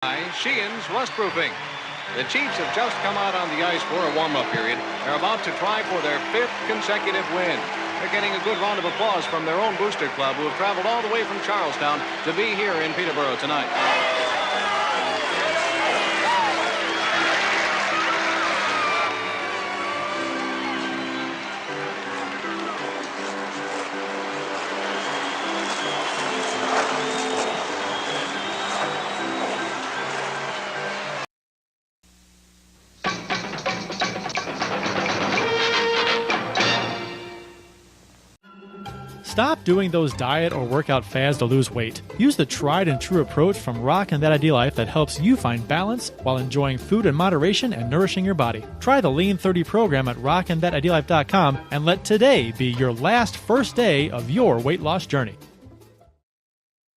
Sheehan's Rust Roofing. The Chiefs have just come out on the ice for a warm-up period. They're about to try for their 5th consecutive win. They're getting a good round of applause from their own booster club, who have traveled all the way from Charlestown to be here in Peterborough tonight. Stop doing those diet or workout fads to lose weight. Use the tried and true approach from Rockin' That Ideal Life that helps you find balance while enjoying food in moderation and nourishing your body. Try the Lean 30 program at rockinthatIdealLife.com and let today be your last first day of your weight loss journey.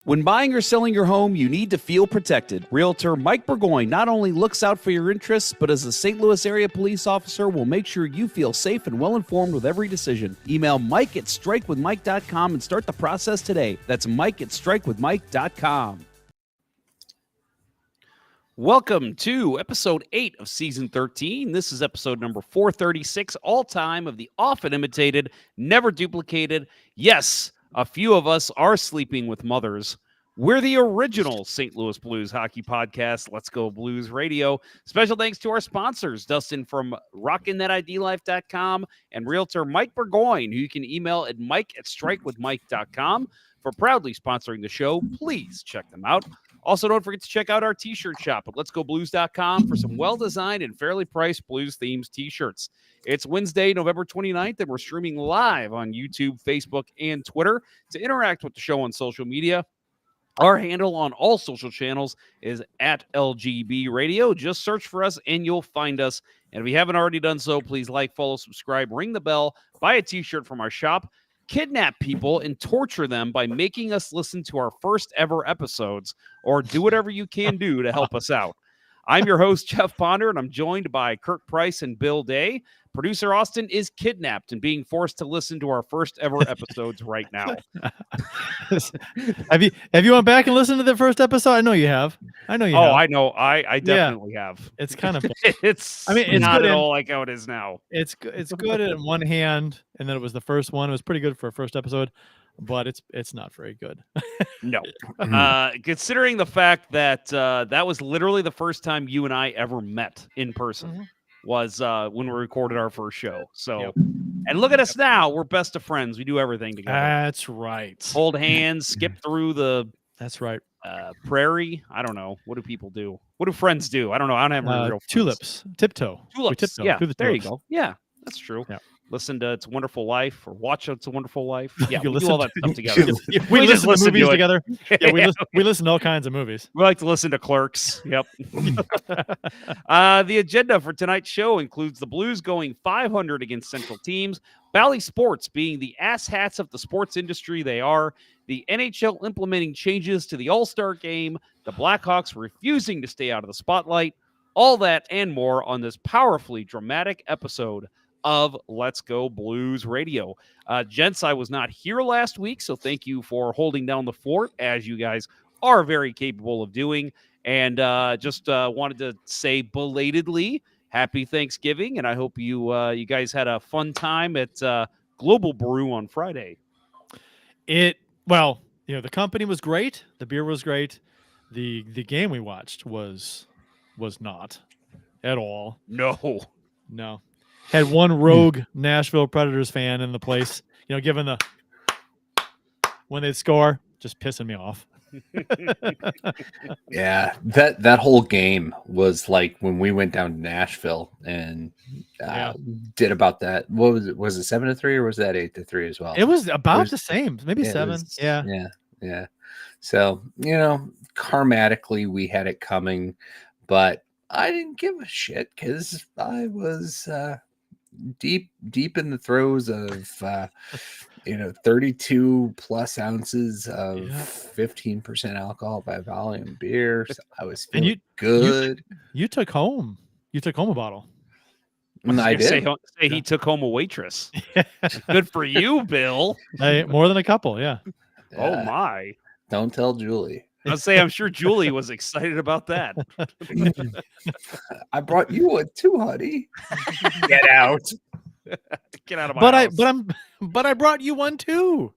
When buying or selling your home, you need to feel protected. Realtor Mike Burgoyne not only looks out for your interests, but as a St. Louis area police officer will make sure you feel safe and well-informed with every decision. Email Mike at strikewithmike.com and start the process today. That's Mike at strikewithmike.com. Welcome to episode 8 of season 13. This is episode number 436, all-time of the often imitated, never duplicated. Yes, a few of us are sleeping with mothers. We're the original St. Louis Blues hockey podcast, Let's Go Blues Radio. Special thanks to our sponsors, Dustin from rockinthatidlife.com and Realtor Mike Burgoyne, who you can email at mike@strikewithmike.com for proudly sponsoring the show. Please check them out. Also, don't forget to check out our t-shirt shop at letsgoblues.com for some well-designed and fairly priced Blues-themed t-shirts. It's Wednesday, November 29th, and we're streaming live on YouTube, Facebook, and Twitter. To interact with the show on social media, our handle on all social channels is at LGB Radio. Just search for us, and you'll find us. And if you haven't already done so, please like, follow, subscribe, ring the bell, buy a t-shirt from our shop, kidnap people, and torture them by making us listen to our first ever episodes, or do whatever you can do to help us out. I'm your host, Jeff Ponder, and I'm joined by Kirk Price and Bill Day. Producer Austin is kidnapped and being forced to listen to our first ever episodes right now. Have you went back and listened to the first episode? I know you have. I know you have. I know. I definitely have. It's kind of it's not good at all like how it is now. It's good in one hand, and then it was the first one. It was pretty good for a first episode, but it's not very good. No. Considering the fact that that was literally the first time you and I ever met in person. Mm-hmm. Was when we recorded our first show. So, yep. And look at us now. We're best of friends. We do everything together. That's right. Hold hands, skip through the That's right. Prairie. I don't know. What do people do? What do friends do? I don't know. I don't have real friends. Tulips. Tiptoe. Tulips. Tiptoe yeah, through the there tulips. You go. Yeah, that's true. Yeah. Listen to It's a Wonderful Life or watch It's a Wonderful Life. Yeah, we do all that stuff together. we just listen to movies together. Yeah, we listen to all kinds of movies. We like to listen to Clerks. Yep. The agenda for tonight's show includes the Blues going 500 against Central teams, Bally Sports being the asshats of the sports industry they are, the NHL implementing changes to the All-Star game, the Blackhawks refusing to stay out of the spotlight, all that and more on this powerfully dramatic episode of Let's Go Blues Radio. Gents, I was not here last week, so thank you for holding down the fort, as you guys are very capable of doing. And just wanted to say belatedly, happy Thanksgiving, and I hope you guys had a fun time at Global Brew on Friday. The company was great. The beer was great. The game we watched was not at all. No. Had one rogue Nashville Predators fan in the place, giving the when they score, just pissing me off. Yeah, that whole game was like when we went down to Nashville and did about that. What was it? Was it 7-3 or was that 8-3 as well? It was about the same, maybe 7. Yeah. So karmatically we had it coming, but I didn't give a shit because I was deep in the throes of 32 plus ounces of 15% alcohol by volume beer. So I was feeling good. You took home a bottle. I did. Say he took home a waitress. Good for you, Bill. More than a couple, yeah. Oh my! Don't tell Julie. I'll say I'm sure Julie was excited about that. I brought you one too, honey. Get out. Get out of my house. But I brought you one too.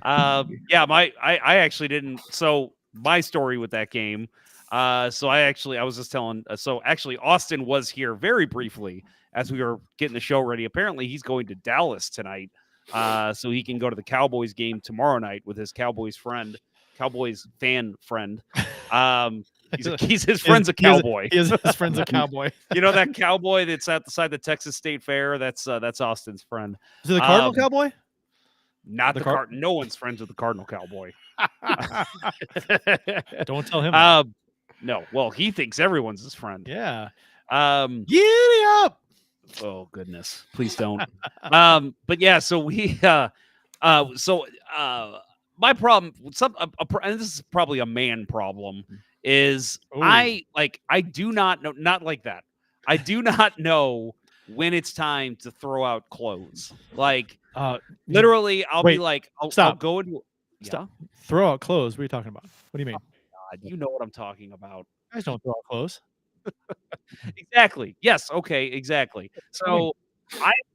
Yeah, I actually didn't. So my story with that game. I was just telling. So actually, Austin was here very briefly as we were getting the show ready. Apparently, he's going to Dallas tonight, so he can go to the Cowboys game tomorrow night with his Cowboys fan friend. He's his friend's a cowboy. His friend's a cowboy. You know that cowboy that's outside the Texas State Fair? That's Austin's friend. Is it the Cardinal cowboy? Not the Cardinal. No one's friends with the Cardinal cowboy. Don't tell him that. No. Well, he thinks everyone's his friend. Yeah. Giddy up. Oh goodness. Please don't. But yeah, so we my problem, and this is probably a man problem, is Ooh. I do not know, not like that. I do not know when it's time to throw out clothes. Like, literally, I'll be like, I'll go into stop. Throw out clothes. What are you talking about? What do you mean? Oh, God, you know what I'm talking about. Guys don't throw out clothes. Exactly. Yes. Okay. Exactly. So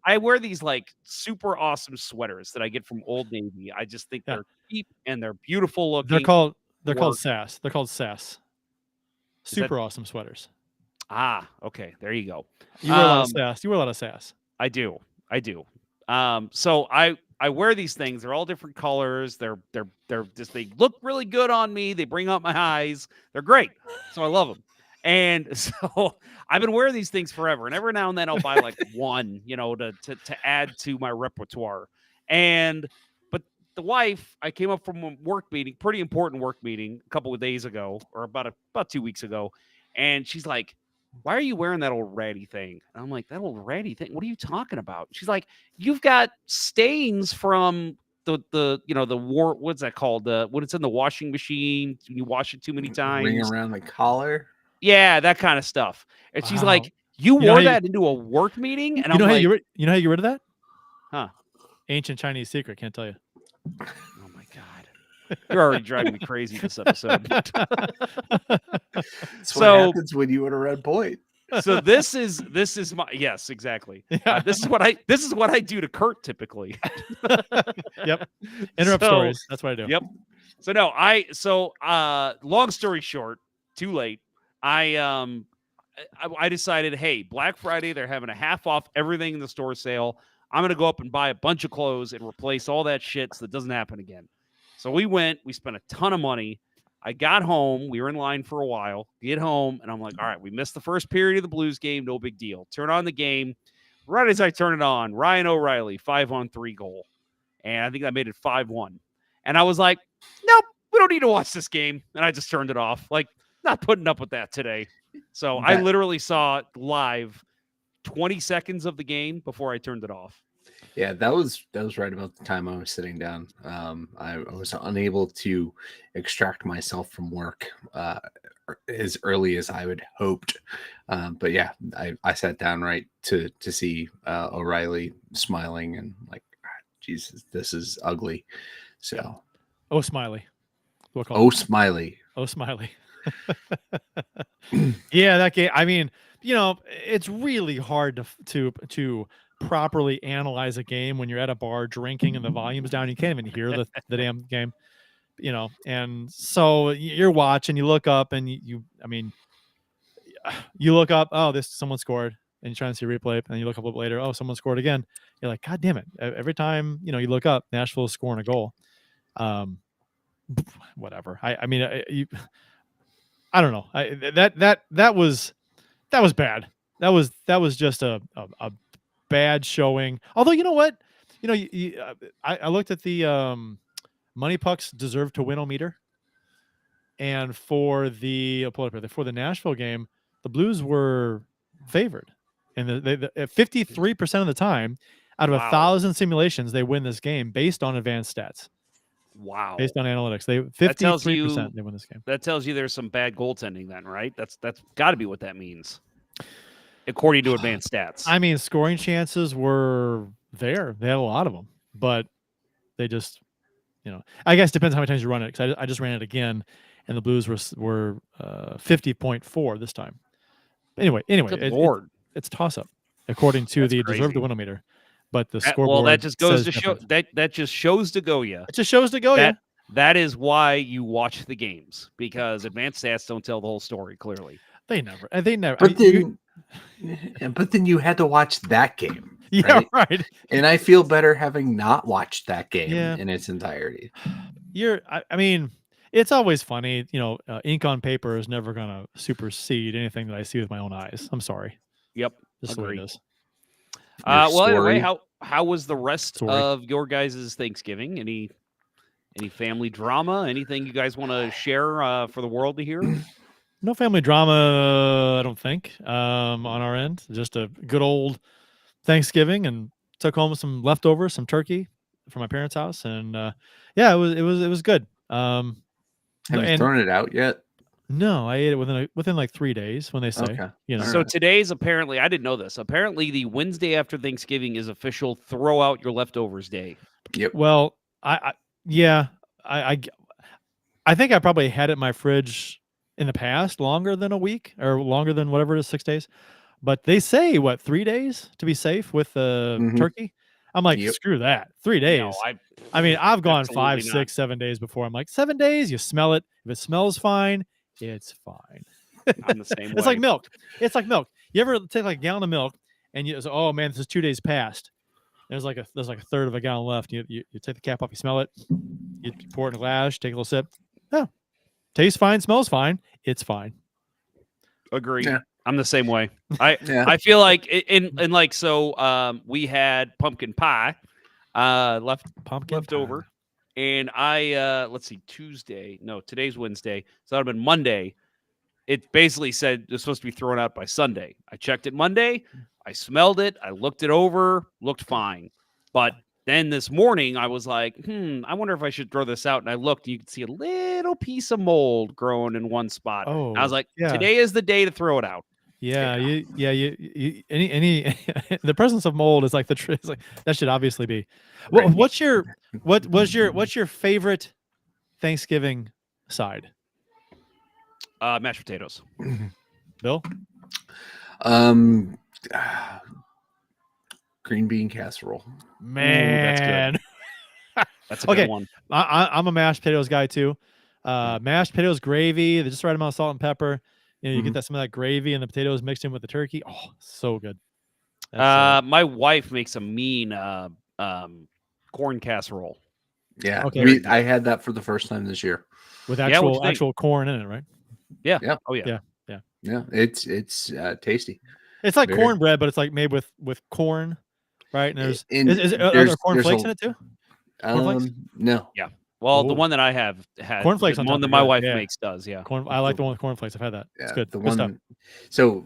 I wear these like super awesome sweaters that I get from Old Navy. I just think they're cheap and they're beautiful looking. They're called SAS. They're called SAS. Super awesome sweaters. Ah, okay. There you go. You wear a lot of SAS. You wear a lot of SAS. I do. So I wear these things. They're all different colors. They're just, they look really good on me. They bring out my eyes. They're great. So I love them. And so I've been wearing these things forever. And every now and then I'll buy like one, to add to my repertoire. But the wife, I came up from a work meeting, pretty important work meeting a couple of days ago, or about 2 weeks ago. And she's like, "Why are you wearing that old ratty thing?" And I'm like, "That old ratty thing? What are you talking about?" She's like, "You've got stains from the war. What's that called? When it's in the washing machine, you wash it too many times. Ring around the collar. Yeah, that kind of stuff." And she's like, "You wore that into a work meeting?" And I'm like, you know how you rid of that? Huh? Ancient Chinese secret. Can't tell you. Oh my God. You're already driving me crazy this episode. That's what happens when you want a red point. So this is my, yes, exactly. This is what I do to Kurt typically. Yep. Interrupt stories. That's what I do. Yep. So long story short, too late. I decided, hey, Black Friday, they're having a half off everything in the store sale. I'm going to go up and buy a bunch of clothes and replace all that shit so that doesn't happen again. So we spent a ton of money. I got home. We were in line for a while. Get home, and I'm like, all right, we missed the first period of the Blues game. No big deal. Turn on the game. Right as I turn it on, Ryan O'Reilly, 5-on-3 goal. And I think I made it 5-1. And I was like, nope, we don't need to watch this game. And I just turned it off. Like, not putting up with that today. So I literally saw live 20 seconds of the game before I turned it off. Yeah, that was right about the time I was sitting down. I was unable to extract myself from work as early as I would hoped. But yeah, I sat down right to see O'Reilly smiling and like, Jesus, this is ugly. So, oh, Smiley. Smiley. Oh, Smiley. Yeah, that game. I mean, it's really hard to properly analyze a game when you're at a bar drinking and the volume's down. You can't even hear the damn game, and so you're watching, you look up and you look up, oh, someone scored, and you're trying to see a replay, and then you look up a little later, oh, someone scored again. You're like, God damn it. Every time, you look up, Nashville's scoring a goal. Whatever. I don't know. That was bad. That was just a bad showing. Although, you know what? I looked at the Money Pucks deserve to win meter, and for the Nashville game, the Blues were favored, and the 53% of the time, out of 1,000 simulations, they win this game based on advanced stats. Wow. Based on analytics, 53% they win this game. That tells you there's some bad goaltending then, right? That's got to be what that means, according to advanced stats. I mean, scoring chances were there. They had a lot of them, but they just I guess it depends how many times you run it. Because I just ran it again, and the Blues were 50.4 this time. Anyway, Good Lord. it's toss up according to That's the deserve the crazy. winometer, but the Well, scoreboard that just goes says to show different. that just shows to go you. It just shows to go. That is why you watch the games, because advanced stats don't tell the whole story. Clearly, They never. But then you had to watch that game. Yeah, Right? right. And I feel better having not watched that game Yeah. in its entirety. I mean, it's always funny. Ink on paper is never gonna supersede anything that I see with my own eyes. I'm sorry. yep. Just the way it Agreed. is. Well, anyway, Story. how was the rest Sorry. of your guys' Thanksgiving? Any family drama? Anything you guys want to share for the world to hear? No family drama, I don't think. On our end, just a good old Thanksgiving, and took home some leftovers, some turkey from my parents' house, and yeah, it was good. Have you and thrown it out yet? no, I ate it within like 3 days when they say. Okay. So Alright. today's apparently, I didn't know this. Apparently, the Wednesday after Thanksgiving is official throw out your leftovers day. Yep. Well, yeah, I think I probably had it in my fridge in the past longer than a week or longer than whatever it is, 6 days. But they say 3 days to be safe with the Mhm. turkey. I'm like, Yep. screw that. 3 days. No, I mean, I've gone Absolutely 5, not. 6, 7 days before. I'm like, 7 days, you smell it. If it smells fine, it's fine. I'm the same way. It's like milk. It's like milk. You ever take like a gallon of milk and you say, oh man, this is 2 days past. There's like a third of a gallon left. You take the cap off, you smell it, you pour it in a glass, take a little sip. Oh, tastes fine, smells fine. It's fine. Agree. Yeah. I'm the same way. Yeah. I feel like we had pumpkin pie left over. And let's see, Tuesday. No, today's Wednesday. So that would have been Monday. It basically said it's supposed to be thrown out by Sunday. I checked it Monday. I smelled it. I looked it over. Looked fine. But then this morning, I was like, I wonder if I should throw this out. And I looked, you could see a little piece of mold growing in one spot. Oh, And I was like, yeah. today is the day to throw it out. Yeah, you any the presence of mold is like it's like that should obviously be. Well, Right. what's your favorite Thanksgiving side? Mashed potatoes. Bill? Green bean casserole. Man, That's a Okay. good one. I'm a mashed potatoes guy too. Mashed potatoes, gravy, the just right amount of salt and pepper. You get some of that gravy and the potatoes mixed in with the turkey. Oh, so good. My wife makes a mean corn casserole. Yeah. Okay. I had that for the first time this year. with what'd you think? actual corn in it, right? Yeah. Yeah. Oh yeah. Yeah. It's tasty. It's like Very- cornbread, but it's like made with corn, right? And there's And are there there's corn flakes a- in it too? Cornflakes? No. Well, the Ooh. one that I have had, Cornflakes the on one top that are my good, wife yeah. makes does. Yeah. I like the one with cornflakes. I've had that. It's Yeah, good. the Good stuff. one. So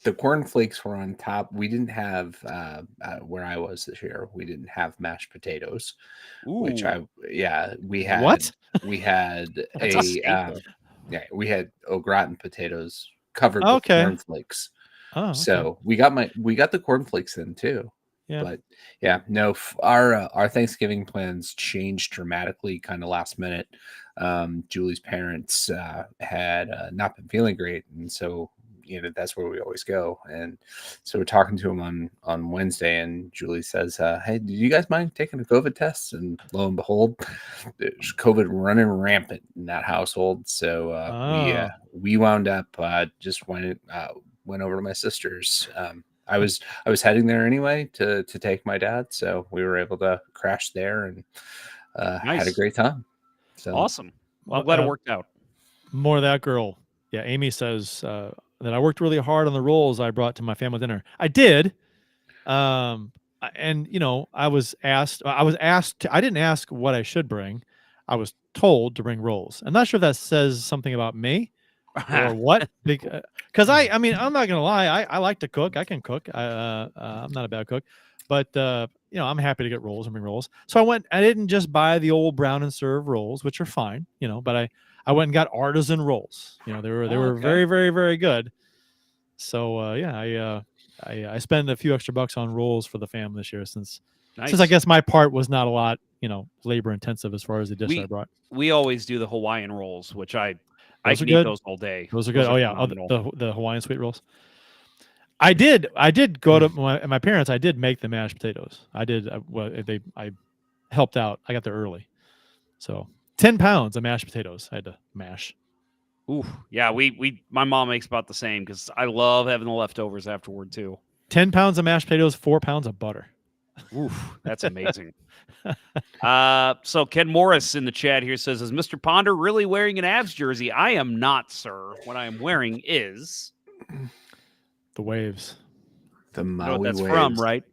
the cornflakes were on top. We didn't have where I was this year. We didn't have mashed potatoes, which Ooh. we had. What? We had That's a staple. we had au gratin potatoes covered Okay. with cornflakes. Oh, okay. So we got the cornflakes then too. Yeah. But yeah, no, our Thanksgiving plans changed dramatically, kind of last minute. Julie's parents had not been feeling great, and so that's where we always go. And so we're talking to him on Wednesday, and Julie says, "Hey, do you guys mind taking a COVID test?" And lo and behold, there's COVID running rampant in that household. So we wound up just went over to my sister's. I was heading there anyway to take my dad, so we were able to crash there and had a Nice. great time. So Awesome. Well, I'm glad it worked out. More of that girl. Yeah, Amy says that I worked really hard on the rolls I brought to my family dinner. I did. And I was asked. I didn't ask what I should bring. I was told to bring rolls. I'm not sure if that says something about me or what. Because I mean, I'm not gonna lie. I like to cook. I can cook. I'm not a bad cook, but I'm happy to get rolls and bring rolls. So I went. I didn't just buy the old brown and serve rolls, which are fine, but I went and got artisan rolls. They were Okay. very, very, very good. So I spent a few extra bucks on rolls for the fam this year since I guess my part was not a lot. labor intensive as far as the dish I brought. We always do the Hawaiian rolls, which I Those can are eat good. those all day. Those are good. Oh yeah, phenomenal. the Hawaiian sweet rolls. I did go to my parents. I did make the mashed potatoes. I did. I helped out. I got there early, so 10 pounds of mashed potatoes I had to mash. Ooh, yeah. My mom makes about the same because I love having the leftovers afterward too. 10 pounds of mashed potatoes, 4 pounds of butter. Oof, that's amazing. So Ken Morris in the chat here says, "Is Mr. Ponder really wearing an Avs jersey?" I am not, sir. What I am wearing is the Waves. The Maui that's Waves. from, right?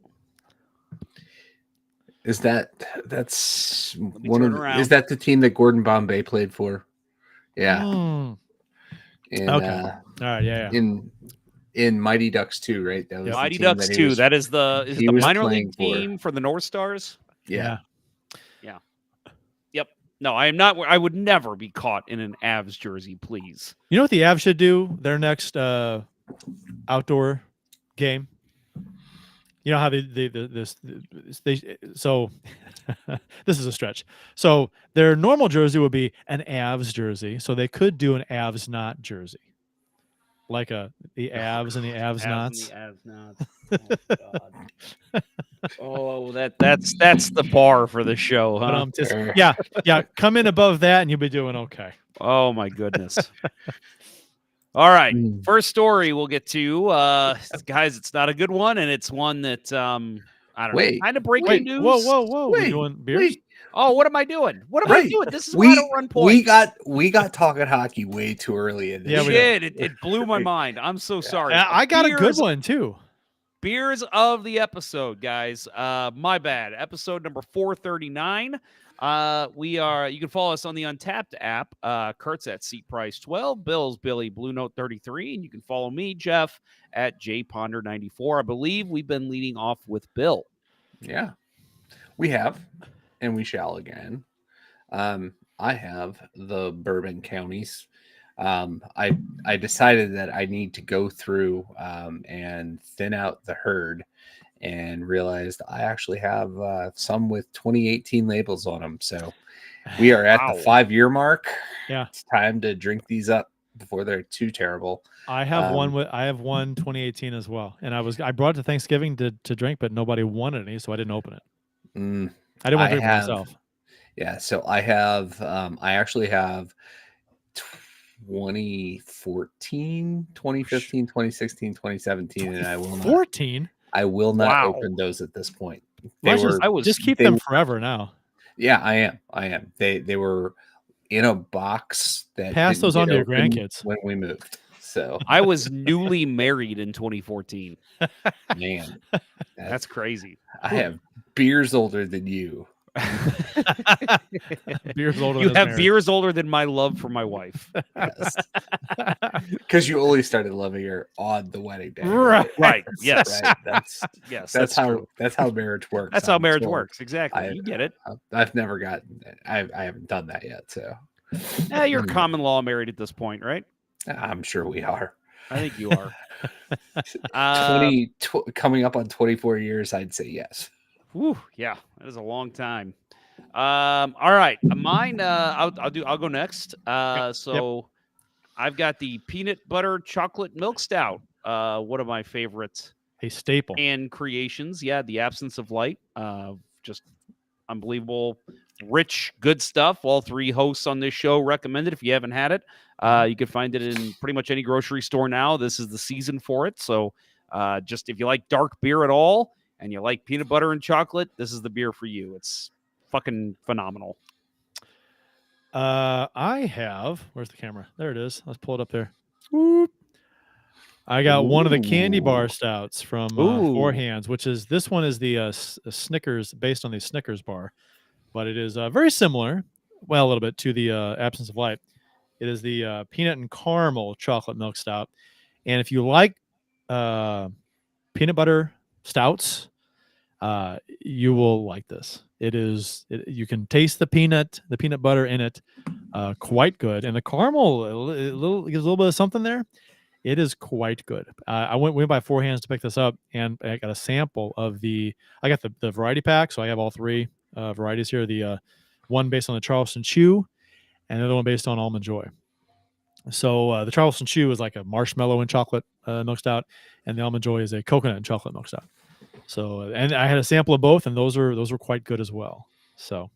Is that's one of is that the team that Gordon Bombay played for? Yeah. Okay. All right. Yeah. In Mighty Ducks 2, right? That was Mighty Ducks 2. That is the minor league team for the North Stars. Yeah. Yep. No, I am not. I would never be caught in an Avs jersey, please. You know what the Avs should do? Their next outdoor game. You know how so this is a stretch. So their normal jersey would be an Avs jersey. So they could do an Avs not jersey. Like the Avs and the Avs nots. Oh, God. Oh, that's the bar for the show, huh? But yeah. Come in above that, and you'll be doing okay. Oh my goodness. All right, first story we'll get to, guys. It's not a good one, and it's one that I don't know, kind of breaking news. Whoa! We're doing beers. Oh, what am I doing? What am I doing? This is why I don't run points. We got talking hockey way too early in this. Yeah, we did. It blew my mind. I'm so sorry. I got a good one too. Beers of the episode, guys. My bad. Episode number 439. You can follow us on the Untapped app. Kurt's at Seat Price 12, Bill's Billy Blue Note 33, and you can follow me, Jeff, at JPonder 94. I believe we've been leading off with Bill. Yeah, we have, and we shall again. I have the Bourbon Counties. I decided that I need to go through and thin out the herd, and realized I actually have some with 2018 labels on them. So we are at the 5-year mark. Yeah, it's time to drink these up before they're too terrible. I have one 2018 as well, and I brought it to Thanksgiving to drink, but nobody wanted any, so I didn't open it. I didn't want to drink it myself. Yeah, so I have I actually have 2014, 2015, 2016, 2017, and I will not 14. I will not open those at this point. Just keep them forever now. Yeah, I am. They were in a box that pass those on to your grandkids when we moved. So I was newly married in 2014. Man, that's crazy. I have beers older than you. Beers older. You have beers older than my love for my wife. Because you only started loving her on the wedding day. Right. Yes. Right. That's how marriage works. That's how marriage works. Exactly. You get it. I've never gotten it. I haven't done that yet. So you're common law married at this point, right? I'm sure we are. I think you are. coming up on 24 years, I'd say yes. Whew, yeah, that is a long time. All right, mine. I'll go next. So I've got the peanut butter chocolate milk stout. One of my favorites. A staple. And creations. Yeah, the absence of light. Just unbelievable, rich, good stuff. All three hosts on this show recommended. If you haven't had it, you can find it in pretty much any grocery store now. This is the season for it. So just if you like dark beer at all, and you like peanut butter and chocolate, this is the beer for you. It's fucking phenomenal. I have, where's the camera? There it is. Let's pull it up there. Whoop. I got one of the candy bar stouts from Four Hands, this one is the Snickers, based on the Snickers bar, but it is very similar, well, a little bit, to the absence of light. It is the peanut and caramel chocolate milk stout. And if you like peanut butter stouts, you will like this. You can taste the peanut butter in it, quite good, and the caramel gives a little bit of something there. It is quite good. I went by Four Hands to pick this up, and I got a sample of I got the variety pack, so I have all three. varieties here. The one based on the Charleston Chew, and the other one based on Almond Joy. So the Charleston Chew is like a marshmallow and chocolate milk stout, and the Almond Joy is a coconut and chocolate milk stout. So, and I had a sample of both, and those were quite good as well. So,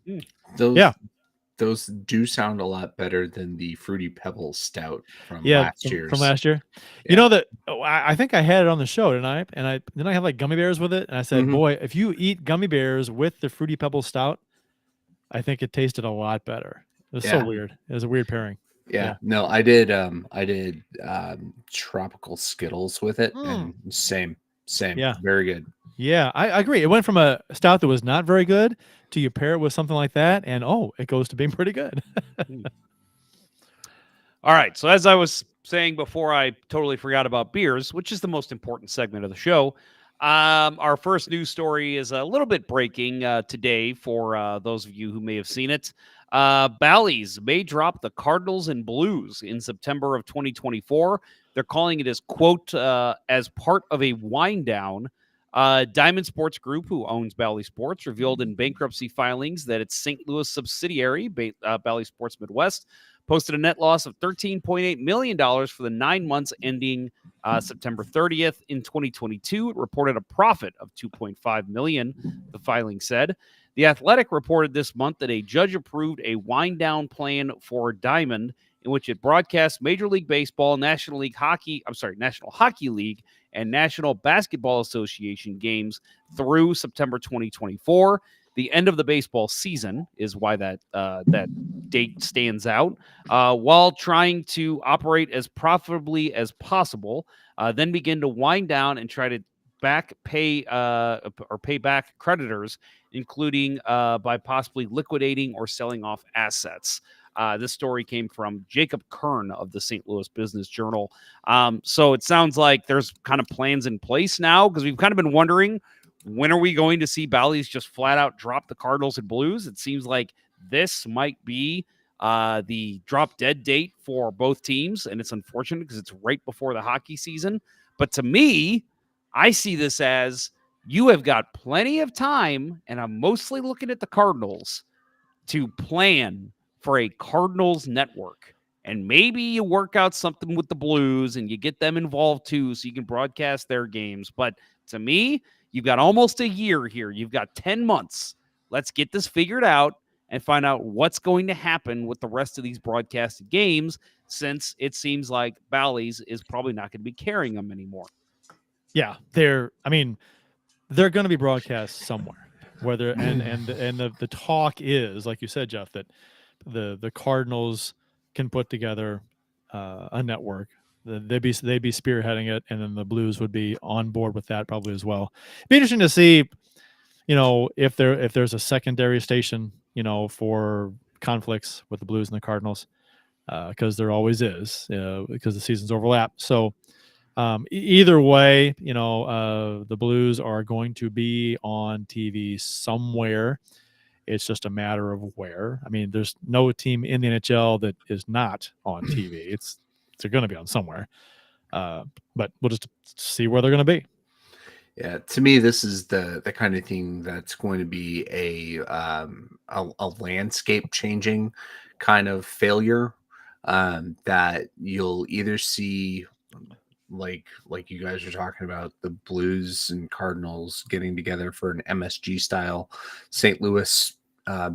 those do sound a lot better than the Fruity Pebbles stout from yeah, last year's. from last year. Yeah. You know that I think I had it on the show, didn't I? And I had like gummy bears with it, and I said, Mhm. boy, if you eat gummy bears with the Fruity Pebbles stout, I think it tasted a lot better. It was so Yeah. weird. It was a weird pairing. Yeah. No, I did tropical Skittles with it, and same. Yeah. Very good. Yeah, I agree. It went from a stout that was not very good to you pair it with something like that, and it goes to being pretty good. All right. So as I was saying before, I totally forgot about beers, which is the most important segment of the show. Our first news story is a little bit breaking today for those of you who may have seen it. Bally's may drop the Cardinals and Blues in September of 2024. They're calling it as, quote, as part of a wind down. Diamond Sports Group, who owns Bally Sports, revealed in bankruptcy filings that its St. Louis subsidiary, Bally Sports Midwest, posted a net loss of $13.8 million for the 9 months ending September 30th. In 2022, it reported a profit of $2.5 million, the filing said. The Athletic reported this month that a judge approved a wind-down plan for Diamond, in which it broadcasts Major League Baseball, National Hockey League, and National Basketball Association games through September 2024. The end of the baseball season is why that date stands out, while trying to operate as profitably as possible, then begin to wind down and try to pay back creditors, including by possibly liquidating or selling off assets. This story came from Jacob Kern of the St. Louis Business Journal. So it sounds like there's kind of plans in place now, because we've kind of been wondering, when are we going to see Bally's just flat out drop the Cardinals and Blues? It seems like this might be the drop dead date for both teams, and it's unfortunate because it's right before the hockey season. But to me, I see this as you have got plenty of time, and I'm mostly looking at the Cardinals, to plan for a Cardinals network. And maybe you work out something with the Blues and you get them involved too, so you can broadcast their games. But to me, you've got almost a year here. You've got 10 months. Let's get this figured out and find out what's going to happen with the rest of these broadcasted games, since it seems like Bally's is probably not going to be carrying them anymore. Yeah, they're going to be broadcast somewhere. Whether and the talk is, like you said, Jeff, that the Cardinals can put together a network. They'd be spearheading it, and then the Blues would be on board with that probably as well. It'd be interesting to see, if there's a secondary station, for conflicts with the Blues and the Cardinals, because there always is, because the seasons overlap. So either way, the Blues are going to be on TV somewhere. It's just a matter of where. I mean, there's no team in the NHL that is not on TV. They're going to be on somewhere, but we'll just see where they're going to be. Yeah, to me, this is the kind of thing that's going to be a landscape changing kind of failure, that you'll either see, like you guys are talking about, the Blues and Cardinals getting together for an MSG style St. Louis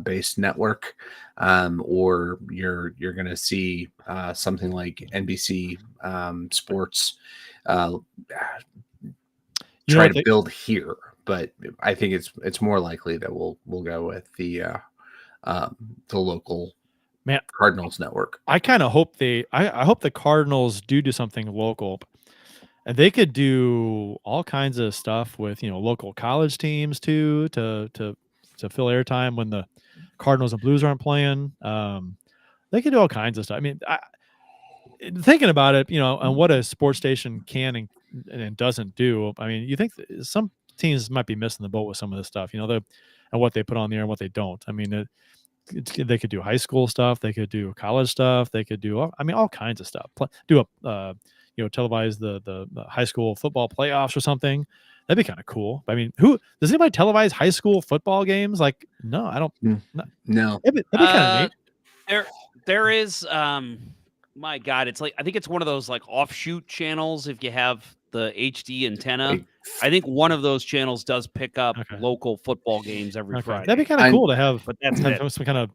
based network, or you're going to see something like NBC Sports try to build here. But I think it's more likely that we'll go with the local Cardinals network. I kind of hope I hope the Cardinals do something local, and they could do all kinds of stuff with local college teams too, to fill airtime when the Cardinals and Blues aren't playing. They could do all kinds of stuff. I mean, thinking about it, and what a sports station can and doesn't do. I mean, you think some teams might be missing the boat with some of this stuff, and what they put on there and what they don't. I mean, they could do high school stuff, they could do college stuff, they could do all kinds of stuff. Do televise the high school football playoffs or something. That'd be kind of cool. I mean, who does anybody televise high school football games? Like, no, I don't. No. That'd be kind of neat. There is my God, it's like I think it's one of those like offshoot channels if you have the HD antenna. I think one of those channels does pick up local football games every Friday. That'd be kind of cool to have, but that's some kind of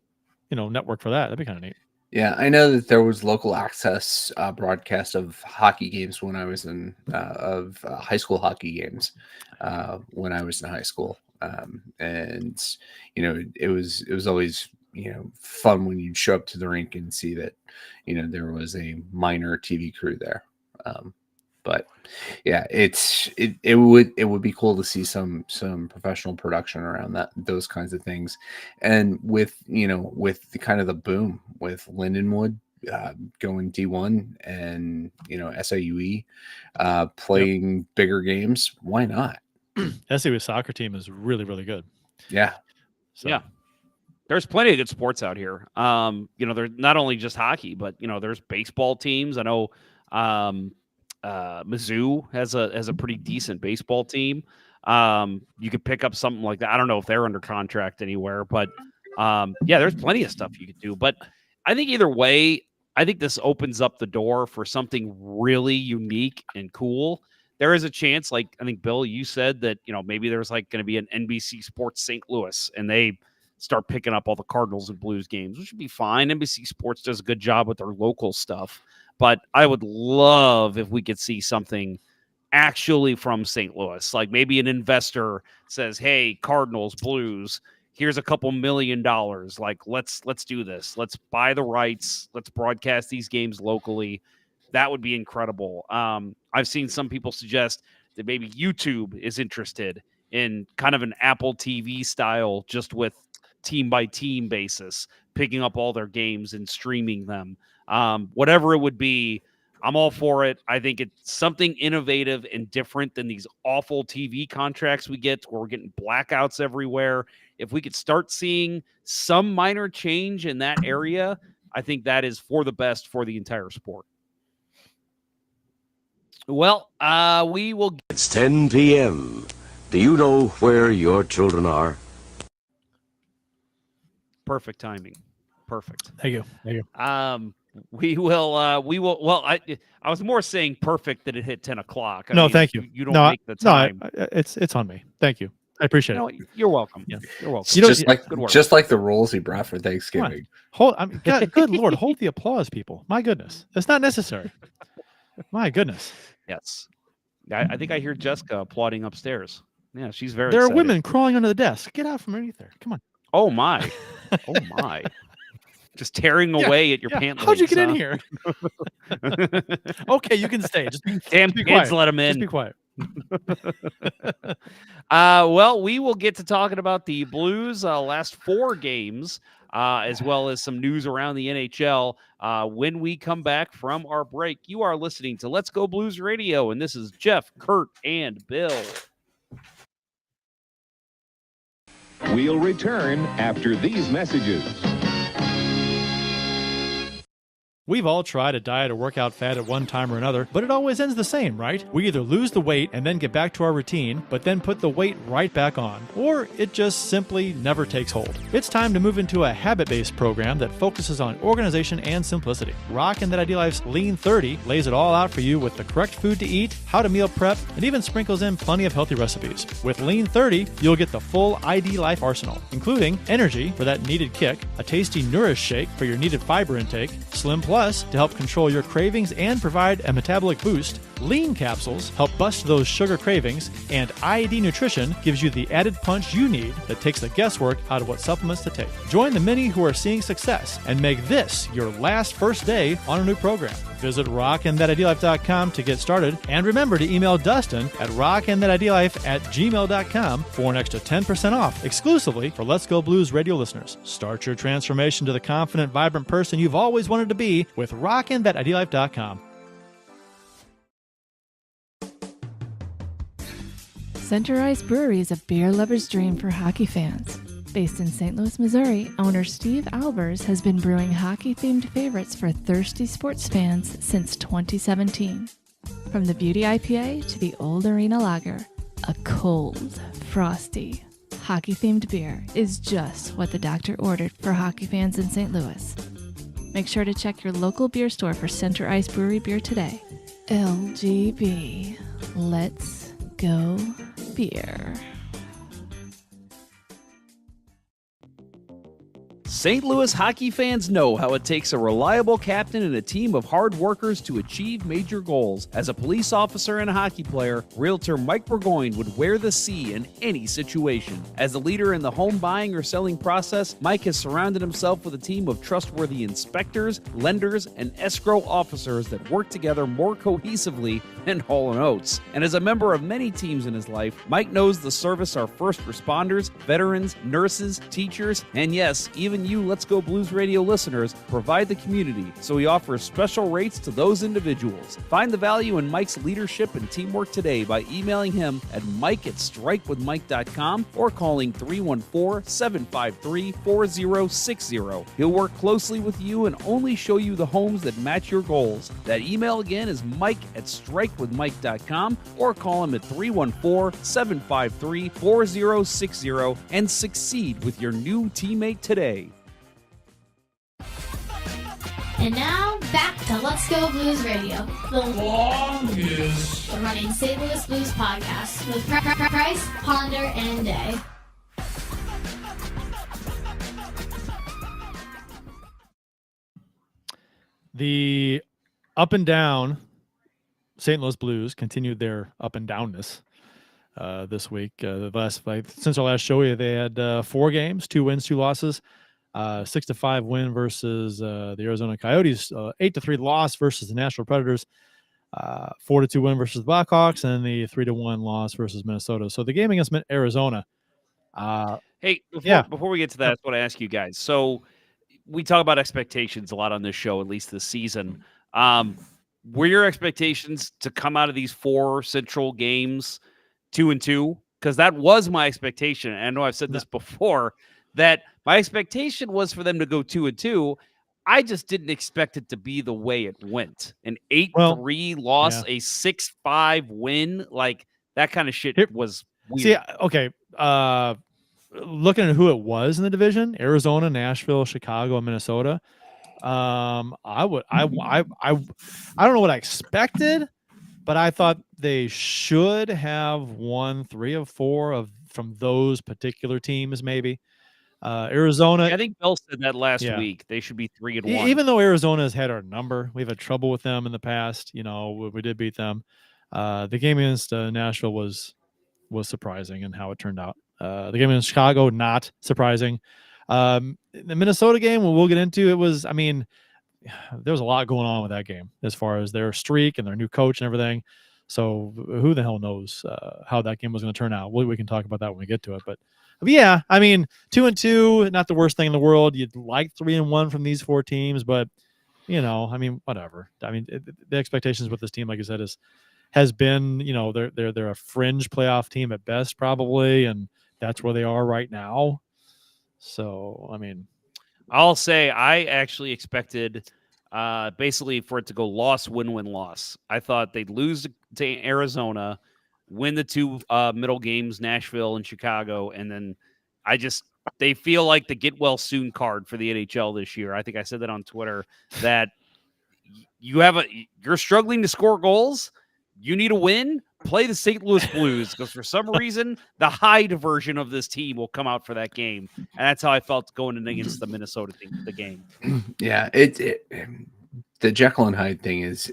network for that. That'd be kind of neat. Yeah, I know that there was local access broadcast of hockey games when I was in high school hockey games when I was in high school, and it was always fun when you'd show up to the rink and see that there was a minor TV crew there. But yeah, it would be cool to see some professional production around those kinds of things, and with the kind of the boom with Lindenwood going D1 and SIUE playing bigger games, why not? SIUE soccer team is really, really good. Yeah. So. Yeah. There's plenty of good sports out here. There's not only just hockey, but there's baseball teams. I know Mizzou has a pretty decent baseball team. You could pick up something like that. I don't know if they're under contract anywhere, but there's plenty of stuff you could do. But I think either way, I think this opens up the door for something really unique and cool. There is a chance, like I think Bill, you said that maybe there's like going to be an NBC Sports St. Louis, and they start picking up all the Cardinals and Blues games, which would be fine. NBC Sports does a good job with their local stuff. But I would love if we could see something actually from St. Louis. Like maybe an investor says, hey, Cardinals, Blues, here's a couple $1 million. Like, let's do this. Let's buy the rights. Let's broadcast these games locally. That would be incredible. I've seen some people suggest that maybe YouTube is interested in kind of an Apple TV style, just with team by team basis, picking up all their games and streaming them. Whatever it would be, I'm all for it. I think it's something innovative and different than these awful TV contracts we get where we're getting blackouts everywhere. If we could start seeing some minor change in that area, I think that is for the best for the entire sport. Well, we will. It's 10 p.m. Do you know where your children are? Perfect timing. Perfect. Thank you. We will. Well, I was more saying perfect that it hit 10 o'clock. No, thank you. You don't make the time. No, it's on me. Thank you. I appreciate it. You're welcome. Yeah. You're welcome. Just like the rolls he brought for Thanksgiving. Good Lord, hold the applause, people. My goodness, it's not necessary. My goodness. Yes, I think I hear Jessica applauding upstairs. Yeah, she's very. There excited. are women crawling under the desk. Get out from underneath there. Come on. Oh my. Oh my. Just tearing away at your pant legs. How'd you get in here? Okay, you can stay. Just damn be kids, quiet. let them in. Just be quiet. Well, we will get to talking about the Blues' last 4 games, as well as some news around the NHL when we come back from our break. You are listening to Let's Go Blues Radio, and this is Jeff, Kurt, and Bill. We'll return after these messages. We've all tried a diet or workout fad at one time or another, but it always ends the same, right? We either lose the weight and then get back to our routine, but then put the weight right back on, or it just simply never takes hold. It's time to move into a habit-based program that focuses on organization and simplicity. Rock and That Idea Life's Lean 30 lays it all out for you with the correct food to eat, how to meal prep, and even sprinkles in plenty of healthy recipes. With Lean 30, you'll get the full ID Life arsenal, including energy for that needed kick, a tasty Nourish shake for your needed fiber intake, Slim Plus to help control your cravings and provide a metabolic boost, Lean capsules help bust those sugar cravings, and IED Nutrition gives you the added punch you need that takes the guesswork out of what supplements to take. Join the many who are seeing success and make this your last first day on a new program. Visit rockandthatidealife.com to get started, and remember to email Dustin at rockandthatidealife@gmail.com for an extra 10% off exclusively for Let's Go Blues radio listeners. Start your transformation to the confident, vibrant person you've always wanted to be with rockandthatidealife.com. Center Ice Brewery is a beer lover's dream for hockey fans. Based in St. Louis, Missouri, owner Steve Albers has been brewing hockey-themed favorites for thirsty sports fans since 2017. From the Beauty IPA to the Old Arena Lager, A cold, frosty, hockey-themed beer is just what the doctor ordered for hockey fans in St. Louis. Make sure to check your local beer store for Center Ice Brewery beer today. LGB. Let's go beer. St. Louis hockey fans know how it takes a reliable captain and a team of hard workers to achieve major goals. As a police officer and a hockey player, Realtor Mike Burgoyne would wear the C in any situation. As a leader in the home buying or selling process, Mike has surrounded himself with a team of trustworthy inspectors, lenders, and escrow officers that work together more cohesively than Hall & Oates. And as a member of many teams in his life, Mike knows the service our first responders, veterans, nurses, teachers, and yes, even you Let's Go Blues Radio listeners provide the community, so he offers special rates to those individuals. Find the value in Mike's leadership and teamwork today by emailing him at mike@strikewithmike.com or calling 314-753-4060. He'll work closely with you and only show you the homes that match your goals. That email again is mike@strikewithmike.com or call him at 314-753-4060 and succeed with your new teammate today. And now, back to Let's Go Blues Radio, the longest running St. Louis Blues podcast with Price, Ponder, and Day. The up and down St. Louis Blues continued their up and downness this week. Since our last show, they had 4 games, 2 wins, 2 losses. 6-5 win versus the Arizona Coyotes, 8-3 loss versus the Nashville Predators, 4-2 win versus the Blackhawks, and the 3-1 loss versus Minnesota. So the game against Arizona. Hey, before we get to that, I just want to ask you guys. So we talk about expectations a lot on this show, at least this season. Were your expectations to come out of these 4 Central games 2-2? Because that was my expectation. And I know I've said this before, that my expectation was for them to go 2-2. I just didn't expect it to be the way it went. An 8-3 loss, a 6-5 win, like that kind of shit was weird. See, okay. Looking at who it was in the division, Arizona, Nashville, Chicago, and Minnesota. I don't know what I expected, but I thought they should have won 3 of 4 from those particular teams, maybe. Arizona. I think Bill said that last week. They should be 3-1. Even though Arizona has had our number, we've had trouble with them in the past. You know, we did beat them. The game against Nashville was surprising in how it turned out. The game against Chicago, not surprising. The Minnesota game, we'll get into, it was, I mean, there was a lot going on with that game as far as their streak and their new coach and everything. So who the hell knows how that game was going to turn out? We can talk about that when we get to it. But yeah, I mean, 2-2, not the worst thing in the world. You'd like 3-1 from these 4 teams, but you know, I mean, whatever. I mean, the expectations with this team, like I said, has been, you know, they're a fringe playoff team at best, probably, and that's where they are right now. So, I mean, I'll say I actually expected basically for it to go loss, win, loss. I thought they'd lose to Arizona, win the 2 middle games, Nashville and Chicago, and then they feel like the get well soon card for the NHL this year. I think I said that on Twitter, that you're struggling to score goals. You need a win. Play the St. Louis Blues, because for some reason the Hyde version of this team will come out for that game, and that's how I felt going in against the Minnesota the game. Yeah, the Jekyll and Hyde thing is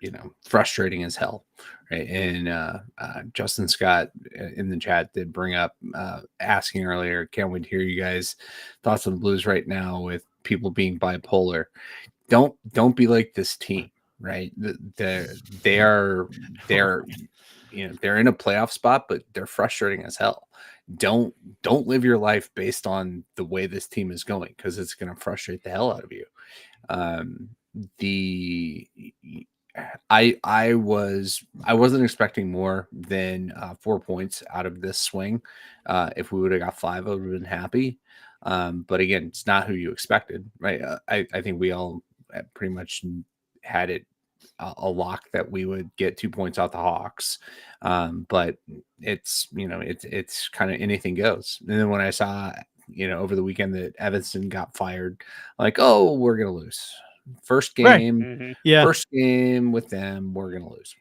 you know, frustrating as hell, right? And Justin Scott in the chat did bring up asking earlier, can't wait to hear you guys' thoughts on the Blues right now with people being bipolar. Don't be like this team, right? They're you know, they're in a playoff spot, but they're frustrating as hell. Don't live your life based on the way this team is going, because it's going to frustrate the hell out of you. I wasn't expecting more than 4 points out of this swing. If we would have got 5, I would have been happy. But again, it's not who you expected, right? I think we all pretty much had it a lock that we would get 2 points out the Hawks. But it's, it's kind of anything goes. And then when I saw, over the weekend that Evanston got fired, like, oh, we're going to lose. First game, Right. Yeah. First game with them, we're going to lose.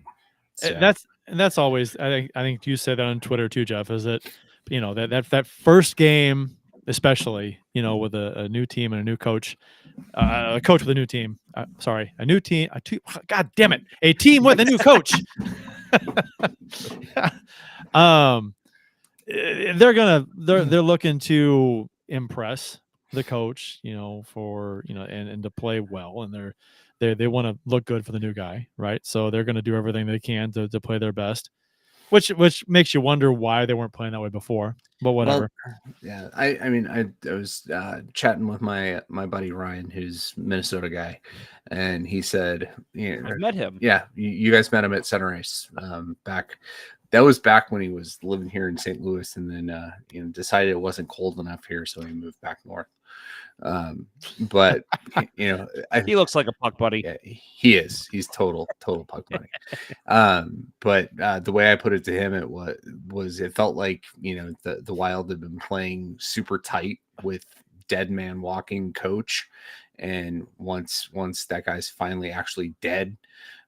So. That's always, I think you said that on Twitter too, Jeff, is that, that first game, especially, with a new team and a new coach, a coach with a new team. A new team. God damn it! A team with a new coach. They're looking to impress the coach, and to play well, and they want to look good for the new guy, right? So they're going to do everything they can to play their best. Which makes you wonder why they weren't playing that way before, but whatever. Well, yeah, I was chatting with my buddy Ryan, who's Minnesota guy, and he said, I've met him. Yeah, you guys met him at Center Ice back. That was back when he was living here in St. Louis, and then decided it wasn't cold enough here, so he moved back north. But he looks like a puck buddy. Yeah, he is. He's total puck buddy. But the way I put it to him, it felt like the Wild had been playing super tight with dead man walking coach, and once that guy's finally actually dead,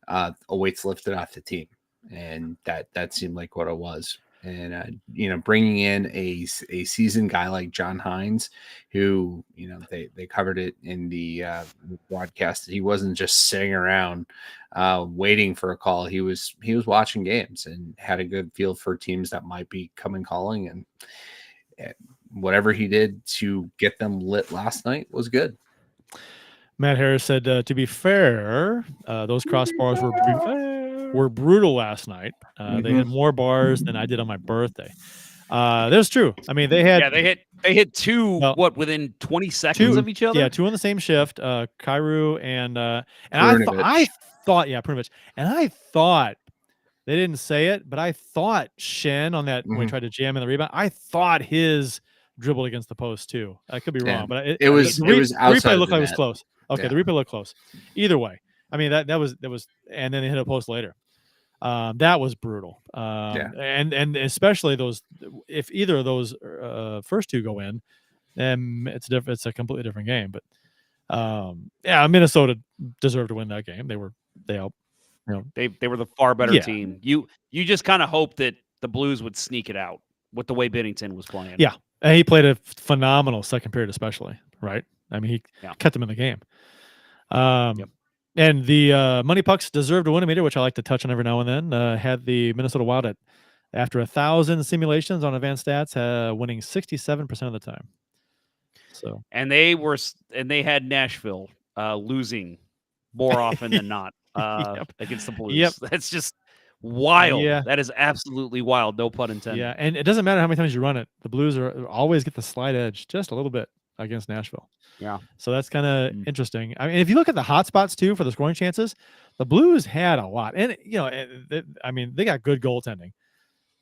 a weight's lifted off the team, and that seemed like what it was. And bringing in a seasoned guy like John Hines, who they covered it in the broadcast, he wasn't just sitting around waiting for a call. He was watching games and had a good feel for teams that might be coming calling, and whatever he did to get them lit last night was good. Matt Harris said, to be fair, those crossbars were brutal last night. They had more bars than I did on my birthday. That's true. I mean, they hit two within 20 seconds of each other. Yeah, two on the same shift. Kyrou and I thought Prunovich, and I thought they didn't say it, but I thought Shen on that when he tried to jam in the rebound. I thought his dribbled against the post too. I could be wrong, but it was outside. The replay looked like it was close. Okay, the replay looked close. Either way, I mean that was, and then they hit a post later. That was brutal. And especially those, if either of those first two go in, then it's different. It's a completely different game. But Minnesota deserved to win that game. They were the far better team. You just kind of hope that the Blues would sneak it out with the way Binnington was playing. Yeah, and he played a phenomenal second period, especially. Right. I mean, he kept them in the game. And the Money Pucks deserved to win a meter, which I like to touch on every now and then. Had the Minnesota Wild after 1,000 simulations on advanced stats, winning 67% of the time. So, and they had Nashville losing more often than not against the Blues. Yep. That's just wild. Yeah. That is absolutely wild. No pun intended. Yeah, and it doesn't matter how many times you run it. The Blues always get the slight edge just a little bit against Nashville. Yeah. So that's kind of interesting. I mean, if you look at the hot spots too for the scoring chances, the Blues had a lot. And they got good goaltending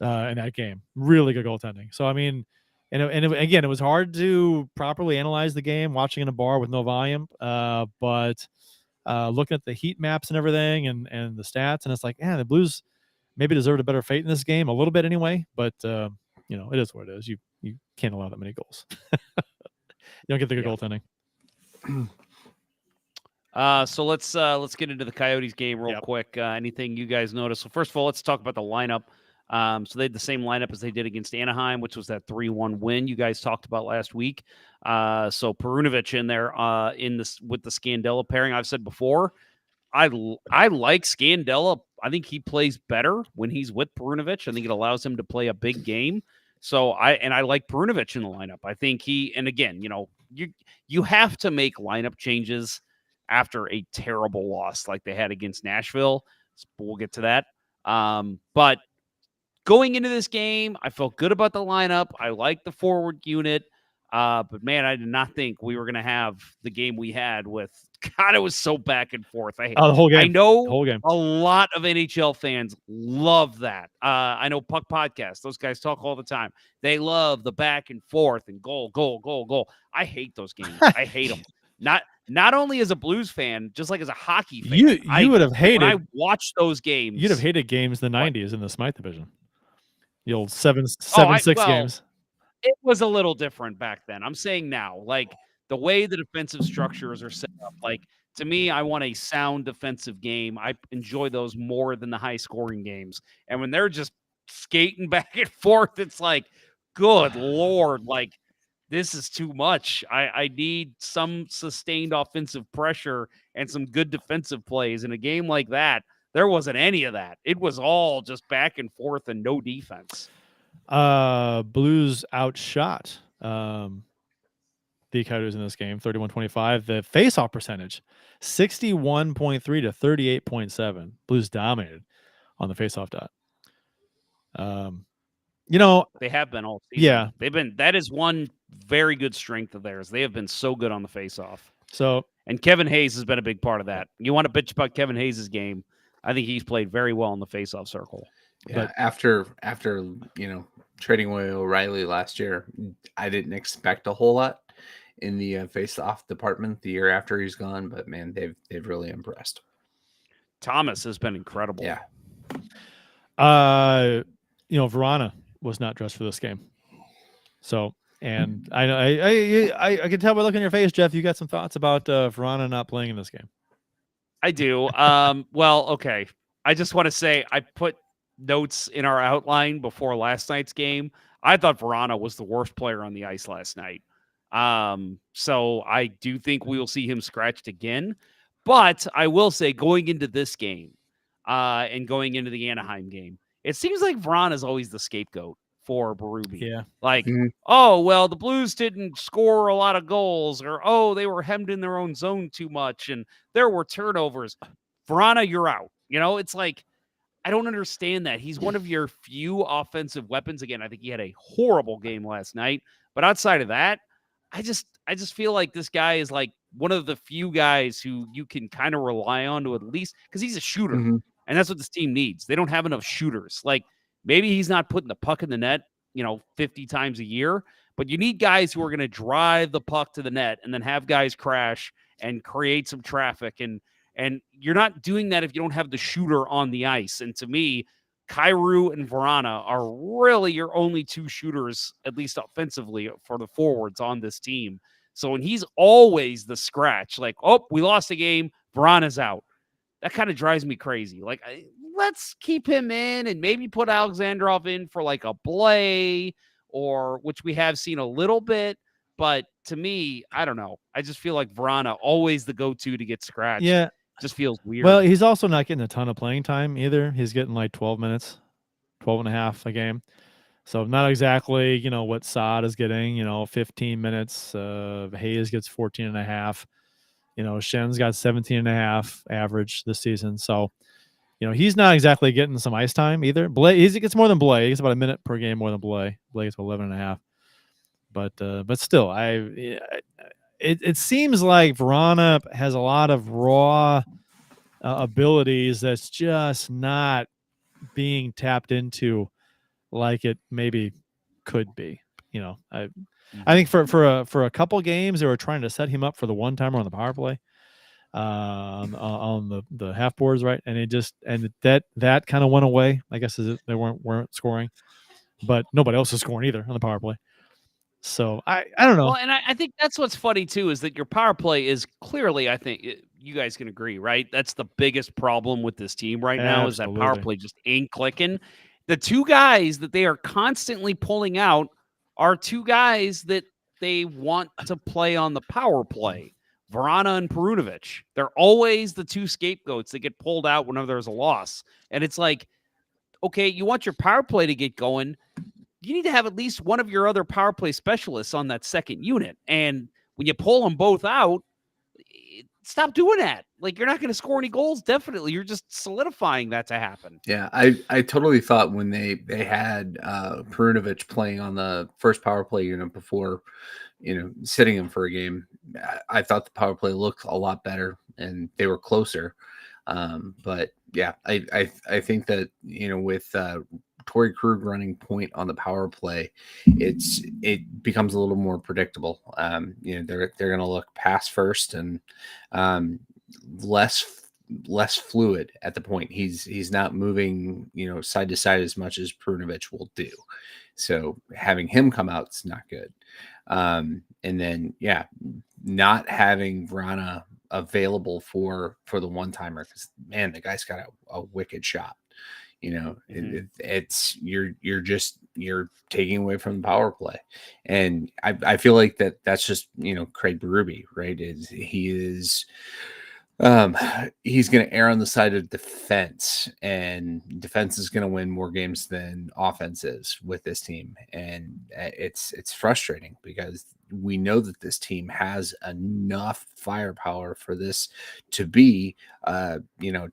in that game. Really good goaltending. So I mean, again, it was hard to properly analyze the game watching in a bar with no volume. But looking at the heat maps and everything and the stats, and it's like, the Blues maybe deserved a better fate in this game a little bit anyway. But it is what it is. You can't allow that many goals. You don't get the good goaltending. So let's get into the Coyotes game real quick. Anything you guys notice? So first of all, let's talk about the lineup. So they had the same lineup as they did against Anaheim, which was that 3-1 win you guys talked about last week. So Perunovich in there with the Scandella pairing. I've said before, I like Scandella. I think he plays better when he's with Perunovich. I think it allows him to play a big game. So I like Perunovich in the lineup. I think you have to make lineup changes after a terrible loss like they had against Nashville. We'll get to that. But going into this game, I felt good about the lineup. I like the forward unit. But man, I did not think we were going to have the game we had with God. It was so back and forth. The whole game. I know the whole game. A lot of NHL fans love that. I know Puck Podcast. Those guys talk all the time. They love the back and forth and goal. I hate those games. I hate them. not only as a Blues fan, just like as a hockey fan. You would have hated. When I watched those games. You'd have hated games in the 90s in the Smythe division. The old 7-6 games. It was a little different back then. I'm saying now, like the way the defensive structures are set up, like to me, I want a sound defensive game. I enjoy those more than the high scoring games. And when they're just skating back and forth, it's like, good Lord, like this is too much. I need some sustained offensive pressure and some good defensive plays. In a game like that, there wasn't any of that. It was all just back and forth and no defense. Blues outshot the Coyotes in this game, 31-25. The face-off percentage, 61.3 to 38.7. Blues dominated on the face-off dot. They have been all season. Yeah. That is one very good strength of theirs. They have been so good on the face-off. So, and Kevin Hayes has been a big part of that. You want to bitch about Kevin Hayes' game? I think he's played very well in the face-off circle. Yeah, after trading away O'Reilly last year, I didn't expect a whole lot in the face-off department the year after he's gone, but man, they've really impressed. Thomas has been incredible. Yeah. Verana was not dressed for this game. So, and I can tell by looking at your face, Jeff, you got some thoughts about Verana not playing in this game. I do. Well, okay. I just want to say I put notes in our outline before last night's game. I thought Verana was the worst player on the ice last night. So I do think we will see him scratched again. But I will say going into this game and going into the Anaheim game, it seems like Verana is always the scapegoat for Berube. Yeah. Like, oh, well, the Blues didn't score a lot of goals, or, oh, they were hemmed in their own zone too much, and there were turnovers. Verana, you're out. It's like, I don't understand that. He's one of your few offensive weapons. Again, I think he had a horrible game last night. But outside of that, I just feel like this guy is like one of the few guys who you can kind of rely on to at least, because he's a shooter. Mm-hmm. And that's what this team needs. They don't have enough shooters. Like, maybe he's not putting the puck in the net, 50 times a year, but you need guys who are going to drive the puck to the net and then have guys crash and create some traffic. And you're not doing that if you don't have the shooter on the ice. And to me, Kyrou and Verana are really your only two shooters, at least offensively, for the forwards on this team. So when he's always the scratch, like, oh, we lost a game, Verana's out. That kind of drives me crazy. Like, let's keep him in and maybe put Alexandrov in for like a Blay, or which we have seen a little bit. But to me, I don't know. I just feel like Verana, always the go-to to get scratched. Yeah. Just feels weird. Well, he's also not getting a ton of playing time either. He's getting like 12 minutes, 12 and a half a game. So not exactly, what Saad is getting, 15 minutes. Hayes gets 14 and a half. Shen's got 17 and a half average this season. So, he's not exactly getting some ice time either. Blay, he gets more than Blay. He gets about a minute per game more than Blay. Blay gets 11 and a half. But still, it seems like Verana has a lot of raw abilities that's just not being tapped into like it maybe could be. I think for a couple games they were trying to set him up for the one timer on the power play on the half boards, right? And that kind of went away. I guess they weren't scoring, but nobody else is scoring either on the power play. So I don't know. Well, and I think that's what's funny too, is that your power play is clearly, I think you guys can agree, right? That's the biggest problem with this team right now. Is that power play just ain't clicking. The two guys that they are constantly pulling out are two guys that they want to play on the power play, Verana and Perunovic. They're always the two scapegoats that get pulled out whenever there's a loss. And it's like, okay, you want your power play to get going, you need to have at least one of your other power play specialists on that second unit. And when you pull them both out, stop doing that. Like, you're not going to score any goals. Definitely. You're just solidifying that to happen. Yeah. I totally thought when they had Perunovic playing on the first power play unit before, sitting him for a game, I thought the power play looked a lot better and they were closer. But yeah, I think that, with Torrey Krug running point on the power play, it becomes a little more predictable. They're going to look pass first and less fluid at the point. He's not moving, side to side as much as Perunovic will do. So having him come out is not good. And then, not having Vrana available for the one-timer, because, man, the guy's got a wicked shot. It's you're taking away from the power play. And I feel like that's just, Craig Berube, right? He's going to err on the side of defense, and defense is going to win more games than offense is with this team. And it's frustrating because we know that this team has enough firepower for this to be,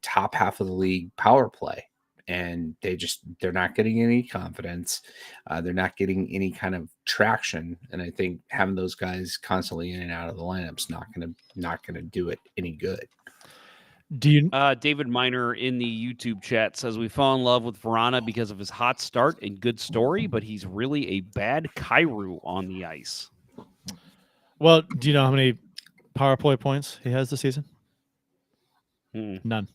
top half of the league power play. And they're not getting any confidence. They're not getting any kind of traction. And I think having those guys constantly in and out of the lineup's not gonna do it any good. Do you David Miner in the YouTube chat says we fall in love with Vrana because of his hot start and good story, but he's really a bad Kairu on the ice. Well, do you know how many power play points he has this season? None.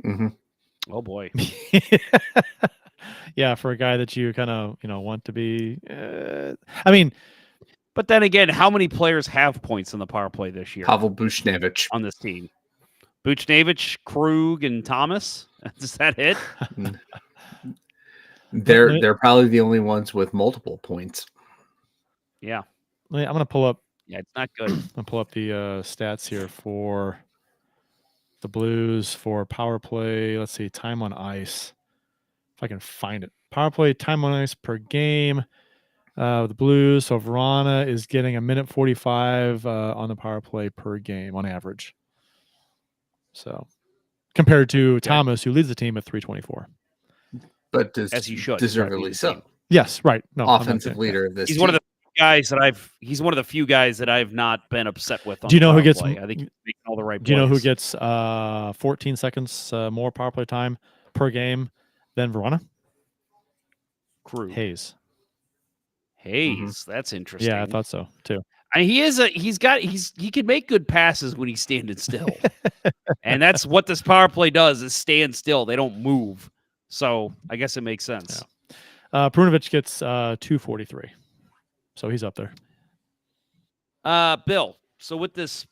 Mm-hmm. Oh boy. Yeah, for a guy that you kind of want to be. But then again, how many players have points in the power play this year? Pavel Buchnevich on this team. Buchnevich, Krug, and Thomas. Is that it? They're probably the only ones with multiple points. Yeah. I'm gonna pull up. Yeah, it's not good. I'm gonna pull up the stats here for the Blues for power play. Let's see, time on ice. If I can find it. Power play time on ice per game. The Blues. So Vrana is getting 1:45 on the power play per game on average. So compared to Thomas, who leads the team at 3:24. But as he should, deservedly so. Yes, right. No, offensive leader of this. He's team. one of the guys that he's one of the few guys that I've not been upset with. On do you know who gets? Play. I think he's making all the right plays. Do you know who gets 14 seconds more power play time per game than Vrana? Krug. Hayes. That's interesting. Yeah, I thought so too. And he can make good passes when he's standing still. And that's what this power play does is stand still. They don't move. So I guess it makes sense. Yeah. Perunovic gets 2:43. So he's up there. Bill, so with this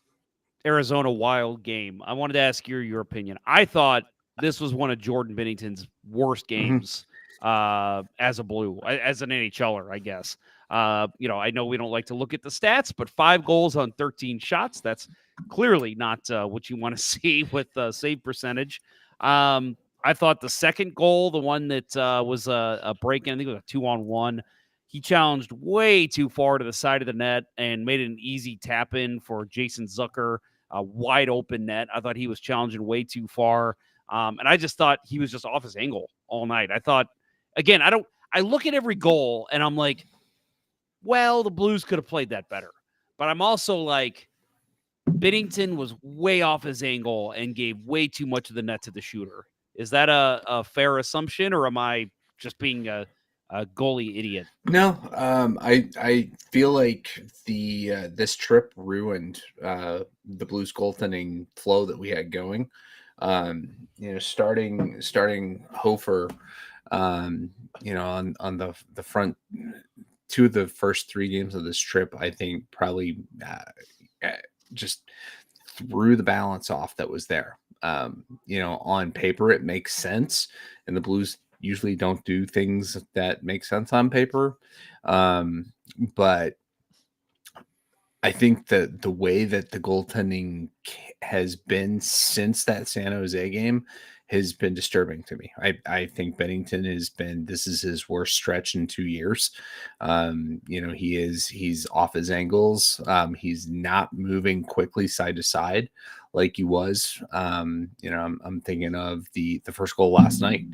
Arizona Wild game, I wanted to ask your opinion. I thought this was one of Jordan Binnington's worst games as a Blue, as an NHLer, I guess. I know we don't like to look at the stats, but 5 goals on 13 shots, that's clearly not what you want to see with save percentage. I thought the second goal, the one that was a break-in, I think it was a 2-on-1, he challenged way too far to the side of the net and made an easy tap-in for Jason Zucker, a wide-open net. I thought he was challenging way too far, and I just thought he was just off his angle all night. I thought, again, I look at every goal, and I'm like, well, the Blues could have played that better. But I'm also like, Binnington was way off his angle and gave way too much of the net to the shooter. Is that a fair assumption, or am I just being a goalie idiot? No, I feel like this trip ruined the Blues goaltending flow that we had going. Starting Hofer, on the front. 2 of the first 3 games of this trip, I think, probably just threw the balance off that was there. On paper, it makes sense, and the Blues usually don't do things that make sense on paper. But I think that the way that the goaltending has been since that San Jose game has been disturbing to me. I think Binnington this is his worst stretch in 2 years. He's off his angles. He's not moving quickly side to side like he was. I'm thinking of the first goal last night.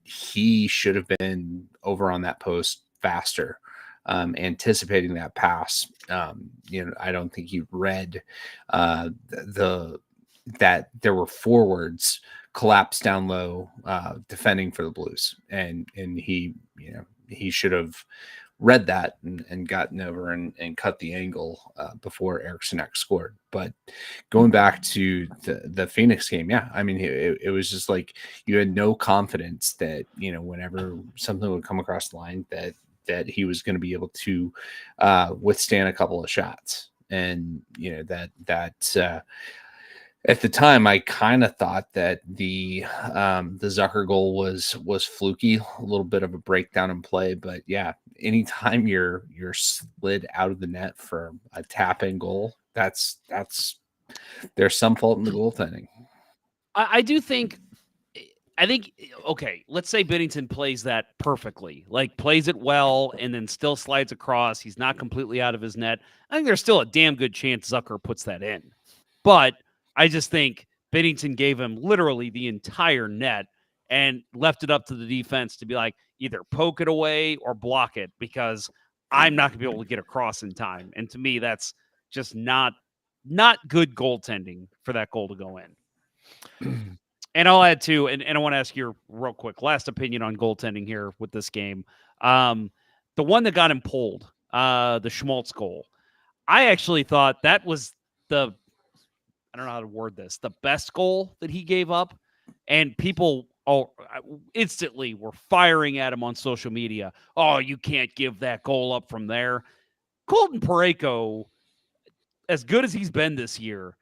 He should have been over on that post faster. Anticipating that pass. I don't think he read that there were forwards collapsed down low, defending for the Blues, and he should have read that and gotten over and cut the angle before Eriksson scored. But going back to the Phoenix game, yeah, I mean, it was just like you had no confidence that, whenever something would come across the line, that he was going to be able to withstand a couple of shots. And, at the time, I kind of thought that the Zucker goal was fluky, a little bit of a breakdown in play. But yeah, anytime you're slid out of the net for a tap in goal, that's there's some fault in the goaltending. I think, okay, let's say Binnington plays that perfectly, like plays it well and then still slides across. He's not completely out of his net. I think there's still a damn good chance Zucker puts that in. But I just think Binnington gave him literally the entire net and left it up to the defense to be like, either poke it away or block it, because I'm not going to be able to get across in time. And to me, that's just not good goaltending for that goal to go in. And I'll add too, and I want to ask your real quick last opinion on goaltending here with this game. The one that got him pulled, the Schmaltz goal. I actually thought that was I don't know how to word this, the best goal that he gave up. And people instantly were firing at him on social media. Oh, you can't give that goal up from there. Colton Parayko, as good as he's been this year,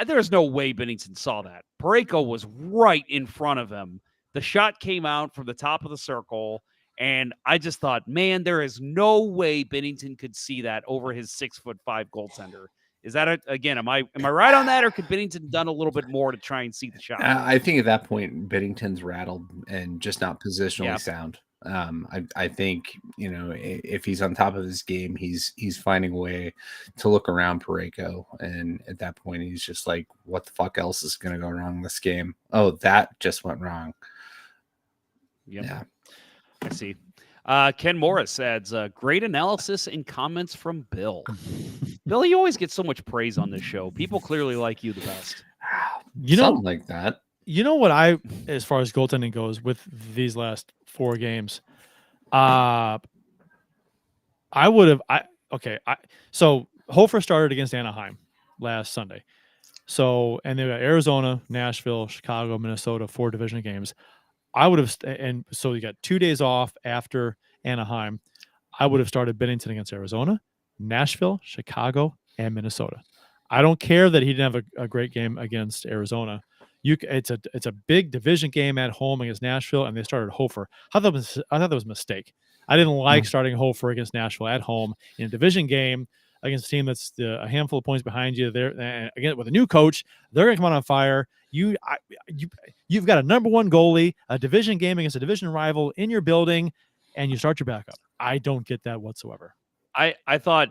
there's no way Binnington saw that. Parayko was right in front of him. The shot came out from the top of the circle, and I just thought, man, there is no way Binnington could see that over his 6'5" goaltender. Is that again? Am I right on that, or could Binnington done a little bit more to try and see the shot? I think at that point Binnington's rattled and just not positionally sound. I think if he's on top of his game, he's finding a way to look around Parayko, and at that point he's just like, what the fuck else is going to go wrong in this game? Oh, that just went wrong. Yep. Yeah, I see. Ken Morris adds great analysis and comments from Bill. Bill, you always get so much praise on this show. People clearly like you the best. Something like that. You know what as far as goaltending goes with these last 4 games, so Hofer started against Anaheim last Sunday. So, and they got Arizona, Nashville, Chicago, Minnesota, 4 division games. I would have, and so you got 2 days off after Anaheim. I would have started Binnington against Arizona, Nashville, Chicago, and Minnesota. I don't care that he didn't have a great game against Arizona. It's a big division game at home against Nashville, and they started Hofer. I thought that was a mistake. I didn't like starting Hofer against Nashville at home in a division game against a team that's a handful of points behind you. There again with a new coach, they're going to come out on fire. You've got a number 1 goalie, a division game against a division rival in your building, and you start your backup. I don't get that whatsoever. I thought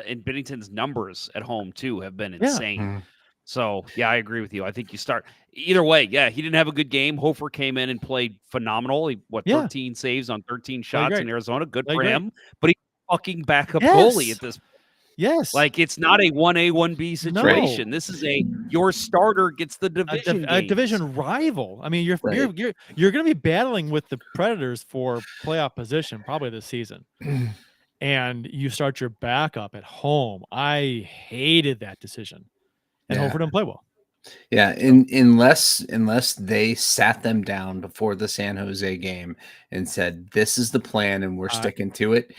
in Binnington's numbers at home too have been insane. Yeah. So yeah, I agree with you. I think you start either way. Yeah, he didn't have a good game. Hofer came in and played phenomenal. 13 saves on 13 shots in Arizona. Good for him. But he's fucking backup goalie at this point. Yes. Like it's not a 1A, 1B situation. No. This is your starter gets the division a division rival. I mean, you're going to be battling with the Predators for playoff position probably this season. And you start your backup at home. I hated that decision. And Hofer didn't play well. Yeah, unless they sat them down before the San Jose game and said, this is the plan and we're sticking to it.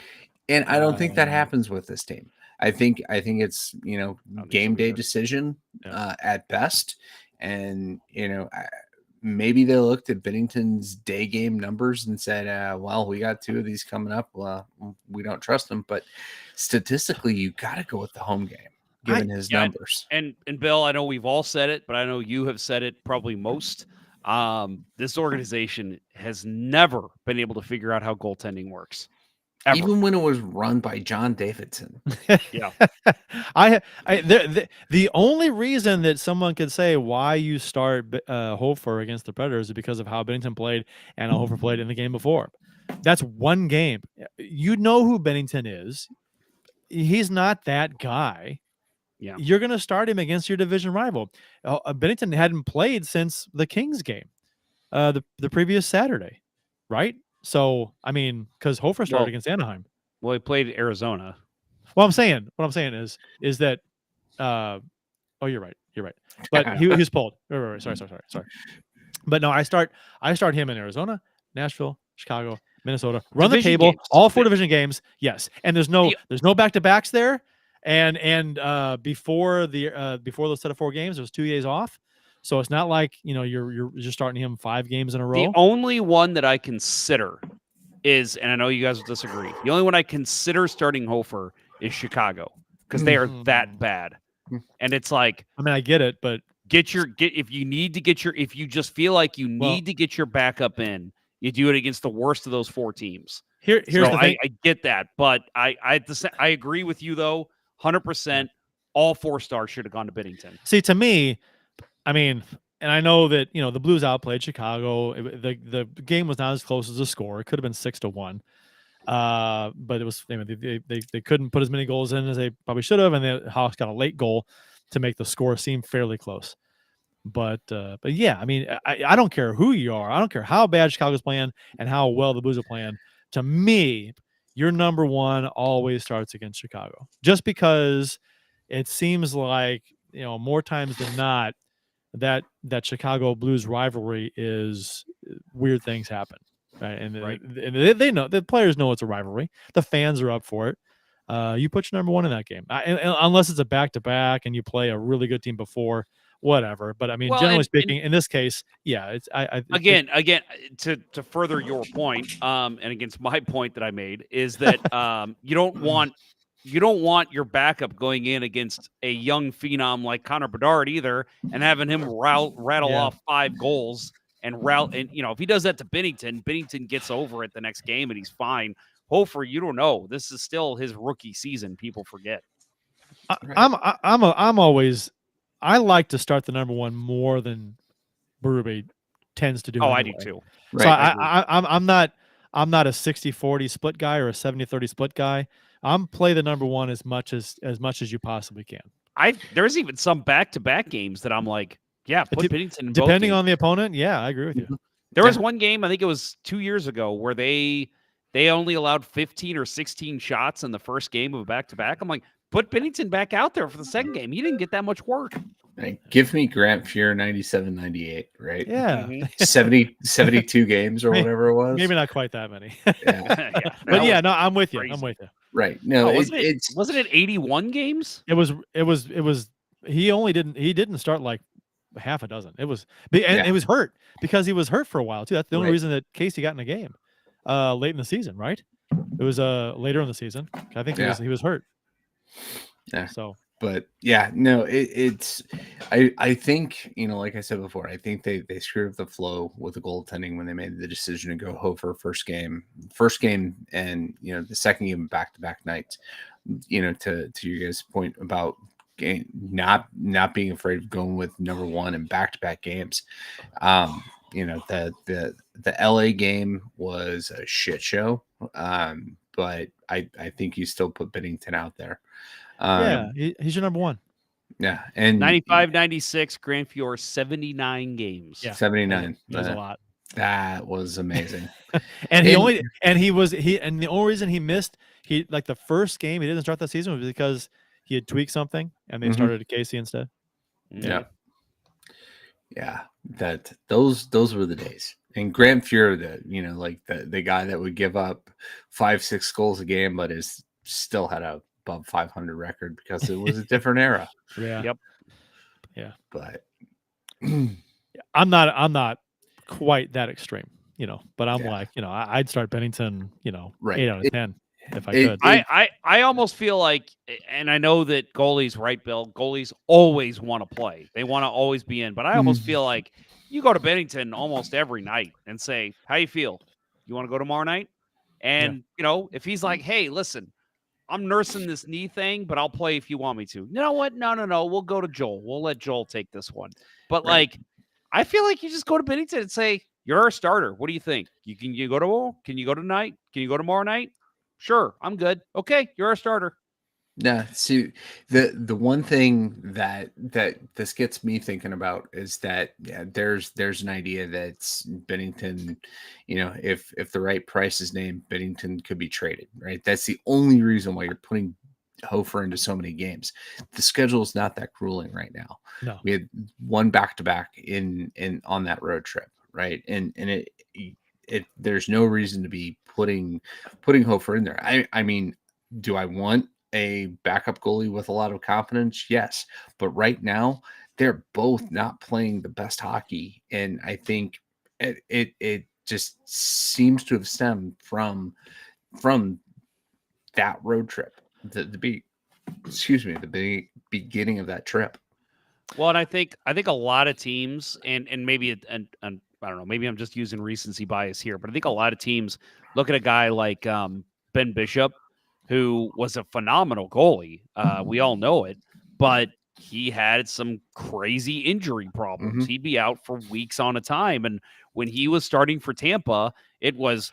And I don't think that happens with this team. I think it's, game day decision at best. And, maybe they looked at Binnington's day game numbers and said, well, we got 2 of these coming up. Well, we don't trust them. But statistically, you got to go with the home game, given his numbers. And Bill, I know we've all said it, but I know you have said it probably most. This organization has never been able to figure out how goaltending works. Ever. Even when it was run by John Davidson. Yeah. The only reason that someone could say why you start Hofer against the Predators is because of how Binnington played and how Hofer played in the game before. That's one game. You know who Binnington is. He's not that guy. you're going to start him against your division rival. Bennington hadn't played since the Kings game, the previous Saturday, right? So, I mean, because Hofer started against Anaheim. Well, he played Arizona. What I'm saying is that, oh, you're right. But he was pulled. Right. Sorry. But no, I start him in Arizona, Nashville, Chicago, Minnesota. Run Division the table, games. all 4 division games. Yes, and there's no back-to-backs there. And before the set of 4 games, there was 2 days off. So it's not like you're just starting him 5 games in a row. The only one that I consider is, and I know you guys will disagree, the only one I consider starting Hofer is Chicago, because they are that bad. And it's like, I mean, I get it, but if you just feel like you need to get your backup in, you do it against the worst of those 4 teams. Here's the thing. I get that, but I agree with you though, 100%. All 4 stars should have gone to Binnington. See, to me, I mean, and I know that the Blues outplayed Chicago. The game was not as close as the score. It could have been 6-1, but it was they couldn't put as many goals in as they probably should have, and the Hawks got a late goal to make the score seem fairly close. But yeah, I mean, I don't care who you are. I don't care how bad Chicago's playing and how well the Blues are playing. To me, your number 1 always starts against Chicago, just because it seems like more times than not that Chicago Blues rivalry is weird things happen, right? And they know, the players know it's a rivalry. The fans are up for it. You put your number 1 in that game, unless it's a back-to-back and you play a really good team before. Whatever, but I mean, generally speaking, in this case, yeah, it's again to further your point, and against my point that I made is that you don't want your backup going in against a young phenom like Connor Bedard either, and having him rattle off 5 goals and if he does that to Binnington gets over it the next game and he's fine. Hofer, you don't know. This is still his rookie season. People forget. I like to start the number 1 more than Berube tends to do. Oh, I do too. Right. So I'm not a 60-40 split guy or a 70-30 split guy. I'm play the number 1 as much as you possibly can. There's even some back-to-back games that I'm like, yeah, put Binnington in depending both on the opponent. Yeah, I agree with you. There was one game, I think it was 2 years ago, where they only allowed 15 or 16 shots in the first game of a back-to-back. I'm like, put Binnington back out there for the second game. He didn't get that much work. Right. Give me Grant Fuhr 97-98, right? Yeah. 72 games or whatever it was. Maybe not quite that many. Yeah. But yeah, no, I'm with you. Crazy. I'm with you. Right. No, wasn't it 81 games? It was he didn't start like half a dozen. It was it was hurt because he was hurt for a while too. That's the only reason that Casey got in the game late in the season, right? It was later in the season. I think he was hurt. Yeah. So, but yeah, no, I think, like I said before, I think they screwed up the flow with the goaltending when they made the decision to go Hofer first game, and the second game back-to-back nights. To your guys' point about not being afraid of going with number 1 in back-to-back games. The LA game was a shit show. But I think you still put Binnington out there. He's your number 1. Yeah, and 95-96, Grant Fuhr, 79 games. Yeah, 79. That's a lot. That was amazing. and the only reason he missed the first game he didn't start that season was because he had tweaked something and they started Casey instead. Yeah. Those were the days. And Grant Fuhr, the guy that would give up 5-6 goals a game, but still had a above 500 record because it was a different era. Yeah. Yep. Yeah. But I'm not quite that extreme, but I'm I'd start Binnington, 8 out of 10 if I could. I almost feel like, and I know that goalies, right, Bill? Goalies always want to play. They want to always be in, but I almost feel like you go to Binnington almost every night and say, how you feel? You want to go tomorrow night? And, if he's like, hey, listen, I'm nursing this knee thing, but I'll play if you want me to. You know what? No. We'll go to Joel. We'll let Joel take this one. But, I feel like you just go to Binnington and say, you're our starter. What do you think? Can you go tonight? Can you go tomorrow night? Sure, I'm good. Okay, you're our starter. Yeah, see, the one thing that this gets me thinking about is that there's an idea that Bennington, if the right price is named, Bennington could be traded, right? That's the only reason why you're putting Hofer into so many games. The schedule is not that grueling right now. No. We had one back-to-back in on that road trip, right? And it there's no reason to be putting Hofer in there. I mean, do I want a backup goalie with a lot of confidence? Yes. But right now, they're both not playing the best hockey. And I think it just seems to have stemmed from that road trip. The beginning of that trip. Well, and I think a lot of teams, and maybe and I don't know, maybe I'm just using recency bias here, but I think a lot of teams look at a guy like Ben Bishop, who was a phenomenal goalie. We all know it, but he had some crazy injury problems. Mhm. He'd be out for weeks on a time, and when he was starting for Tampa, it was,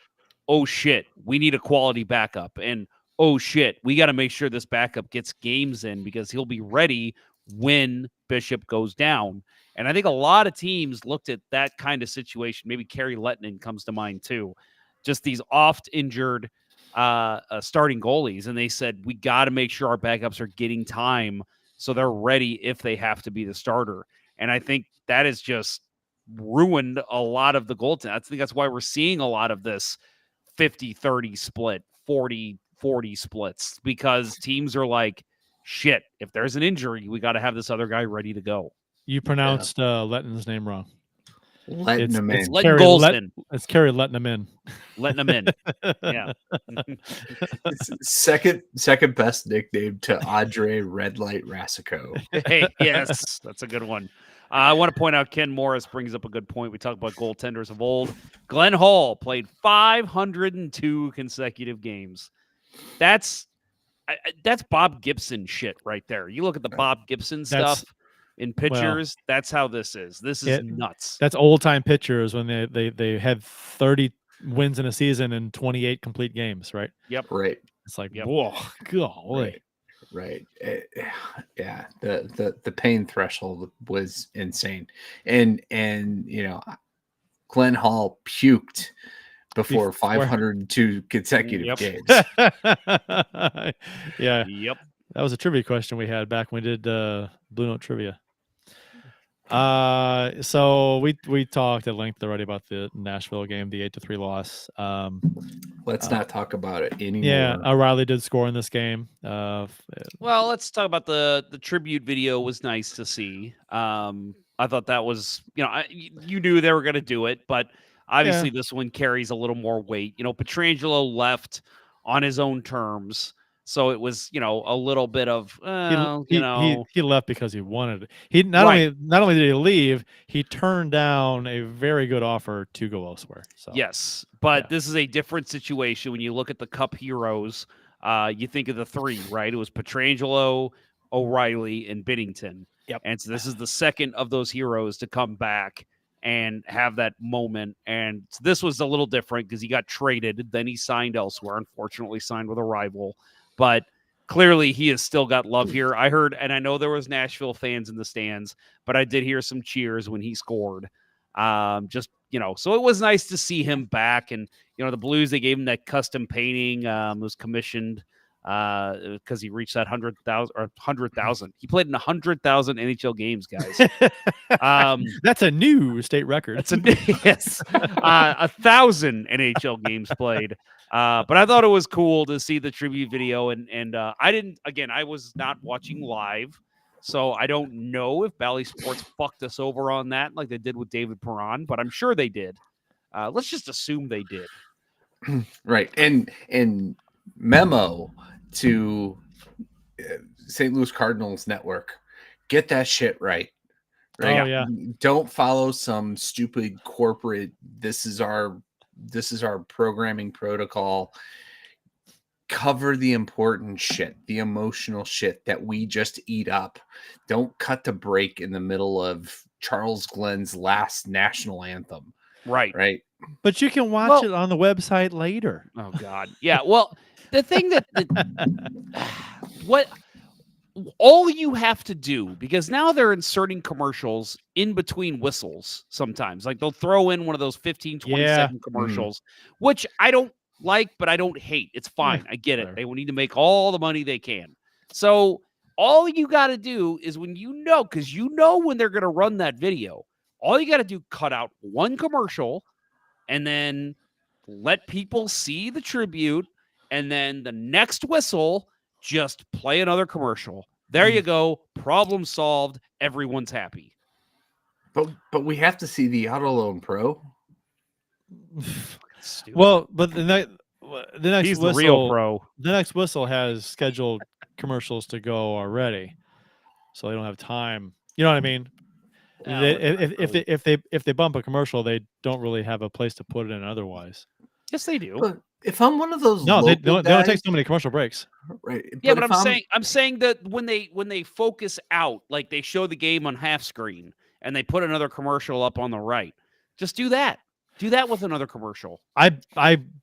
oh shit, we need a quality backup, and oh shit, we got to make sure this backup gets games in because he'll be ready when Bishop goes down. And I think a lot of teams looked at that kind of situation. Maybe Kerry Lettinen comes to mind too. Just these oft injured starting goalies. And they said, we got to make sure our backups are getting time so they're ready if they have to be the starter. And I think that has just ruined a lot of the goaltending. I think that's why we're seeing a lot of this 50-30 split, 40-40 splits, because teams are like, shit, if there's an injury, we got to have this other guy ready to go. You pronounced Letton's name wrong. Letting them It's in. letting goals in. It's Kerry letting him in. Letting them in. Yeah. It's second best nickname to Andre Red Light Rasico. Hey, yes, that's a good one. I want to point out Ken Morris brings up a good point. We talk about goaltenders of old. Glenn Hall played 502 consecutive games. That's Bob Gibson shit right there. You look at the Bob Gibson stuff in pictures. That's how this is. This is nuts. That's old time pitchers when they had 30 wins in a season and 28 complete games, right? Yep. Right. It's like, whoa, golly. Right. Yeah. The pain threshold was insane. And Glenn Hall puked before 502 consecutive games. Yeah. Yep. That was a trivia question we had back when we did Blue Note trivia. So we talked at length already about the Nashville game, the 8-3 loss. Let's not talk about it anymore. Yeah, O'Reilly did score in this game. Well, let's talk about the tribute video. Was nice to see. I thought that was, you knew they were going to do it, but obviously this one carries a little more weight. Petrangelo left on his own terms. So it was, a little bit of, he left because he wanted it. He not only did he leave, he turned down a very good offer to go elsewhere. So yes, but this is a different situation when you look at the Cup heroes. You think of the three, right? It was Petrangelo, O'Reilly, and Binnington. Yep. And so this is the second of those heroes to come back and have that moment. And this was a little different because he got traded, then he signed elsewhere. Unfortunately, signed with a rival. But clearly he has still got love here. I heard, and I know there was Nashville fans in the stands, but I did hear some cheers when he scored. So it was nice to see him back. And, the Blues, they gave him that custom painting, was commissioned because he reached that 100,000. He played in 100,000 NHL games, guys. That's a new state record. That's 1,000 NHL games played. But I thought it was cool to see the tribute video, and I was not watching live, so I don't know if Bally Sports fucked us over on that like they did with David Perron, but I'm sure they did. Let's just assume they did. Right. And memo to St. Louis Cardinals network, get that shit right. Right. Oh, yeah. Don't follow some stupid corporate, this is our programming protocol. Cover the important shit, the emotional shit that we just eat up. Don't cut the break in the middle of Charles Glenn's last national anthem. Right. But you can watch it on the website later. Oh God. Yeah. Well, the thing that what all you have to do, because now they're inserting commercials in between whistles sometimes. Like they'll throw in one of those 15, 20-second commercials, which I don't like, but I don't hate. It's fine. I get it. They will need to make all the money they can. So all you got to do is when because when they're going to run that video, all you got to do, cut out one commercial and then let people see the tribute. And then the next whistle, just play another commercial. There you go. Problem solved. Everyone's happy. But we have to see the Auto Loan Pro. Well, but the next He's whistle, the real pro. The next whistle has scheduled commercials to go already, so they don't have time. You know what I mean? If they bump a commercial, they don't really have a place to put it in otherwise. Yes, they do. But if I'm one of those, they don't take so many commercial breaks. Right. Yeah, but I'm saying that when they focus out, like they show the game on half screen and they put another commercial up on the right, just do that. Do that with another commercial. I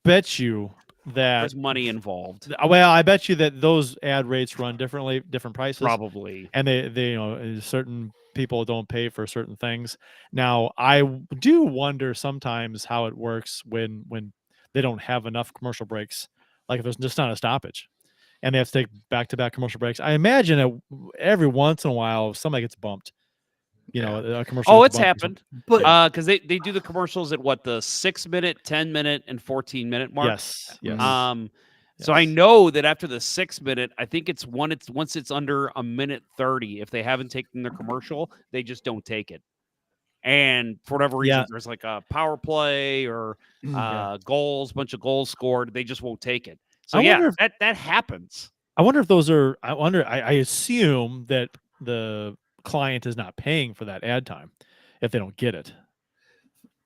bet you that there's money involved. Well, I bet you that those ad rates run differently, different prices, probably, and they certain people don't pay for certain things. Now, I do wonder sometimes how it works when they don't have enough commercial breaks, like if there's just not a stoppage, and they have to take back-to-back commercial breaks. I imagine that every once in a while somebody gets bumped. A commercial. Oh, it's happened. But because they do the commercials at what, the 6-minute, 10-minute, and 14-minute mark. Yes. So I know that after the 6-minute, I think it's once it's under a minute 30. If they haven't taken their commercial, they just don't take it. And for whatever reason, there's like a power play or goals, bunch of goals scored. They just won't take it. So that happens. I wonder if those are. I assume that the client is not paying for that ad time if they don't get it.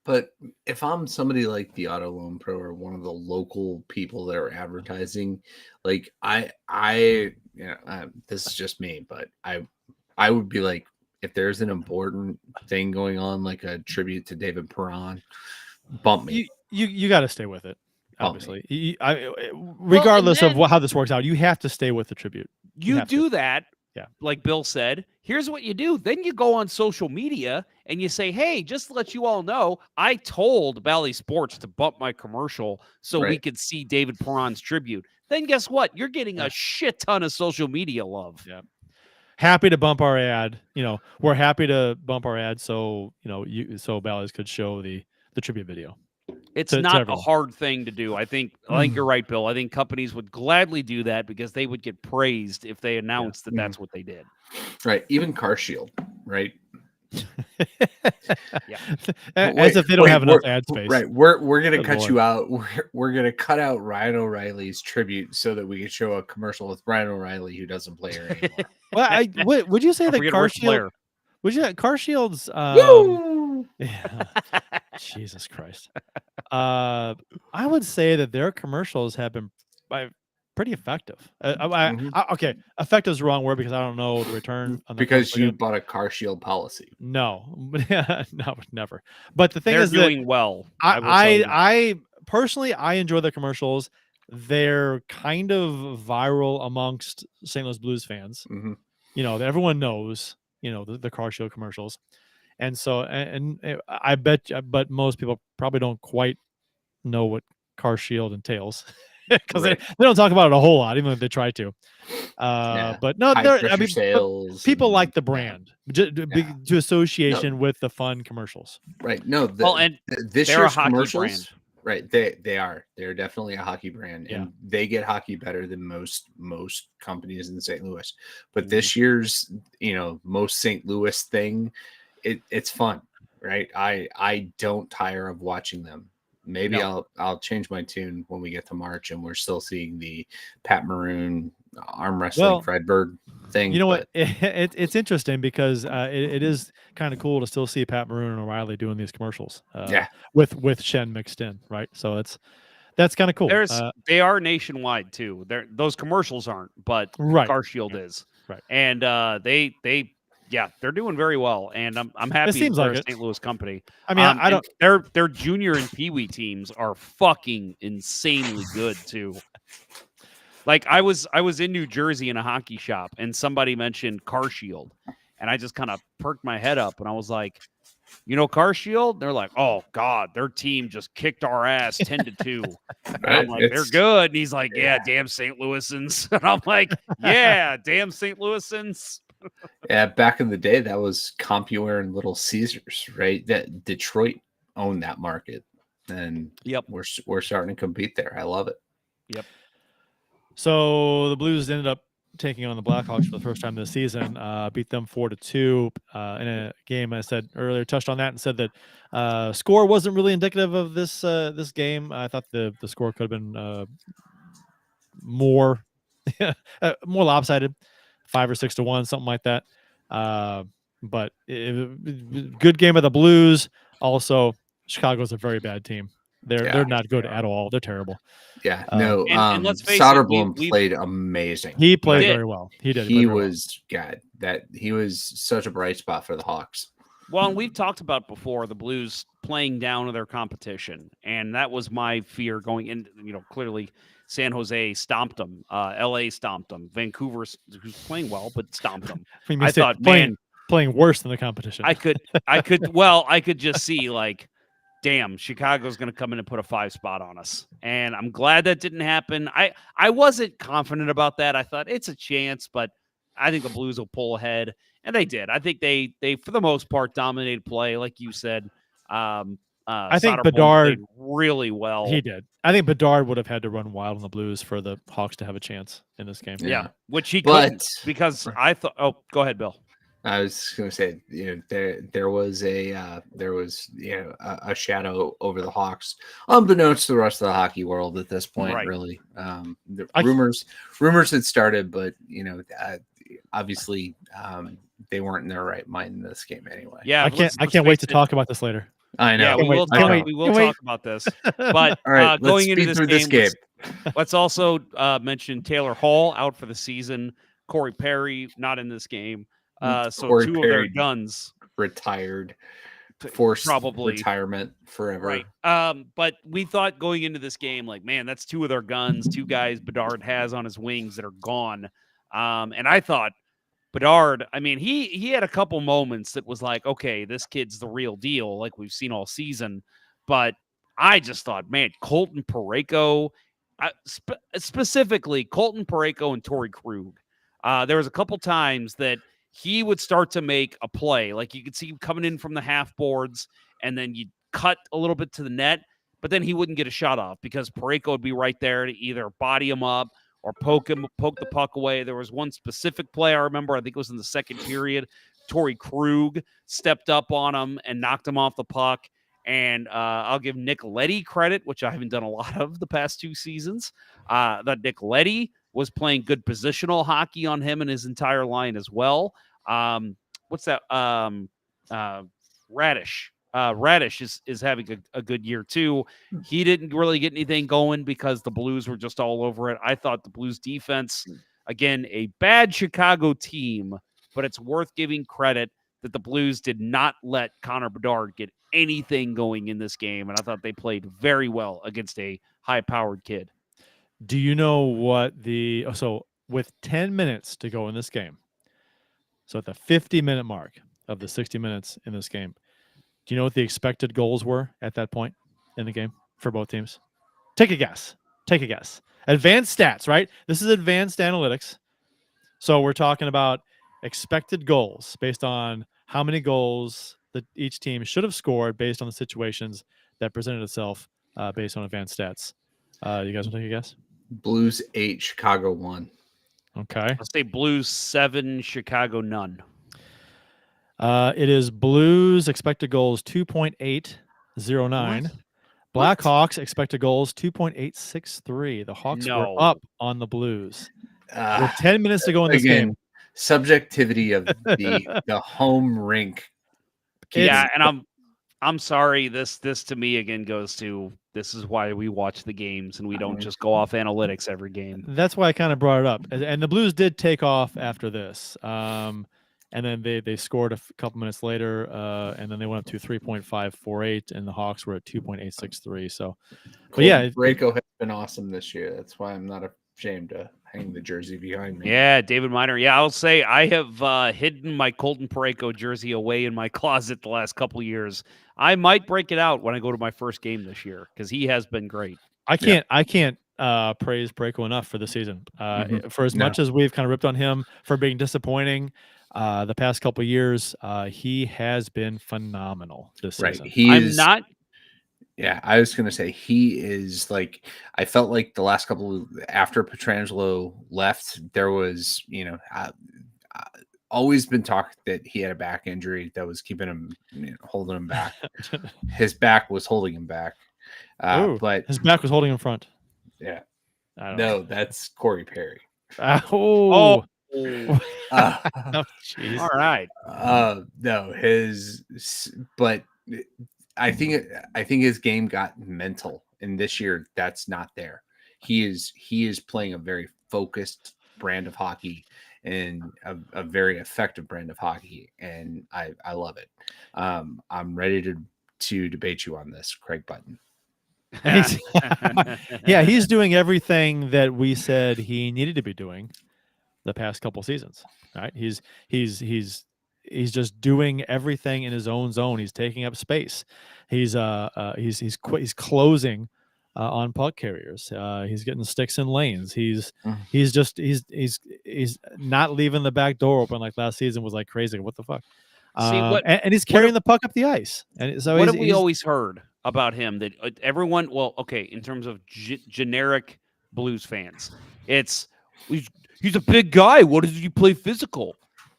But if I'm somebody like the Auto Loan Pro or one of the local people that are advertising, like this is just me, but I would be like, if there's an important thing going on, like a tribute to David Perron, bump me. You got to stay with it. Obviously, regardless of how this works out, you have to stay with the tribute. You do that. Yeah. Like Bill said, here's what you do. Then you go on social media and you say, hey, just to let you all know, I told Bally Sports to bump my commercial so we could see David Perron's tribute. Then guess what? You're getting a shit ton of social media love. Yeah. Happy to bump our ad. We're happy to bump our ad so Bally's could show the tribute video. It's not a hard thing to do. I think you're right, Bill. I think companies would gladly do that because they would get praised if they announced that that's what they did. Right. Even Car Shield, right? As if they don't have enough ad space. Right. We're gonna cut you out. We're gonna cut out Ryan O'Reilly's tribute so that we can show a commercial with Ryan O'Reilly who doesn't play her anymore. Well, would you say that Car Shield? Would you Car Shield's? Jesus Christ. I would say that their commercials have been pretty effective. Okay, effective is the wrong word because I don't know the return on because you bought a Car Shield policy. No, no, never. But the thing they're is, doing well. I personally enjoy the commercials. They're kind of viral amongst St. Louis Blues fans. Everyone knows. The Car Shield commercials. And so, and I bet, but most people probably don't quite know what Car Shield entails because they don't talk about it a whole lot, even if they try to. But no, people like the brand to association with the fun commercials. Right. No, this year's commercials. Right. They're definitely a hockey brand, and they get hockey better than most companies in St. Louis. But this year's, most St. Louis thing, it's fun, right? I don't tire of watching them. Maybe I'll change my tune when we get to March and we're still seeing the Pat Maroon arm wrestling Fredberg thing. You know what? It's interesting because it is kind of cool to still see Pat Maroon and O'Reilly doing these commercials. With Shen mixed in, right? So that's kind of cool. They are nationwide too. Those commercials aren't, but Car Shield is. Right. And they're doing very well, and I'm happy. It seems like a St. Louis company. I mean, I don't. Their junior and peewee teams are fucking insanely good too. Like I was in New Jersey in a hockey shop, and somebody mentioned Car Shield, and I just kind of perked my head up, and I was like, you know, Car Shield? They're like, oh God, their team just kicked our ass 10-2. And I'm like, they're good. And he's like, yeah, damn St. Louisans. And I'm like, yeah, damn St. Louisans. Yeah, back in the day, that was CompuWare and Little Caesars, right? That Detroit owned that market, and we're starting to compete there. I love it. Yep. So the Blues ended up taking on the Blackhawks for the first time this season, beat them 4-2 in a game. I said earlier, touched on that and said that score wasn't really indicative of this this game. I thought the score could have been more more lopsided, 5 or 6-1, something like that. But good game of the Blues. Also, Chicago's a very bad team. They're not good at all. They're terrible. Yeah, no. And let's face Soderblom it, played amazing. He played very well. He did. He was God. He was such a bright spot for the Hawks. Well, and we've talked about before the Blues playing down to their competition, and that was my fear going in. You know, clearly San Jose stomped them, LA stomped them, Vancouver, who's playing well, but stomped them. I thought, playing worse than the competition. I could just see like, damn, Chicago's going to come in and put a 5 spot on us, and I'm glad that didn't happen. I wasn't confident about that. I thought it's a chance, but I think the Blues will pull ahead, and they did. I think they for the most part dominated play, like you said. I think Soderblom Bedard played really well. He did. I think Bedard would have had to run wild on the Blues for the Hawks to have a chance in this game. Yeah, which he couldn't, because I thought. Oh, go ahead, Bill. I was going to say, there was a shadow over the Hawks, unbeknownst to the rest of the hockey world at this point. Right. Really, the rumors had started, but obviously they weren't in their right mind in this game anyway. Yeah, I can't wait to talk about this later. I know. Yeah, we will talk about this. But all right, going into this game, let's also mention Taylor Hall out for the season. Corey Perry not in this game. So Corey 2 Perry of their guns retired, forced probably retirement forever. Right. But we thought going into this game, like, man, that's 2 of their guns, 2 guys Bedard has on his wings that are gone. And I thought Bedard, I mean, he had a couple moments that was like, okay, this kid's the real deal, like we've seen all season. But I just thought, man, Colton Parayko, specifically Colton Parayko and Torrey Krug. There was a couple times that he would start to make a play. Like you could see him coming in from the half boards, and then you'd cut a little bit to the net, but then he wouldn't get a shot off because Parayko would be right there to either body him up or poke the puck away. There was one specific play I remember, I think it was in the second period. Torrey Krug stepped up on him and knocked him off the puck. And I'll give Nick Leddy credit, which I haven't done a lot of the past 2 seasons. That Nick Leddy was playing good positional hockey on him and his entire line as well. What's that? Radish. Radish is having a good year too. He didn't really get anything going because the Blues were just all over it. I thought the Blues defense, again, a bad Chicago team, but it's worth giving credit that the Blues did not let Connor Bedard get anything going in this game. And I thought they played very well against a high-powered kid. Do you know what so with 10 minutes to go in this game, so at the 50-minute mark of the 60 minutes in this game, do you know what the expected goals were at that point in the game for both teams? Take a guess. Advanced stats, right? This is advanced analytics. So we're talking about expected goals based on how many goals that each team should have scored based on the situations that presented itself based on advanced stats. You guys want to take a guess? Blues 8, Chicago 1. Okay. I'll say Blues 7, Chicago none. It is Blues expected goals 2.809. Blackhawks expected goals 2.863. The Hawks were up on the Blues. With 10 minutes to go in this game. Subjectivity of the home rink. Yeah, and I'm sorry. This to me again goes to, this is why we watch the games and we don't just go off analytics every game. That's why I kind of brought it up. And the Blues did take off after this. And then they scored a couple minutes later, and then they went up to 3.548, and the Hawks were at 2.863. So, but yeah, Parayko has been awesome this year. That's why I'm not shame to hang the jersey behind me. Yeah, David Miner. Yeah, I'll say I have hidden my Colton Parayko jersey away in my closet the last couple of years. I might break it out when I go to my first game this year because he has been great. I can't praise Parayko enough for the season. For as much as we've kind of ripped on him for being disappointing the past couple of years, he has been phenomenal this season. Yeah, I was going to say he is like, I felt like the last couple after Pietrangelo left, there was, always been talk that he had a back injury that was keeping him, holding him back. His back was holding him back. But his back was holding him front. Yeah. No, that's Corey Perry. Oh, jeez. All right. But I think his game got mental, and this year that's not there. He is playing a very focused brand of hockey and a very effective brand of hockey, and I love it. I'm ready to debate you on this, Craig Button. Yeah, he's doing everything that we said he needed to be doing the past couple seasons. Right? He's just doing everything in his own zone. He's taking up space. He's closing on puck carriers. He's getting sticks in lanes. He's not leaving the back door open like last season was like crazy. What the fuck? And he's carrying the puck up the ice. And so what have we always heard about him that everyone? Well, okay, in terms of generic Blues fans, it's he's a big guy. What does he play physical?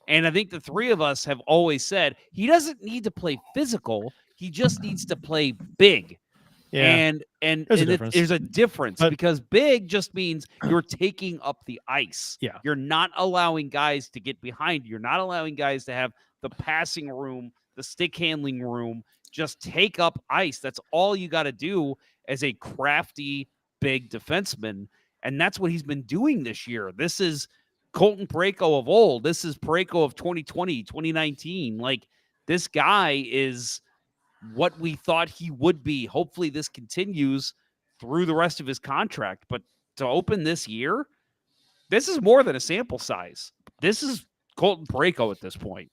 And I think the three of us have always said he doesn't need to play physical. He just needs to play big. Yeah. And there's a difference because big just means you're taking up the ice. Yeah. You're not allowing guys to get behind you. You're not allowing guys to have the passing room, the stick handling room. Just take up ice. That's all you got to do as a crafty, big defenseman. And that's what he's been doing this year. This is Colton Parayko of old. This is Parayko of 2020, 2019. Like, this guy is what we thought he would be. Hopefully this continues through the rest of his contract. But to open this year, this is more than a sample size. This is Colton Parayko at this point.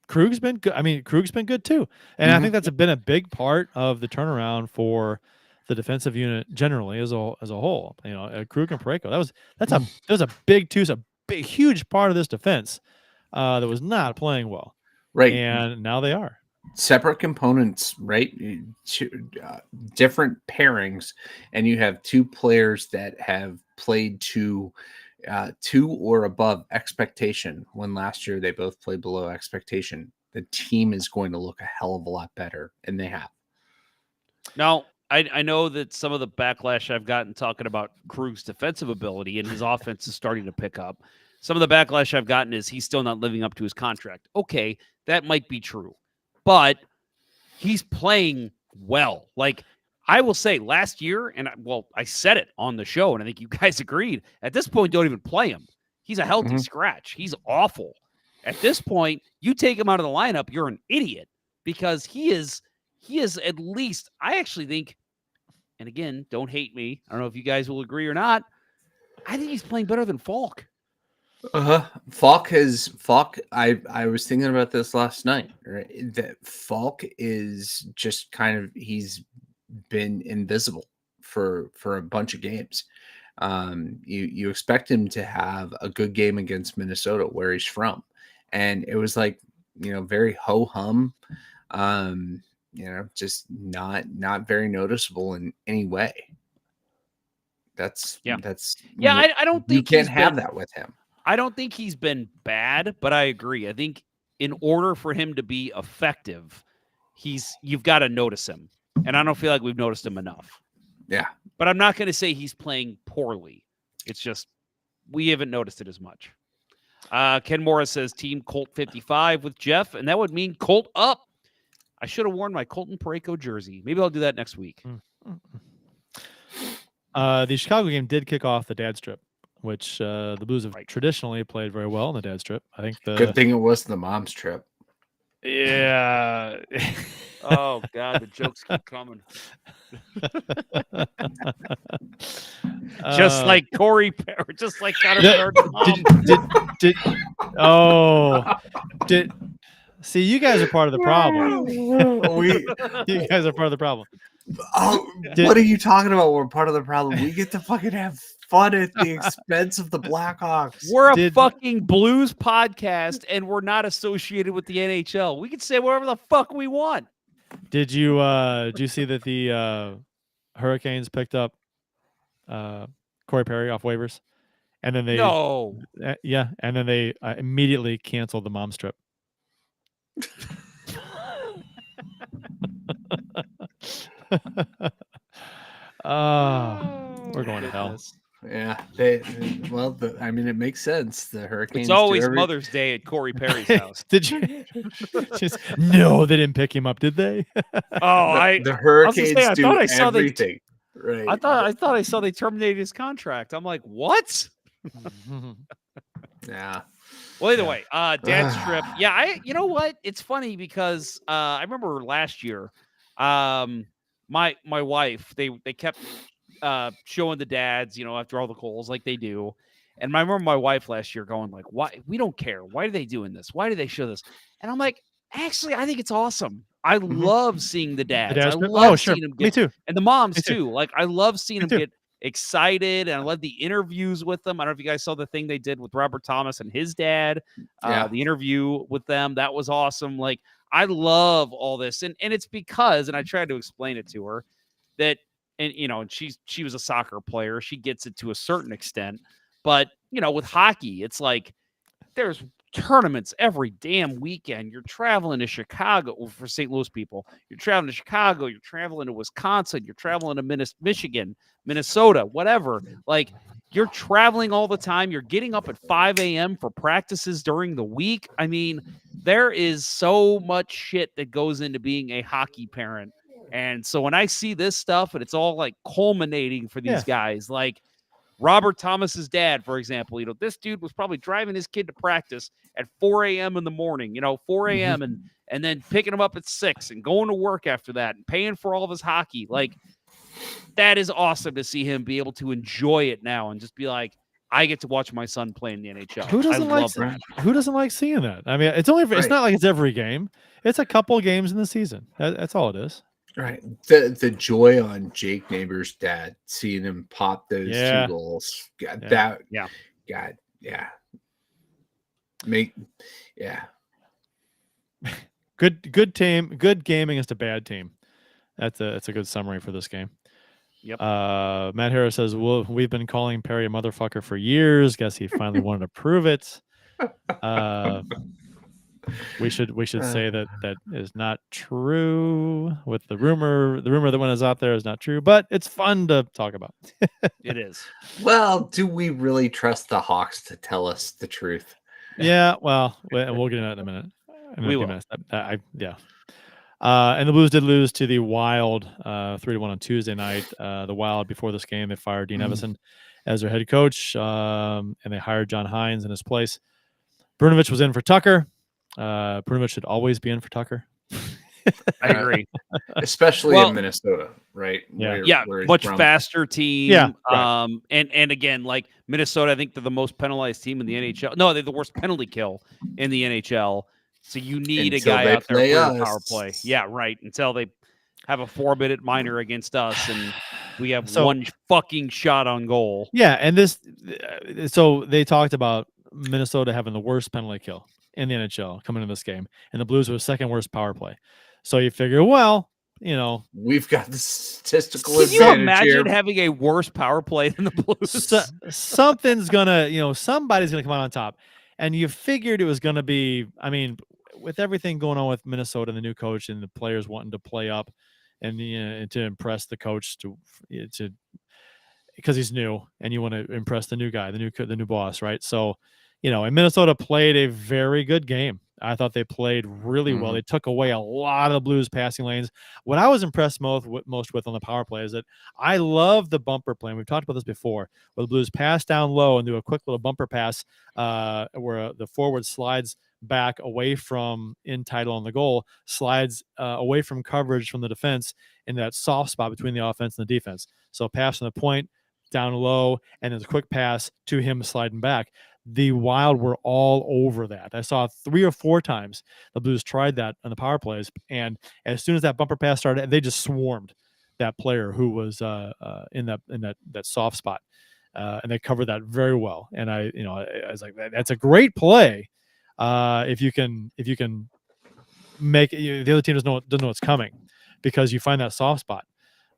Krug's been good. I mean, Krug's been good too. And I think that's been a big part of the turnaround for the defensive unit generally as a whole. Krug and Parayko. That was a big, huge part of this defense that was not playing well. Right. And now they are. Separate components, right? Different pairings, and you have two players that have played to or above expectation. When last year they both played below expectation, the team is going to look a hell of a lot better, and they have. Now, I know that some of the backlash I've gotten talking about Krug's defensive ability and his offense is starting to pick up. Some of the backlash I've gotten is he's still not living up to his contract. Okay, that might be true, but he's playing well. Like, I will say last year, and I said it on the show, and I think you guys agreed, at this point, don't even play him. He's a healthy scratch. He's awful. At this point, you take him out of the lineup, you're an idiot, because he is at least, I actually think, and again, don't hate me, I don't know if you guys will agree or not, I think he's playing better than Falk. Falk, I was thinking about this last night, right? That Falk is just he's been invisible for a bunch of games. You expect him to have a good game against Minnesota, where he's from, and it was like, very ho-hum, just not very noticeable in any way. I don't think you can't have that with him. I don't think he's been bad, but I agree. I think in order for him to be effective, you've got to notice him. And I don't feel like we've noticed him enough. Yeah. But I'm not going to say he's playing poorly. It's just we haven't noticed it as much. Ken Morris says Team Colt 55 with Jeff, and that would mean Colt up. I should have worn my Colton Parayko jersey. Maybe I'll do that next week. The Chicago game did kick off the dad strip, which the Blues have traditionally played very well in the dad strip. I think good thing it was the mom's trip. Yeah. Oh God, the jokes keep coming. Just like Corey, just like Connor Bedard's mom. See, you guys are part of the problem. You guys are part of the problem. What are you talking about? We're part of the problem. We get to fucking have fun at the expense of the Blackhawks. We're a fucking Blues podcast, and we're not associated with the NHL. We can say whatever the fuck we want. Did you see that the Hurricanes picked up Corey Perry off waivers, and then they and then they immediately canceled the mom strip. We're going to hell. Yeah, I mean, it makes sense. The Hurricanes. It's always Mother's Day at Corey Perry's house. Did you? No, they didn't pick him up, did they? The Hurricanes do everything. Right. I thought I saw they terminated his contract. I'm like, what? Yeah. Well, either way, Dad's trip. Yeah, you know what? It's funny because I remember last year, my wife, they kept showing the dads, after all the goals like they do. And I remember my wife last year going like, why? We don't care. Why are they doing this? Why do they show this? And I'm like, actually, I think it's awesome. I love seeing the dads. I love seeing them get, me too. And the moms too. Like, I love seeing them get excited, and I love the interviews with them. I don't know if you guys saw the thing they did with Robert Thomas and his dad, the interview with them. That was awesome. Like, I love all this. And it's because, and I tried to explain it to her, that, and she was a soccer player. She gets it to a certain extent. But, with hockey, it's like there's tournaments every damn weekend. You're traveling to Chicago for St. Louis people. You're traveling to Chicago. You're traveling to Wisconsin. You're traveling to Michigan, Minnesota, whatever. Like, you're traveling all the time. You're getting up at 5 a.m. for practices during the week. I mean, there is so much shit that goes into being a hockey parent. And so when I see this stuff and it's all like culminating for these guys, like Robert Thomas's dad, for example, this dude was probably driving his kid to practice at 4 a.m. in the morning, 4 a.m. and then picking him up at 6 and going to work after that and paying for all of his hockey. Like, that is awesome to see him be able to enjoy it now and just be like, I get to watch my son play in the NHL. Who doesn't like seeing that? I mean, it's not like it's every game. It's a couple of games in the season. That's all it is. Right. The joy on Jake Neighbors' dad, seeing him pop those 2 goals. God, Good team, good game against a bad team. That's a good summary for this game. Yep. Matt Harris says, well, we've been calling Perry a motherfucker for years. Guess he finally wanted to prove it. We should say that is not true. With the rumor that went out there is not true, but it's fun to talk about. It is. Well, do we really trust the Hawks to tell us the truth? Yeah. Well, we'll get into that in a minute. We will. And the Blues did lose to the Wild 3-1 on Tuesday night. The Wild, before this game, they fired Dean Evison as their head coach, and they hired John Hines in his place. Brunovich was in for Tucker. Brunovich should always be in for Tucker. I agree. Especially in Minnesota, right? Much faster team. Yeah. Right. And again, like Minnesota, I think they're the most penalized team in the NHL. No, they're the worst penalty kill in the NHL. So you need a guy out there for the power play. Yeah, right. Until they have a 4-minute minor against us and we have one fucking shot on goal. Yeah, and so they talked about Minnesota having the worst penalty kill in the NHL coming into this game, and the Blues were the second worst power play. So you figure, we've got the statistical advantage. Can you imagine here. having a worse power play than the Blues? Something's gonna, somebody's gonna come out on top. And you figured it was gonna be, I mean, with everything going on with Minnesota and the new coach and the players wanting to play up and to impress the coach to because he's new and you want to impress the new guy, the new boss, right? So, and Minnesota played a very good game. I thought they played really well. They took away a lot of the Blues passing lanes. What I was impressed most with on the power play is that I love the bumper play. We've talked about this before, where the Blues pass down low and do a quick little bumper pass where the forward slides back away from in title on the goal, slides away from coverage from the defense in that soft spot between the offense and the defense. So pass from the point down low, and then a quick pass to him sliding back. The Wild were all over that. I saw 3 or 4 times the Blues tried that on the power plays, and as soon as that bumper pass started, they just swarmed that player who was in that soft spot, and they covered that very well. And I was like, that's a great play. If you can make it, the other team doesn't know what's coming, because you find that soft spot.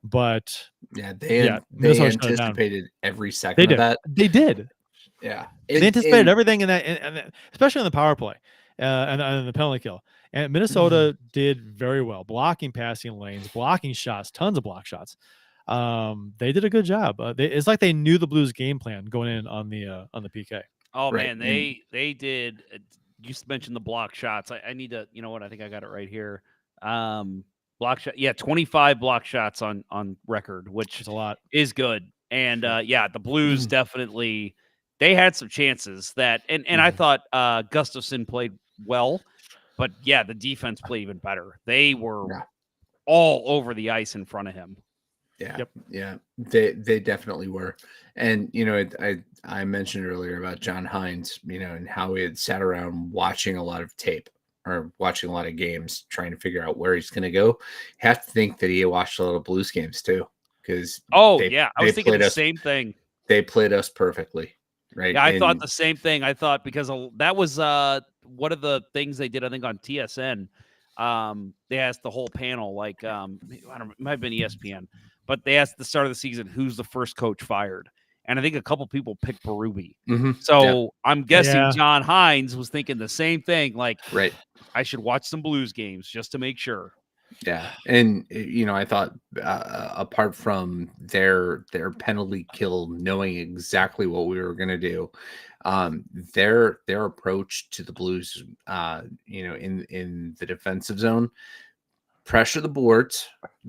But they anticipated every second of that. They did. Yeah, they anticipated everything in that, and especially in the power play and the penalty kill. And Minnesota did very well, blocking passing lanes, blocking shots, tons of block shots. They did a good job. It's like they knew the Blues game plan going in on the PK. Oh right. Man, they did. You mentioned the block shots. I need to. You know what? I think I got it right here. Block shot. Yeah, 25 block shots on record, which is a lot. Is good. And the Blues definitely. They had some chances that, and I thought Gustafsson played well, but the defense played even better. They were all over the ice in front of him. Yeah, they definitely were. And I mentioned earlier about John Hines, and how he had sat around watching a lot of tape or watching a lot of games, trying to figure out where he's going to go. You have to think that he watched a lot of Blues games too, because I was thinking the same thing. They played us perfectly. Right. Yeah, I thought the same thing. I thought because that was one of the things they did, I think, on TSN. They asked the whole panel, like, I don't know, it might have been ESPN, but they asked at the start of the season, who's the first coach fired? And I think a couple people picked Berube. So I'm guessing John Hines was thinking the same thing, like, I should watch some Blues games just to make sure. Yeah, and I thought apart from their penalty kill, knowing exactly what we were going to do, their approach to the Blues, in the defensive zone, pressure the boards,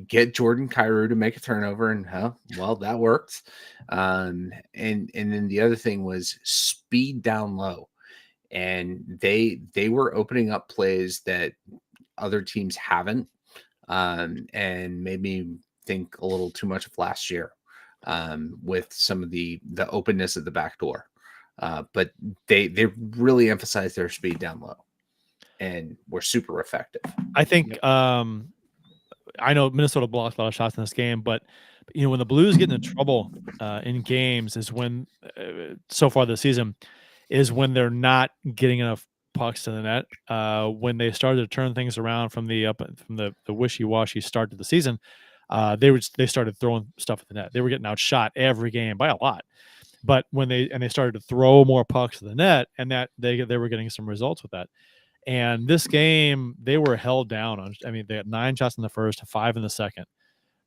get Jordan Kyrou to make a turnover, and that worked. And then the other thing was speed down low, and they were opening up plays that other teams haven't. And made me think a little too much of last year with some of the openness of the back door. But they really emphasized their speed down low and were super effective. I think I know Minnesota blocked a lot of shots in this game, but when the Blues get into trouble in games is when so far this season is when they're not getting enough pucks to the net. When they started to turn things around from the wishy-washy start to the season, they started throwing stuff at the net. They were getting outshot every game by a lot. But when they started to throw more pucks to the net, and that they were getting some results with that. And this game, they were held down on. I mean, they had 9 shots in the first, 5 in the second,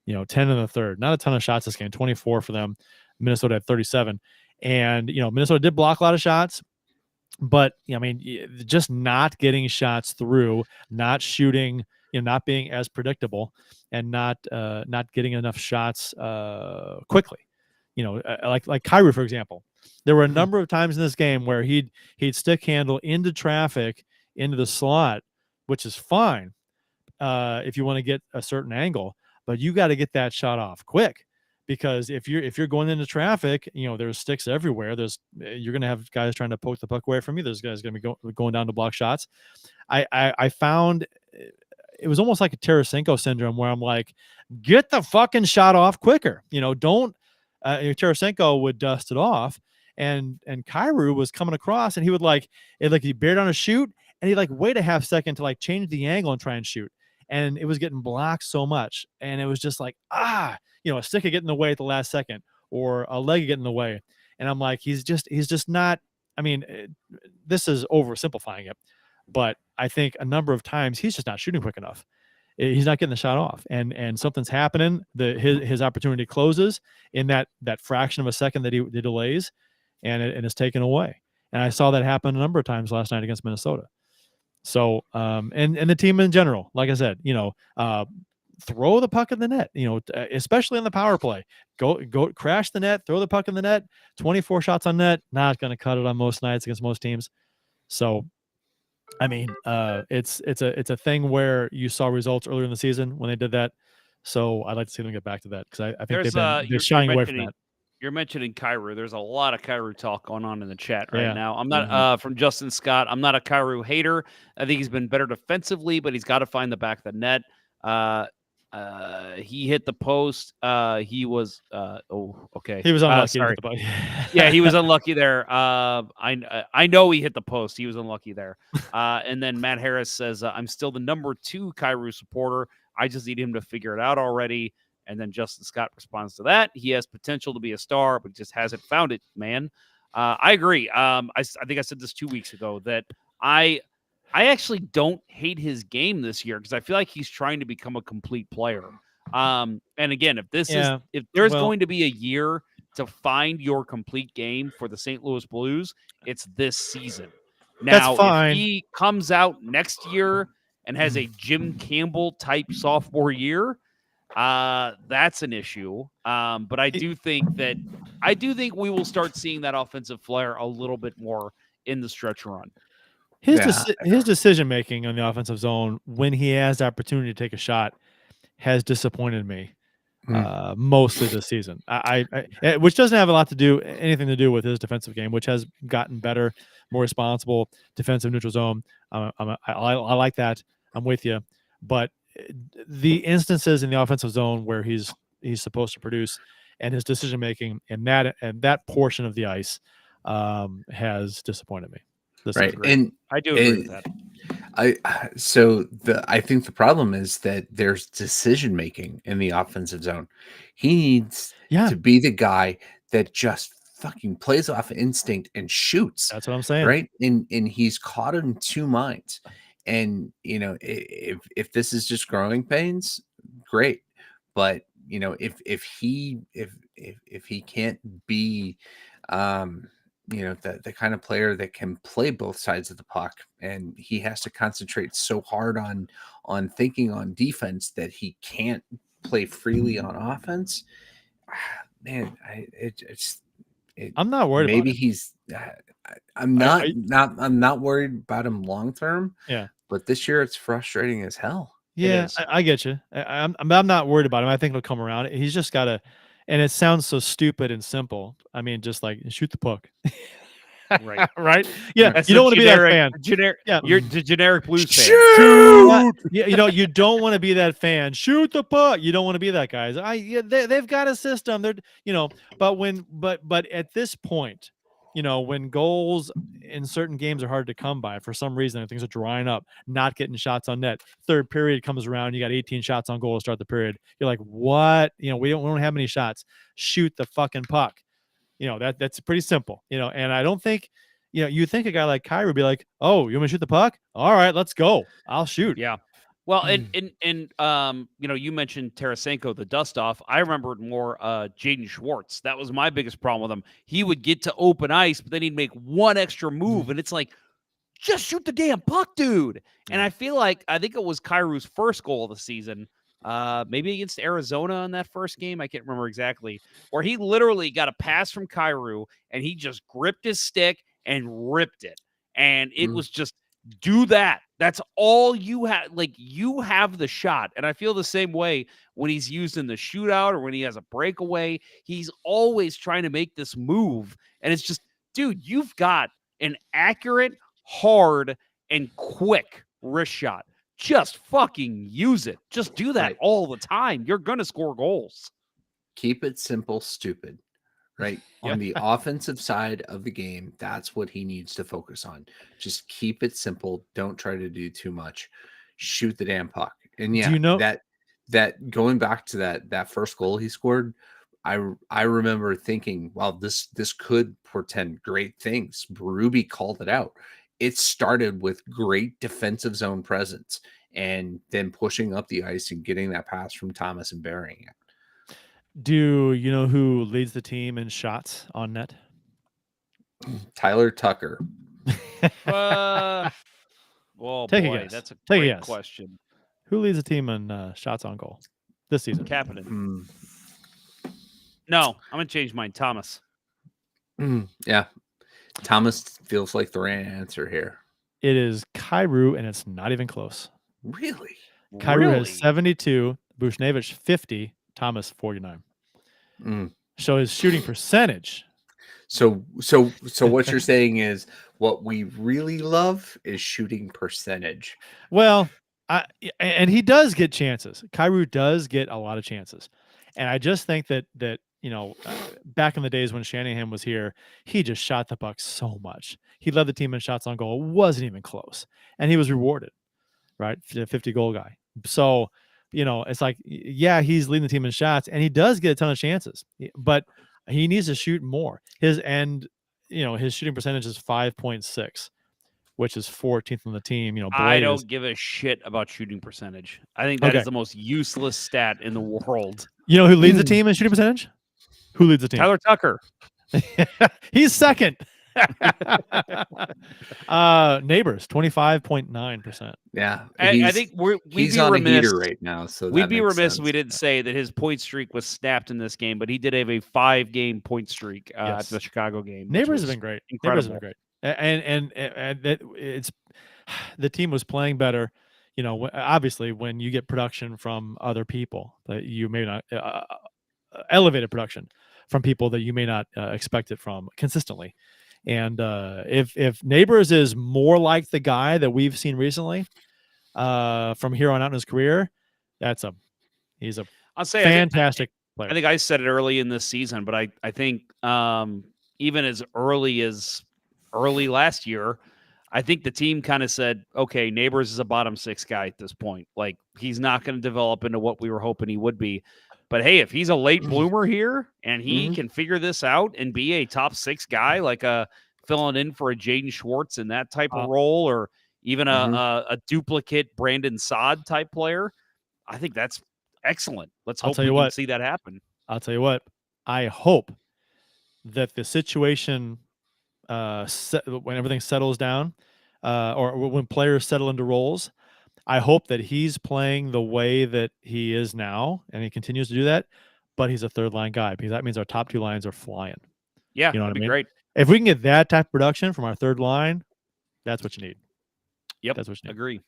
10 in the third. Not a ton of shots this game. 24 for them. Minnesota had 37, and Minnesota did block a lot of shots. But I mean, just not getting shots through, not shooting, not being as predictable, and not getting enough shots quickly. Like Kyrou, for example. There were a number of times in this game where he'd stick handle into traffic, into the slot, which is fine if you want to get a certain angle, but you got to get that shot off quick. Because if you're going into traffic, there's sticks everywhere. You're going to have guys trying to poke the puck away from you. There's guys going to be going down to block shots. I found it was almost like a Tarasenko syndrome where I'm like, get the fucking shot off quicker. Don't Tarasenko would dust it off, and Kyrou was coming across, and he would he bear down a shoot, and he'd wait a half second to change the angle and try and shoot. And it was getting blocked so much, and it was just a stick would get in the way at the last second, or a leg would get in the way. And I'm like, he's just not. I mean, this is oversimplifying it, but I think a number of times he's just not shooting quick enough. He's not getting the shot off, and something's happening. His opportunity closes in that fraction of a second that he delays, and it's taken away. And I saw that happen a number of times last night against Minnesota. So, and the team in general, like I said, throw the puck in the net, especially in the power play. Go crash the net, throw the puck in the net. 24 shots on net, not going to cut it on most nights against most teams. So, I mean, it's a thing where you saw results earlier in the season when they did that. So I'd like to see them get back to that because I think There's they're you're shying away from that. You're mentioning Kyrou. There's a lot of Kyrou talk going on in the chat right Yeah. now. I'm not from Justin Scott. I'm not a Kyrou hater. I think he's been better defensively, but he's got to find the back of the net. He hit the post. He was okay. He was unlucky to Sorry. hit the ball. Yeah, he was unlucky there. I know he hit the post. He was unlucky there. And then Matt Harris says, "I'm still the number 2 Kyrou supporter. I just need him to figure it out already." And then Justin Scott responds to that. He has potential to be a star, but just hasn't found it, man. I agree. I think I said this 2 weeks ago that I actually don't hate his game this year because I feel like he's trying to become a complete player. And again, if there's going to be a year to find your complete game for the St. Louis Blues, it's this season. Now, That's fine. if he comes out next year and has a Jim Campbell type sophomore year, that's an issue. But I do think we will start seeing that offensive flair a little bit more in the stretch run. His decision making on the offensive zone when he has the opportunity to take a shot has disappointed me mostly this season. Which doesn't have anything to do with his defensive game, which has gotten better, more responsible, defensive neutral zone. I like that. I'm with you, but the instances in the offensive zone where he's supposed to produce and his decision making and that portion of the ice has disappointed me. Right, and I do agree with that. I think the problem is that there's decision making in the offensive zone. He needs to be the guy that just fucking plays off instinct and shoots. That's what I'm saying. Right, and he's caught in 2 minds. And if this is just growing pains, great. But if he can't be the kind of player that can play both sides of the puck, and he has to concentrate so hard on thinking on defense that he can't play freely on offense, man, I'm not worried maybe about it. He's I'm not worried about him long term. Yeah, but this year it's frustrating as hell. Yeah, I get you. I'm not worried about him. I think it'll come around. He's just got to, and it sounds so stupid and simple. I mean, just like shoot the puck. Right. Right. Yeah. That's you don't want to be that fan. You're the generic Blues fan. Shoot! You don't want to be that fan. Shoot the puck. You don't want to be that guy. They've got a system. But at this point, when goals in certain games are hard to come by for some reason, and things are drying up, not getting shots on net. Third period comes around, you got 18 shots on goal to start the period. You're like, what? We don't have many shots. Shoot the fucking puck. That's pretty simple. And I don't think, you think a guy like Kyrou would be like, oh, you want me to shoot the puck? All right, let's go. I'll shoot. Yeah. Well, and you mentioned Tarasenko, the dust off. I remembered more Jaden Schwartz. That was my biggest problem with him. He would get to open ice, but then he'd make one extra move, and it's like, just shoot the damn puck, dude. And I think it was Kyrou's first goal of the season, maybe against Arizona in that first game. I can't remember exactly, where he literally got a pass from Kyrou, and he just gripped his stick and ripped it. And it was just, do that. That's all you have. Like, you have the shot. And I feel the same way when he's used in the shootout or when he has a breakaway. He's always trying to make this move. And it's just, dude, you've got an accurate, hard, and quick wrist shot. Just fucking use it. Just do that all the time. You're going to score goals. Keep it simple, stupid. Right? On the offensive side of the game, that's what he needs to focus on. Just keep it simple. Don't try to do too much. Shoot the damn puck. And that going back to that first goal he scored, I remember thinking, wow, this could portend great things. Berube called it out. It started with great defensive zone presence and then pushing up the ice and getting that pass from Thomas and burying it. Do you know who leads the team in shots on net? Tyler Tucker. Well, Take boy, a guess. that's a Take great a guess. question. Who leads the team in shots on goal this season? Kapanen. No, I'm going to change mine. Thomas. Yeah. Thomas feels like the right answer here. It is Kyrou, and it's not even close. Really? Kyrou has 72, Bushnevich 50, Thomas 49. Mm. So his shooting percentage. So what you're saying is what we really love is shooting percentage. Well, and he does get chances. Kyrou does get a lot of chances, and I just think that back in the days when Shanahan was here, he just shot the puck so much. He led the team in shots on goal. It wasn't even close, and he was rewarded, right? The 50-goal guy. So, it's like, yeah, he's leading the team in shots, and he does get a ton of chances, but he needs to shoot more. His shooting percentage is 5.6. which is 14th on the team. I don't give a shit about shooting percentage. I think that is the most useless stat in the world. You know who leads the team in shooting percentage? Who leads the team? Tyler Tucker. He's second. Neighbors 25.9%. Yeah, I think we'd he's be on remiss a heater right now, so we'd be remiss if we didn't say that his point streak was snapped in this game, but he did have a 5-game point streak after the Chicago game. Neighbors have been great. Incredible. Neighbors have been great. And it's the team was playing better. Obviously, when you get production from other people that you may not elevated production from people that you may not expect it from consistently. And if Neighbors is more like the guy that we've seen recently from here on out in his career, he's a fantastic player. I think I said it early in this season, but I think even as early last year, I think the team kind of said, okay, Neighbors is a bottom 6 guy at this point. Like, he's not going to develop into what we were hoping he would be. But hey, if he's a late bloomer here and he can figure this out and be a top 6 guy, like filling in for a Jaden Schwartz in that type of role, or even a duplicate Brandon Saad type player, I think that's excellent. Let's hope we can see that happen. I'll tell you what, I hope that the situation when everything settles down, or when players settle into roles, I hope that he's playing the way that he is now, and he continues to do that. But he's a third line guy, because that means our top 2 lines are flying. Yeah, you know what I mean? Great. If we can get that type of production from our third line, that's what you need. Yep, that's what you need. Agree.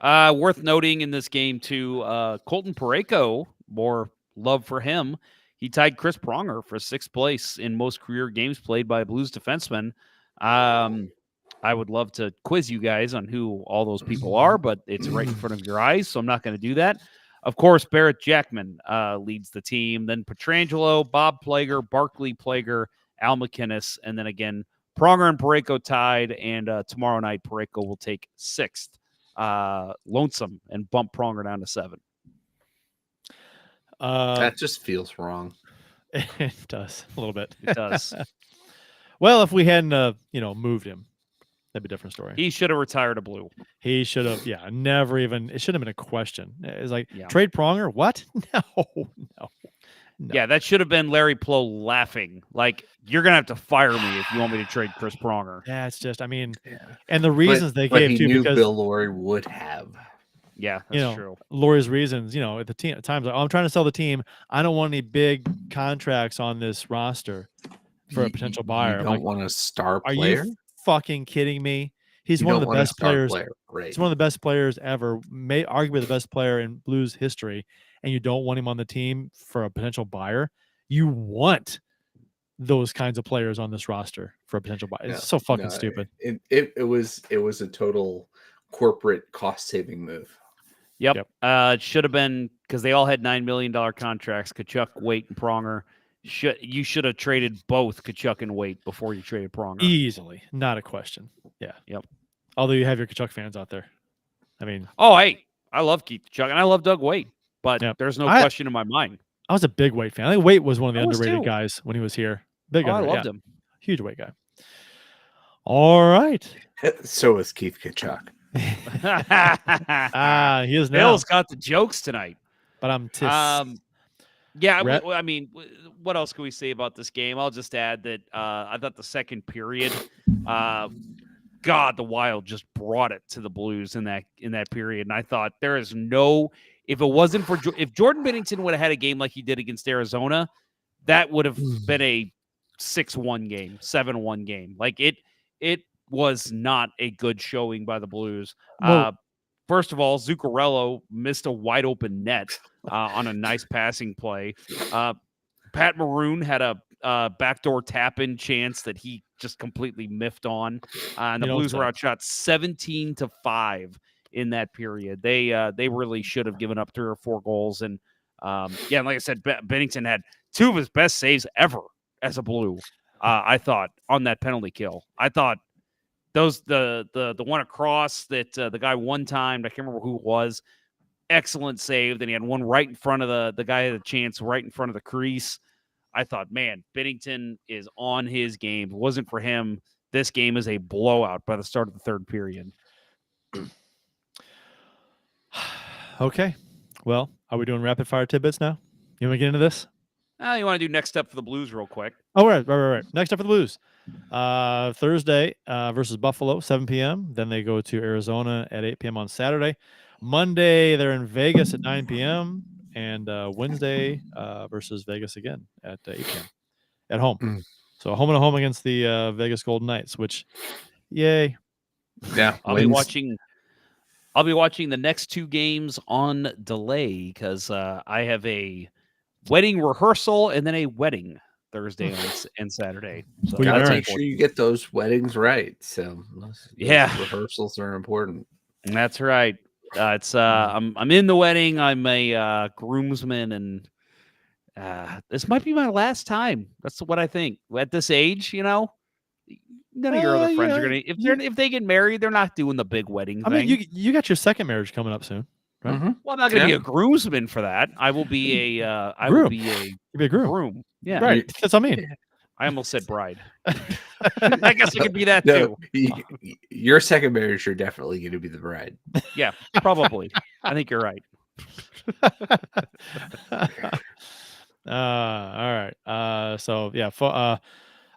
Worth noting in this game too, Colton Parayko, more love for him. He tied Chris Pronger for 6th place in most career games played by a Blues defenseman. I would love to quiz you guys on who all those people are, but it's right in front of your eyes, so I'm not going to do that. Of course, Barrett Jackman leads the team. Then Pietrangelo, Bob Plager, Barclay Plager, Al McInnes, and then again, Pronger and Parayko tied, and tomorrow night, Parayko will take 6th. Lonesome and bump Pronger down to 7. That just feels wrong. It does a little bit. It does. Well, if we hadn't, moved him, that'd be a different story. He should have retired a Blue. He should have. Yeah, never even. It shouldn't have been a question. It's like trade Pronger. What? No. Yeah, that should have been Larry Plow laughing. Like, you're gonna have to fire me if you want me to trade Chris Pronger. Yeah, it's just. I mean, and the reasons they gave he too, knew because Bill Laurie would have. Yeah, that's true. Laurie's reasons, at the team at times, like, I'm trying to sell the team. I don't want any big contracts on this roster for a potential buyer. You don't want a star player? Are you fucking kidding me? He's one of the best players. Right. He's one of the best players ever, may arguably the best player in Blues history, and you don't want him on the team for a potential buyer. You want those kinds of players on this roster for a potential buyer. It's so fucking stupid. It was a total corporate cost saving move. Yep. It should have been, because they all had $9 million contracts. Kachuk, Waite, and Pronger. You should have traded both Kachuk and Waite before you traded Pronger. Easily, not a question. Yeah. Yep. Although you have your Kachuk fans out there. I mean, I love Keith Kachuk and I love Doug Waite, but there's no question in my mind. I was a big Waite fan. I think Waite was one of the underrated guys when he was here. Big I loved him. Huge Waite guy. All right. So is Keith Kachuk. He is now. Bill's got the jokes tonight. But I'm I mean, what else can we say about this game? I'll just add that I thought the second period, the Wild just brought it to the Blues in that period, and I thought there is if it wasn't for if Jordan Binnington would have had a game like he did against Arizona, that would have been a 6-1 game, 7-1 game. Like it was not a good showing by the Blues. Well- First of all, Zuccarello missed a wide open net on a nice passing play. Pat Maroon had a backdoor tap-in chance that he just completely miffed on. And the Blues were outshot 17-5 in that period. They really should have given up 3 or 4 goals. And like I said, Bennington had 2 of his best saves ever as a Blue. I thought on that penalty kill. I thought the one across that the guy one time, I can't remember who it was, excellent save. Then he had one right in front of the guy had a chance right in front of the crease. I thought, man, Bennington is on his game. If it wasn't for him, this game is a blowout by the start of the third period. Okay. Well, are we doing rapid fire tidbits now? You want to get into this? You want to do next up for the Blues real quick? Oh, right. Next up for the Blues. Thursday versus Buffalo, 7 p.m. Then they go to Arizona at 8 p.m. on Saturday. Monday, they're in Vegas at 9 p.m. And Wednesday versus Vegas again at 8 p.m. at home. So home and home against the Vegas Golden Knights, which, yay. Yeah, I'll be watching the next 2 games on delay because I have a wedding rehearsal and then a wedding Thursday and Saturday. So you gotta make sure you get those weddings right. So those rehearsals are important. That's right. It's I'm in the wedding. I'm a groomsman, and this might be my last time. That's what I think. At this age, none of your other friends are gonna. If they get married, they're not doing the big wedding thing. I mean, you got your second marriage coming up soon, right? Mm-hmm. Well, I'm not gonna be a groomsman for that. I will be a. You'll be a groom. Yeah, right. That's what I mean. I almost said bride. I guess it could be that too. Your second marriage, you're definitely going to be the bride. Yeah, probably. I think you're right. All right. So yeah,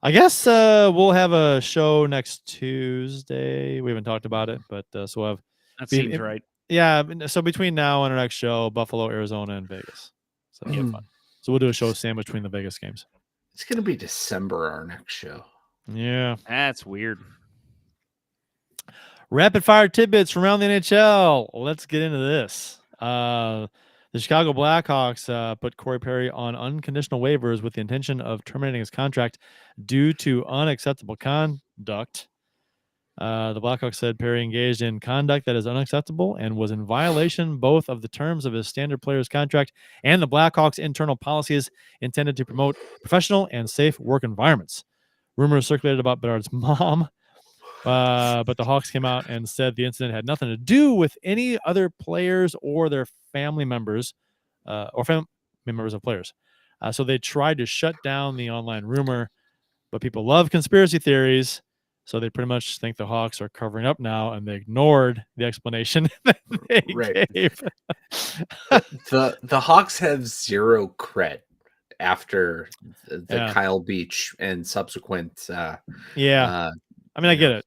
I guess we'll have a show next Tuesday. We haven't talked about it, but so we'll have. That seems right. Yeah. So between now and our next show, Buffalo, Arizona, and Vegas. So yeah, fun. So we'll do a show sandwich between the Vegas games. It's going to be December, our next show. Yeah. That's weird. Rapid fire tidbits from around the NHL. Let's get into this. The Chicago Blackhawks put Corey Perry on unconditional waivers with the intention of terminating his contract due to unacceptable conduct. The Blackhawks said Perry engaged in conduct that is unacceptable and was in violation both of the terms of his standard player's contract and the Blackhawks' internal policies intended to promote professional and safe work environments. Rumors circulated about Bedard's mom, but the Hawks came out and said the incident had nothing to do with any other players or their family members or family members of players. So they tried to shut down the online rumor, but people love conspiracy theories. So they pretty much think the Hawks are covering up now, and they ignored the explanation that they gave. The Hawks have zero cred after the Kyle Beach and subsequent. I mean, I get it.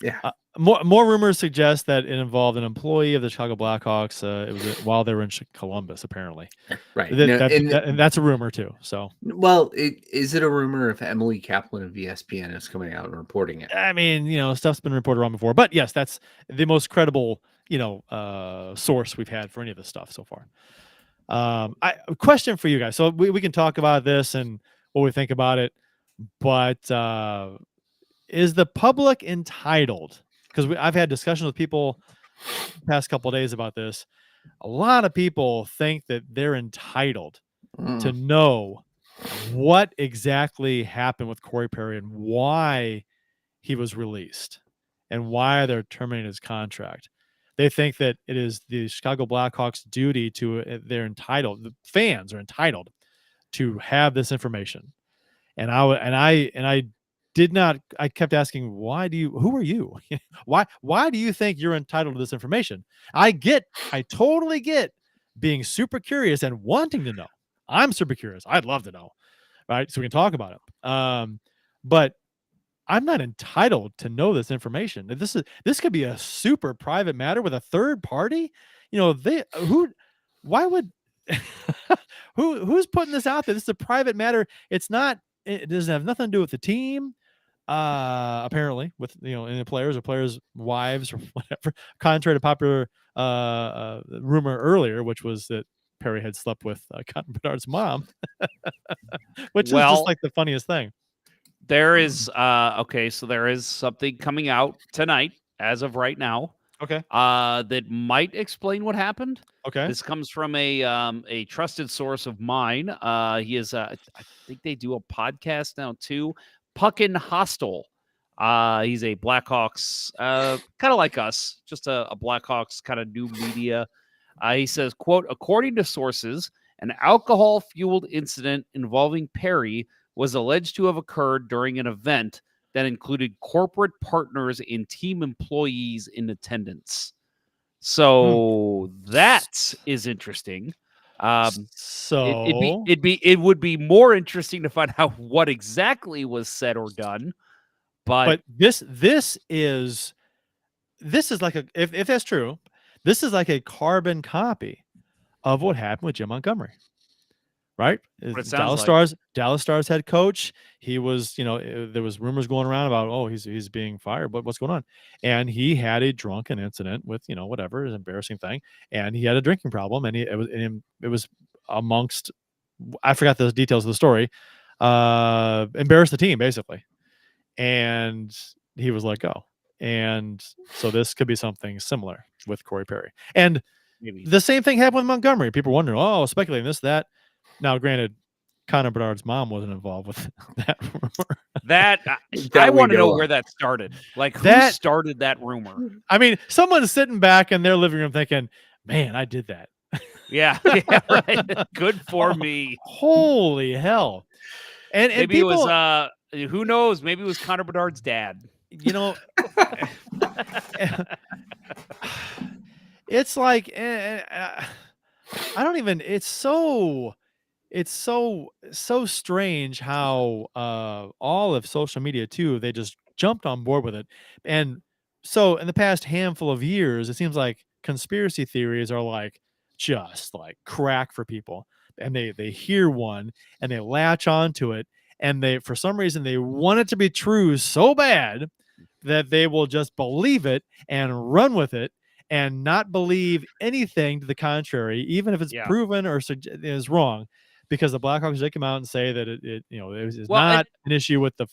Yeah. More rumors suggest that it involved an employee of the Chicago Blackhawks. It was while they were in Columbus, apparently. Right. And that's a rumor too. So, well, is it a rumor if Emily Kaplan of ESPN is coming out and reporting it? I mean, stuff's been reported on before, but yes, that's the most credible, source we've had for any of this stuff so far. A question for you guys. So we can talk about this and what we think about it, but is the public entitled? Because I've had discussions with people the past couple of days about this. A lot of people think that they're entitled to know what exactly happened with Corey Perry and why he was released and why they're terminating his contract. They think that it is the Chicago Blackhawks' duty the fans are entitled to have this information. And I kept asking, who are you? Why do you think you're entitled to this information? I totally get being super curious and wanting to know. I'm super curious. I'd love to know. Right. So we can talk about it. But I'm not entitled to know this information. This could be a super private matter with a third party. Who's putting this out there? This is a private matter. It doesn't have nothing to do with the team. Apparently, with in the players or players' wives or whatever, contrary to popular rumor earlier, which was that Perry had slept with Cotton Bernard's mom, which is just Well, like the funniest thing. there is okay, so there is something coming out tonight as of right now. Okay. That might explain what happened. Okay. This comes from a trusted source of mine. He is I think they do a podcast now too. Puckin Hostel. He's a Blackhawks, kind of like us, just a Blackhawks kind of new media. He says, quote, according to sources, an alcohol-fueled incident involving Perry was alleged to have occurred during an event that included corporate partners and team employees in attendance. So that is interesting. So It would be more interesting to find out what exactly was said or done. but this is like if that's true, this is like a carbon copy of what happened with Jim Montgomery. Right? What it Dallas sounds like. Dallas Stars head coach. He was, there was rumors going around about, oh, he's being fired, but what's going on? And he had a drunken incident with, whatever, an embarrassing thing, and he had a drinking problem, and it was amongst, I forgot the details of the story, embarrassed the team basically, and he was let go. And so this could be something similar with Corey Perry, and Maybe. the same thing happened with Montgomery. People wondering, oh, speculating this, that. Now, granted, Connor Bedard's mom wasn't involved with that rumor. That I want to know where that started. Like, who started that rumor? I mean, someone's sitting back in their living room thinking, man, I did that. Yeah, right. Good for me. Holy hell. And maybe people, it was, who knows? Maybe it was Connor Bedard's dad. It's like, I don't even, it's so strange how all of social media too, they just jumped on board with it. And so in the past handful of years, it seems like conspiracy theories are like just like crack for people, and they hear one and they latch onto it, and they, for some reason, they want it to be true so bad that they will just believe it and run with it and not believe anything to the contrary, even if it's proven or is wrong, because the Blackhawks did come out and say that it is not an issue with the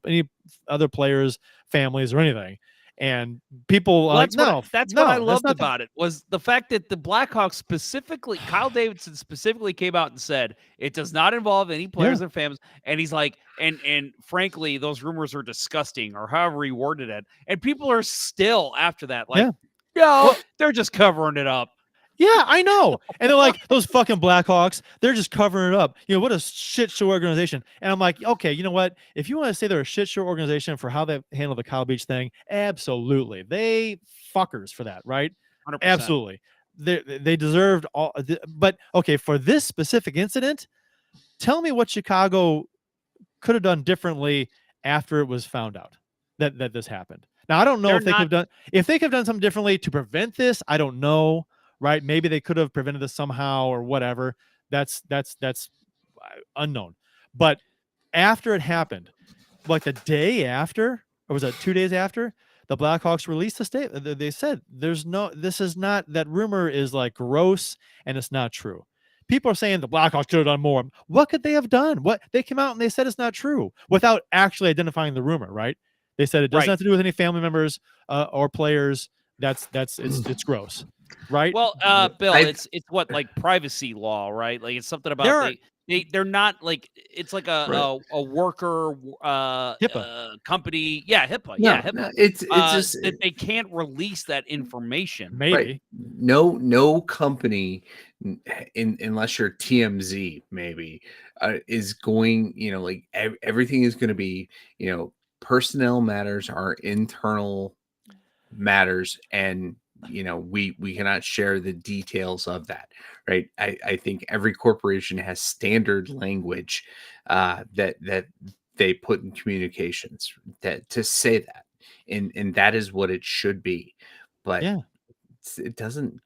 any other players' families or anything. And people that's what I loved about it, was the fact that the Blackhawks specifically, Kyle Davidson specifically came out and said it does not involve any players or families. And he's like, and frankly, those rumors are disgusting, or however he worded it. And people are still after that, like, they're just covering it up. Yeah, I know. And they're like, those fucking Blackhawks, they're just covering it up. What a shit show organization. And I'm like, okay, you know what? If you want to say they're a shit show organization for how they handle the Kyle Beach thing, absolutely. They fuckers for that, right? 100%. Absolutely. They deserved all. But okay, for this specific incident, tell me what Chicago could have done differently after it was found out that this happened. Now, I don't know if they could have done something differently to prevent this. I don't know. Right? Maybe they could have prevented this somehow or whatever. That's unknown. But after it happened, like the day after, or was it 2 days after, the Blackhawks released a statement. They said this is not, that rumor is like gross and it's not true. People are saying the Blackhawks could have done more. What could they have done? What, they came out and they said it's not true without actually identifying the rumor, right? They said it doesn't have to do with any family members or players. It's gross. Right. Well, Bill, it's what, like privacy law, right? Like it's something about they're not like, it's like a worker HIPAA company. Yeah, HIPAA. No, HIPAA. No, it's just that they can't release that information. Maybe. Right. No company, unless you're TMZ, maybe is going. Like everything is going to be. Personnel matters are internal matters, and we cannot share the details of that, right? I think every corporation has standard language that they put in communications that to say that, and that is what it should be. But it doesn't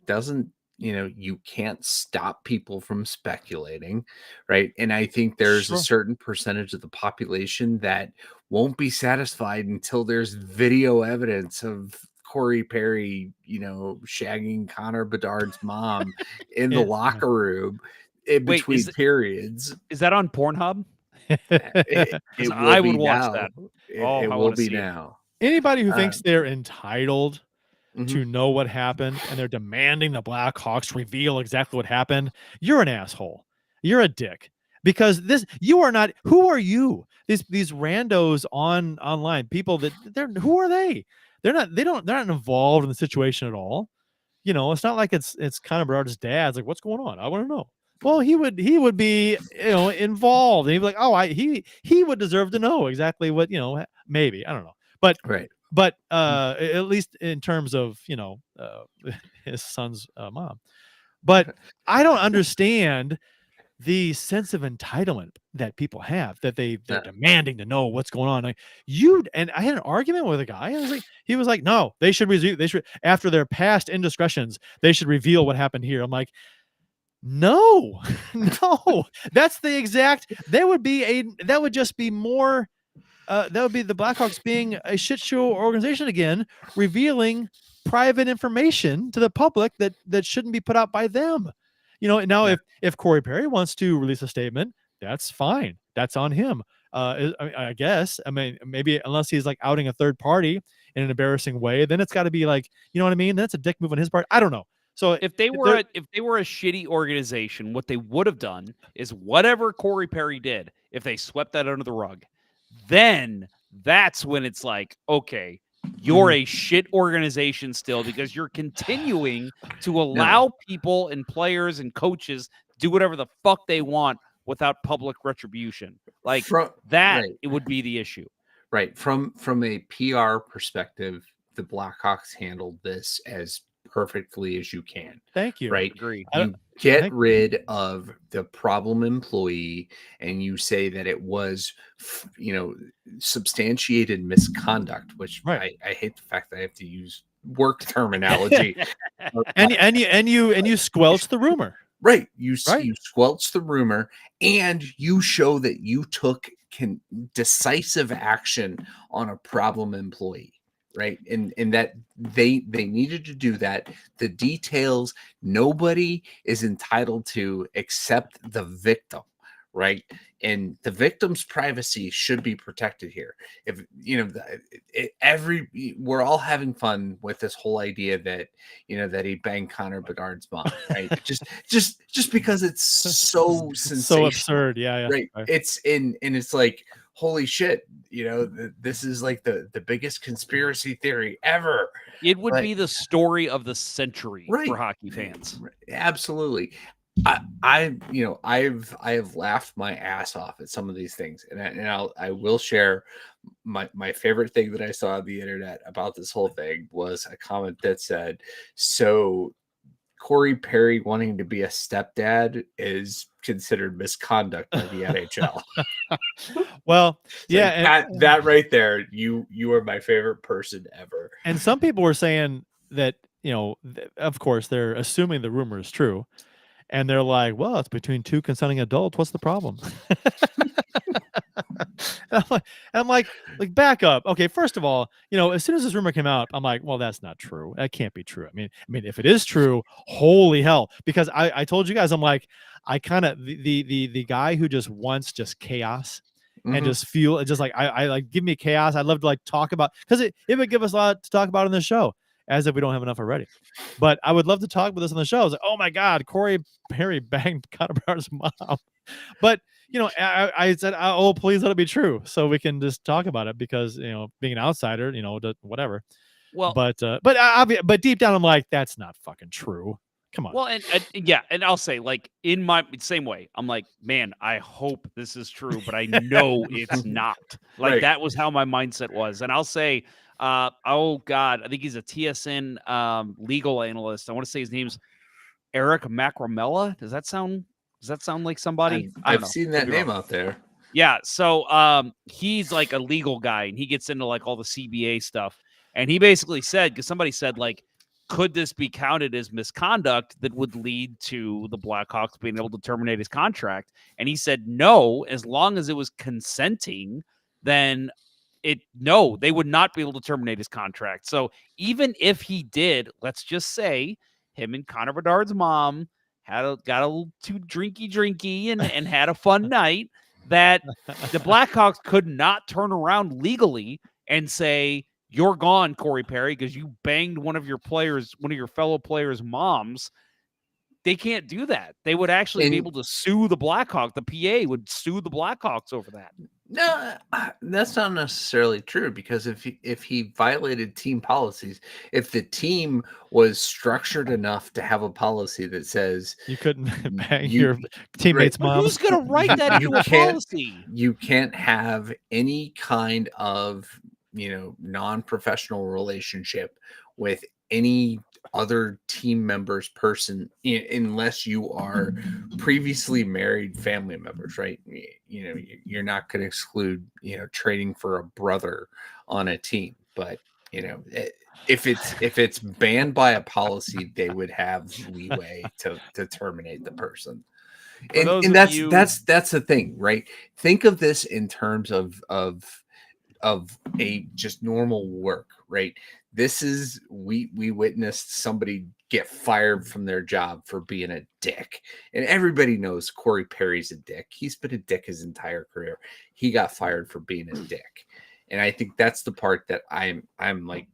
you can't stop people from speculating, right? And I think there's a Sure. certain percentage of the population that won't be satisfied until there's video evidence of Corey Perry, shagging Connor Bedard's mom in the Yeah. locker room in Wait, between periods. is that on Pornhub? It, Because it will I would be watch now. that. It, Oh, it I will want to be see it. now. Anybody who Uh, thinks they're entitled mhm. to know what happened and they're demanding the Blackhawks reveal exactly what happened, you're an asshole. You're a dick. Because you are not. Who are you? These randos online people who are they? They're not involved in the situation at all. It's not like it's Connor Bedard's dad's like, what's going on? I want to know. Well, he would be involved. And he'd be like, oh, he would deserve to know exactly what maybe I don't know, but Right. at least in terms of his son's mom. But I don't understand the sense of entitlement that people have, that they're Yeah. demanding to know what's going on. Like, and I had an argument with a guy. He was like, no, they should after their past indiscretions, they should reveal what happened here. I'm like, no, no, that's the exact, that would just be more, that would be the Blackhawks being a shit show organization again, revealing private information to the public that shouldn't be put out by them. Now Yeah. if Corey Perry wants to release a statement, that's fine. That's on him. I guess. I mean, maybe unless he's like outing a third party in an embarrassing way, then it's got to be like, you know what I mean? That's a dick move on his part. I don't know. So If they were a shitty organization, what they would have done is whatever Corey Perry did, if they swept that under the rug, then that's when it's like, okay, you're a shit organization still because you're continuing to allow people and players and coaches to do whatever the fuck they want without public retribution. Like it would be the issue. Right. From a PR perspective, the Blackhawks handled this as perfectly as you can. Thank you. Right. Agree. You get rid of the problem employee and you say that it was, substantiated misconduct, which right. I hate the fact that I have to use work terminology. and you squelch the rumor. Right. You squelch the rumor and you show that you took decisive action on a problem employee. Right. And that they needed to do that. The details, nobody is entitled to except the victim. Right. And the victim's privacy should be protected here. If we're all having fun with this whole idea that that he banged Connor Bedard's mom, right? just because it's so sensational, so absurd. Yeah. Right. It's and it's like, holy shit, this is like the biggest conspiracy theory ever. It would be the story of the century for hockey fans. Absolutely. I have laughed my ass off at some of these things, and I will share my favorite thing that I saw on the internet about this whole thing was a comment that said, so Corey Perry wanting to be a stepdad is considered misconduct by the NHL. Well, yeah, that right there, you are my favorite person ever. And some people were saying that, of course, they're assuming the rumor is true. And they're like, well, it's between two consenting adults. What's the problem? I'm like, back up. Okay, first of all, as soon as this rumor came out, I'm like, well, that's not true. That can't be true. I mean, if it is true, holy hell. Because I told you guys, I'm like, I kind of the guy who just wants just chaos and just feel just like I like, give me chaos. I'd love to like talk about, because it would give us a lot to talk about on this show, as if we don't have enough already. But I would love to talk about this on the show. I was like, oh my God, Corey Perry banged Connor Bedard's mom. But, I said, oh, please let it be true so we can just talk about it, because, being an outsider, whatever. Well, but deep down, I'm like, that's not fucking true. Come on. Well, and I'll say, like, in my same way, I'm like, man, I hope this is true, but I know it's not. Like, that was how my mindset was. And I'll say, oh God, I think he's a TSN legal analyst. I want to say his name's Eric Macramella. Does that sound like somebody? I've seen that name out there. Yeah. So he's like a legal guy, and he gets into like all the CBA stuff. And he basically said, because somebody said, like, could this be counted as misconduct that would lead to the Blackhawks being able to terminate his contract? And he said no, as long as it was consenting, then no, they would not be able to terminate his contract. So even if he did, let's just say him and Connor Bedard's mom got a little too drinky and had a fun night, that the Blackhawks could not turn around legally and say, you're gone, Corey Perry, because you banged one of your fellow players' moms. They can't do that. They would actually be able to sue the Blackhawks. The PA would sue the Blackhawks over that. No, that's not necessarily true, because if he violated team policies, if the team was structured enough to have a policy that says you couldn't bang your teammates' moms, who's going to write that into a policy? You can't have any kind of non-professional relationship with any other team member's person unless you are previously married family members, right? You're not going to exclude trading for a brother on a team, but if it's banned by a policy, they would have leeway to terminate the person. And that's the thing, right? Think of this in terms of a just normal work, right? This is we witnessed somebody get fired from their job for being a dick, and everybody knows Corey Perry's a dick. He's been a dick his entire career. He got fired for being a dick, and I think that's the part that I'm like,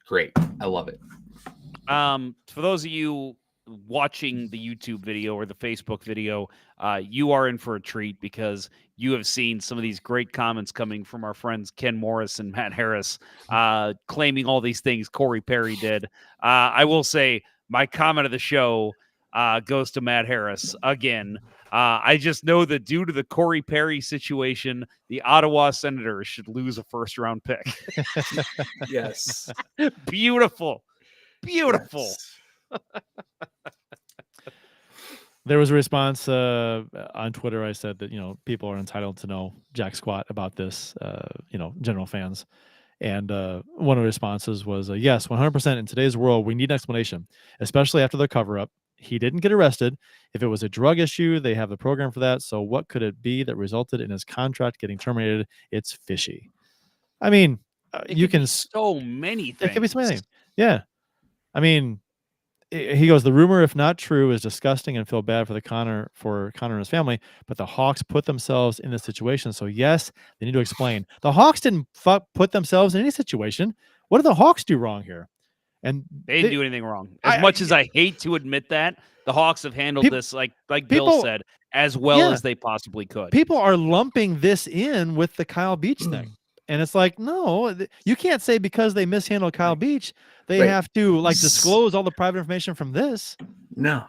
great, I love it. For those of you watching the YouTube video or the Facebook video, you are in for a treat, because you have seen some of these great comments coming from our friends Ken Morris and Matt Harris, claiming all these things Corey Perry did. I will say my comment of the show goes to Matt Harris again. I just know that due to the Corey Perry situation, the Ottawa Senators should lose a first-round pick. Yes. Beautiful. Yes. There was a response on Twitter. I said that people are entitled to know jack squat about this, general fans. And one of the responses was, yes, 100%. In today's world, we need an explanation, especially after the cover-up. He didn't get arrested. If it was a drug issue, they have the program for that. So what could it be that resulted in his contract getting terminated? It's fishy. I mean, you can so many things. It could be so many things. Yeah. I mean, he goes, the rumor, if not true, is disgusting and feel bad for Connor and his family, but the Hawks put themselves in this situation. So yes, they need to explain. The Hawks didn't put themselves in any situation. What did the Hawks do wrong here? And they didn't do anything wrong. As much as I hate to admit that, the Hawks have handled this, like Bill said, as well as they possibly could. People are lumping this in with the Kyle Beach thing. And it's like, no, you can't say because they mishandled Kyle Beach, they have to disclose all the private information from this. No.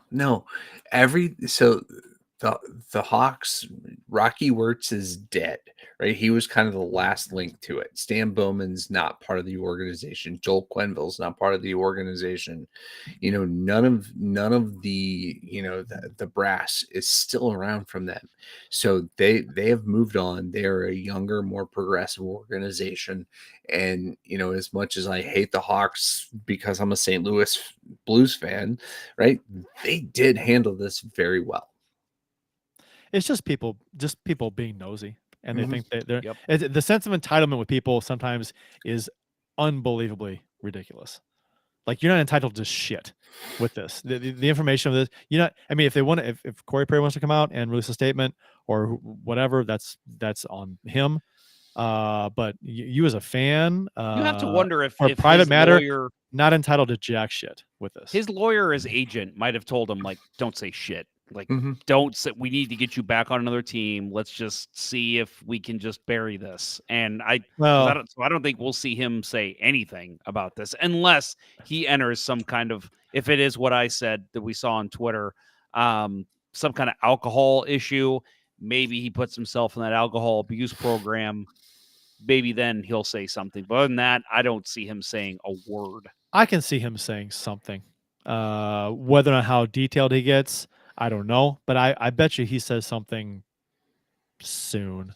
The Hawks, Rocky Wirtz is dead, right? He was kind of the last link to it. Stan Bowman's not part of the organization. Joel Quenneville's not part of the organization. None of the the brass is still around from them. So they have moved on. They're a younger, more progressive organization. And as much as I hate the Hawks because I'm a St. Louis Blues fan, right? They did handle this very well. It's just people being nosy, and they think that the sense of entitlement with people sometimes is unbelievably ridiculous. Like, you're not entitled to shit with this. The information of this, I mean, if they want to, if Corey Perry wants to come out and release a statement or whatever, that's on him. But you as a fan, you have to wonder if private matter, not entitled to jack shit with this. His lawyer or his agent might have told him, like, don't say shit. Like, don't say, we need to get you back on another team. Let's just see if we can just bury this. And I don't think we'll see him say anything about this unless he enters some kind of, if it is what I said that we saw on Twitter, some kind of alcohol issue. Maybe he puts himself in that alcohol abuse program. Maybe then he'll say something. But other than that, I don't see him saying a word. I can see him saying something. Whether or not how detailed he gets, I don't know, but I bet you he says something soon.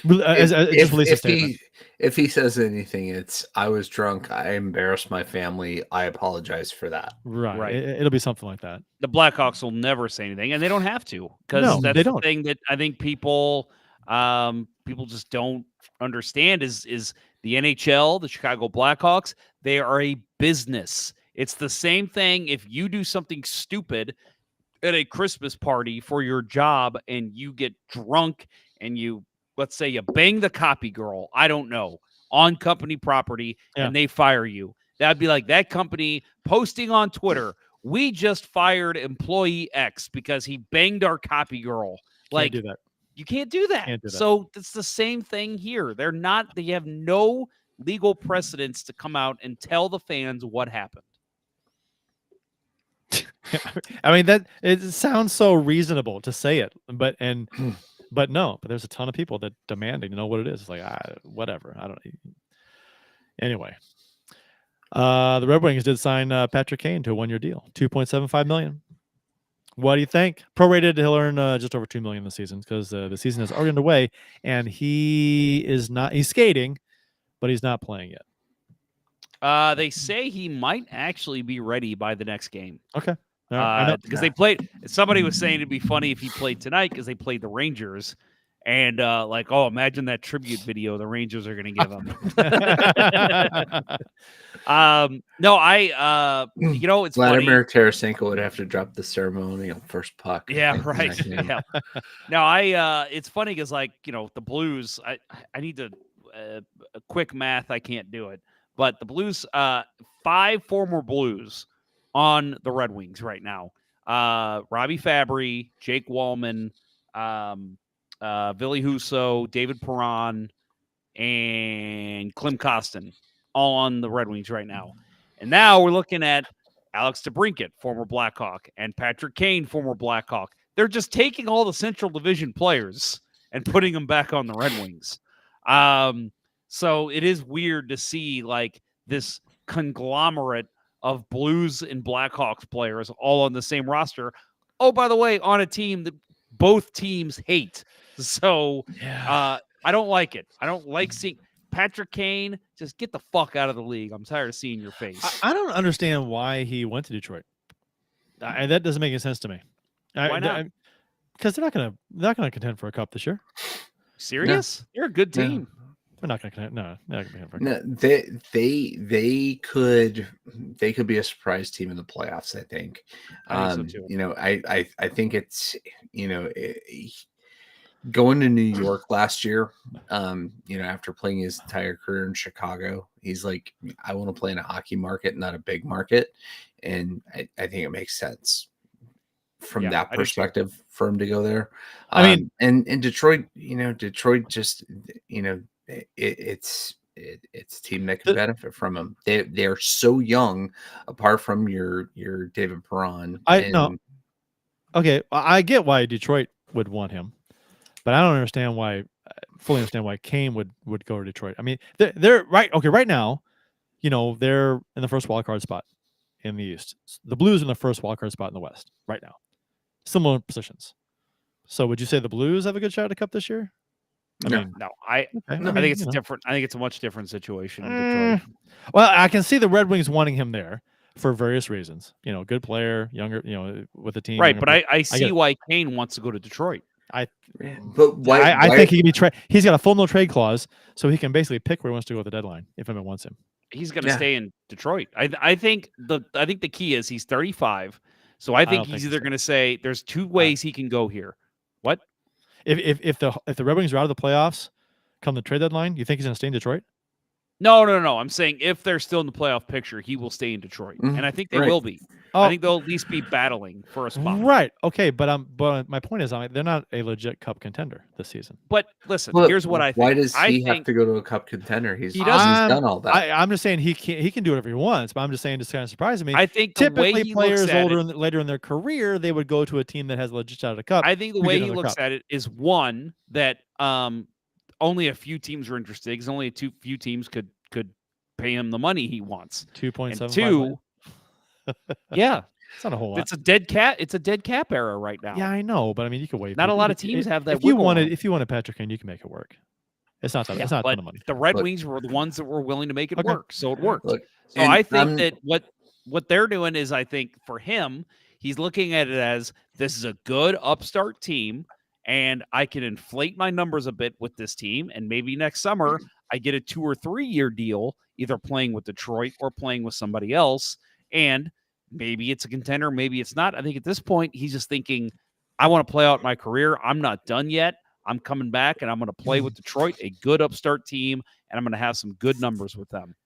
Just release a statement. If he says anything, it's I was drunk. I embarrassed my family. I apologize for that. Right. It'll be something like that. The Blackhawks will never say anything, and they don't have to, because No, that's they the don't. thing that I think people just don't understand is the NHL, the Chicago Blackhawks, they are a business. It's the same thing if you do something stupid at a Christmas party for your job and you get drunk and let's say you bang the copy girl, I don't know, on company property, and they fire you. That'd be like that company posting on Twitter, we just fired employee X because he banged our copy girl. Can't do that. You can't do that. Can't do that. So it's the same thing here. They have no legal precedence to come out and tell the fans what happened. I mean, it sounds so reasonable to say it, but no, but there's a ton of people that demanding to know what it is. It's like, whatever. I don't. Anyway, the Red Wings did sign Patrick Kane to a 1-year deal, $2.75 million. What do you think? Prorated, he'll earn just over $2 million this season because the season is already underway, and he's skating, but he's not playing yet. They say he might actually be ready by the next game. Okay. Because they played. Somebody was saying it'd be funny if he played tonight because they played the Rangers, and imagine that tribute video the Rangers are going to give him. It's Vladimir funny. Tarasenko would have to drop the ceremonial first puck. Yeah, right. Yeah. No, it's funny because the Blues. I need to a quick math. I can't do it, but the Blues. 5 former Blues on the Red Wings right now. Robbie Fabry, Jake Wallman, Ville Husso, David Perron, and Klim Kostin, all on the Red Wings right now. And now we're looking at Alex DeBrincat, former Blackhawk, and Patrick Kane, former Blackhawk. They're just taking all the Central Division players and putting them back on the Red Wings. So it is weird to see this conglomerate of Blues and Blackhawks players all on the same roster. Oh, by the way, on a team that both teams hate. So I don't like it. I don't like seeing Patrick Kane. Just get the fuck out of the league. I'm tired of seeing your face. I don't understand why he went to Detroit. That doesn't make any sense to me. Why not? Because they're not gonna contend for a cup this year. Serious? No. You're a good team. No. They're not going to connect. No, they're not going to No, they could be a surprise team in the playoffs. I think. I think so too. I think it's going to New York last year. After playing his entire career in Chicago, he's like, I want to play in a hockey market, not a big market, and I think it makes sense from that perspective for him to go there. I mean, and Detroit, Detroit just, it's a team that can benefit from him. They're so young, apart from your David Perron. Okay, I get why Detroit would want him, but I don't fully understand why Kane would go to Detroit. I mean, they're right. Okay, right now, they're in the first wild card spot in the East. The Blues are in the first wild card spot in the West right now. Similar positions. So would you say the Blues have a good shot at a cup this year? I think it's different. I think it's a much different situation in Detroit. Well, I can see the Red Wings wanting him there for various reasons. Good player, younger, with the team. Right, but I see why Kane wants to go to Detroit. I think he can be he's got a full no trade clause, so he can basically pick where he wants to go at the deadline if anyone wants him. He's going to stay in Detroit. I think the key is he's 35, so I think he's either going to say there's 2 ways he can go here. What? If the Red Wings are out of the playoffs come the trade deadline, you think he's going to stay in Detroit? No. I'm saying if they're still in the playoff picture, he will stay in Detroit, and I think they will be. I think they'll at least be battling for a spot. Right. Okay. But my point is, they're not a legit cup contender this season. But listen, here's what I think. Why does he have to go to a cup contender? He's done all that. I'm just saying he can do whatever he wants. But I'm just saying, it's kind of surprising me. I think typically players later in their career, they would go to a team that has a legit shot at a cup. I think the way he looks at it is one that only a few teams are interested because only few teams could pay him the money he wants. 2.75. 2. Yeah, it's not a whole lot. It's a dead cap era right now. Yeah, I know, but I mean, you could wait. Not a lot of teams have that. If you wanted Patrick Kane, you can make it work. It's not that. Yeah, It's not a but ton of money. the Red Look- Wings were the ones that were willing to make it Okay. work, so it worked. Look, So and I think I'm- that what they're doing is, I think for him, he's looking at it as this is a good upstart team, and I can inflate my numbers a bit with this team, and maybe next summer I get a 2 or 3 year deal, either playing with Detroit or playing with somebody else, and maybe it's a contender, maybe it's not. I think at this point he's just thinking, I want to play out my career. I'm not done yet. I'm coming back, and I'm going to play with Detroit, a good upstart team, and I'm going to have some good numbers with them.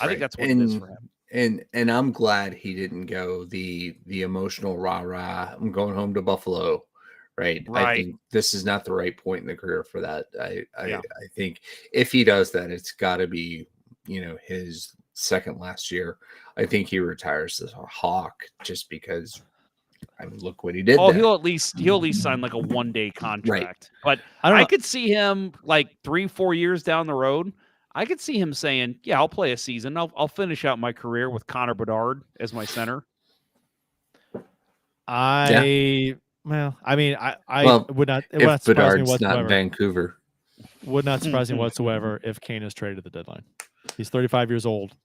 I think that's what it is for him. And I'm glad he didn't go the emotional rah-rah, I'm going home to Buffalo. Right. I Right. think this is not the right point in the career for that. Yeah. I think if he does that, it's got to be, his second last year. I think he retires as a Hawk just because, I mean, look what he did. Oh, there. he'll at least sign like a 1-day contract. But I don't I know. could see him like 3-4 years down the road. I could see him saying, "Yeah, I'll play a season. I'll finish out my career with Connor Bedard as my center." Well, I mean, I Well, would not. It would not If surprise me Bedard's not in whatsoever. Vancouver. Would not surprise me whatsoever if Kane is traded at the deadline. He's 35 years old.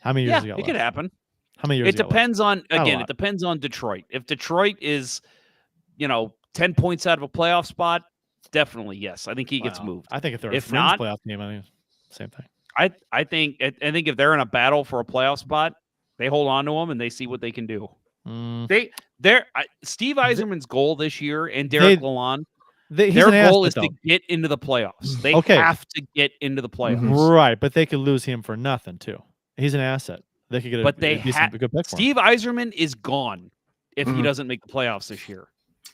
How many years Yeah, he got it left? could happen. How many years? It he got left? depends on Not a again. lot. It depends on Detroit. If Detroit is, 10 points out of a playoff spot, definitely yes. I think he gets Well, moved. I think if they're If a fringe not- playoff team, I mean, same thing. I think if they're in a battle for a playoff spot, they hold on to him and they see what they can do. Mm. Steve Yzerman's goal this year and Derek They- Lalonde, He's their an goal asset, is to though. get into the playoffs. They Okay. have to get into the playoffs. Mhm. Right, but they could lose him for nothing too. He's an asset. They could get But a they decent, good pick for him. Steve Yzerman is gone if he Mhm. doesn't make the playoffs this year.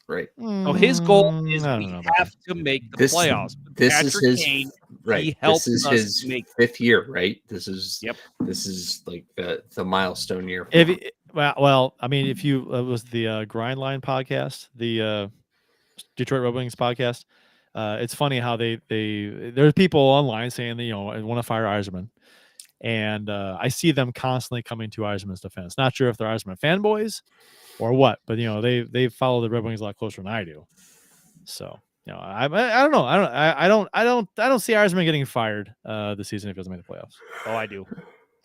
Right. So his goal is I don't we know about have to make the This- playoffs. This Patrick is his Kane, right. he helped This is us his make- 5th year, right? This is Yep. This is like the milestone year. for If him. well, I mean, if you it was the Grind Line podcast, the Detroit Red Wings podcast. It's funny how there's people online saying that I want to fire Yzerman, and I see them constantly coming to Yzerman's defense. Not sure if they're Yzerman fanboys or what, but they follow the Red Wings a lot closer than I do. So I don't know. I don't see Yzerman getting fired this season if he doesn't make the playoffs. Oh, I do.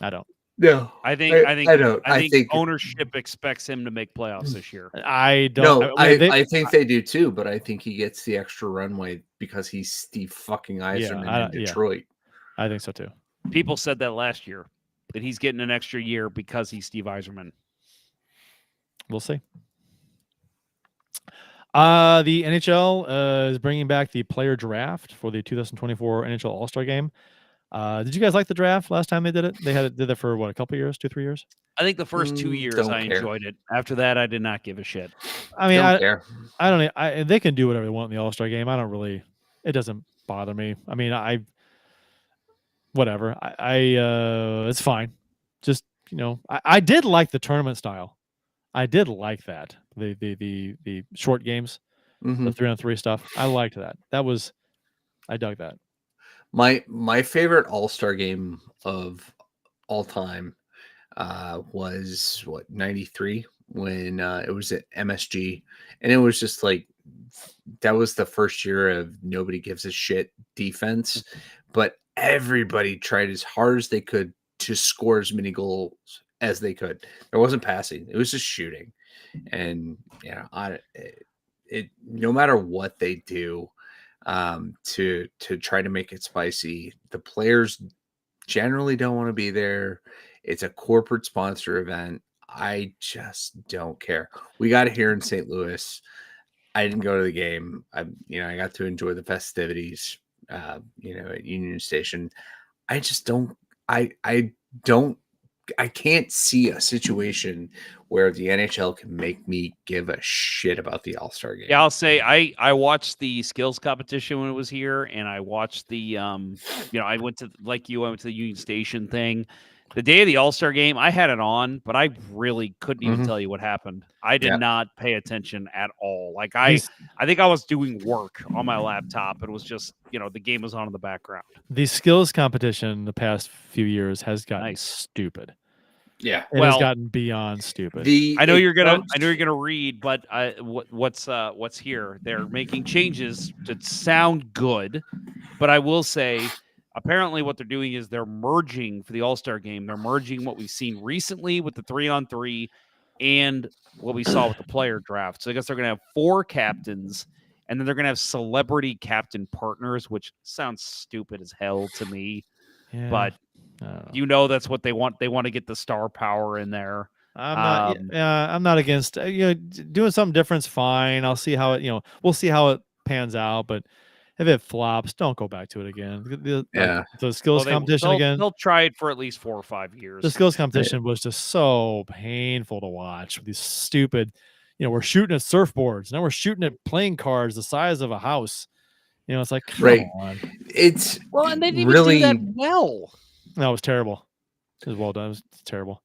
I don't. No, I think don't. I think ownership expects him to make playoffs this year. I don't. No, I think they do too, but I think he gets the extra runway because he's Steve fucking Yzerman in Detroit. I think so too. People said that last year, that he's getting an extra year because he's Steve Yzerman. We'll see. The NHL is bringing back the player draft for the 2024 NHL All-Star Game. Did you guys like the draft last time they did it? They did it for what, a couple years, 2-3 years? I think the first 2 years Don't I care. enjoyed it. After that, I did not give a shit. I mean, Don't care. I don't. They can do whatever they want in the All-Star Game. I don't really. It doesn't bother me. I mean, whatever. It's fine. Just I did like the tournament style. I did like that. The short games, Mhm. the 3-on-3 stuff. I liked that. I dug that. My favorite All-Star game of all time was 93 when it was at MSG, and it was just like that was the first year of nobody gives a shit defense, but everybody tried as hard as they could to score as many goals as they could. There wasn't passing; it was just shooting, and no matter what they do to try to make it spicy, the players generally don't want to be there. It's a corporate sponsor event. I just don't care. We got it here in St. Louis. I didn't go to the game. I got to enjoy the festivities, at Union Station. I just don't. I can't see a situation where the NHL can make me give a shit about the All-Star game. Yeah, I'll say I watched the skills competition when it was here, and I watched the I went to the Union Station thing. The day of the All-Star game, I had it on, but I really couldn't even tell you what happened. I did not pay attention at all. Like I think I was doing work on my laptop. It was just, the game was on in the background. The skills competition the past few years has gotten Nice. stupid. Yeah. It has gotten beyond stupid. I know you're gonna read, but what's here? They're making changes to sound good, but I will say, apparently, what they're doing is they're merging for the All-Star game. They're merging what we've seen recently with the 3-on-3 and what we saw with the player draft. So I guess they're gonna have 4 captains, and then they're gonna have celebrity captain partners, which sounds stupid as hell to me. Yeah. But that's what they want. They want to get the star power in there. I'm not against doing something different's fine. I'll see how it we'll see how it pans out. But if it flops, don't go back to it again. The skills competition again. They'll try it for at least 4 or 5 years. The skills competition was just so painful to watch. With these stupid, we're shooting at surfboards. Now we're shooting at playing cards the size of a house. It's like, come on. It's and they didn't really do that well. No, it was terrible. It was well done. It was terrible.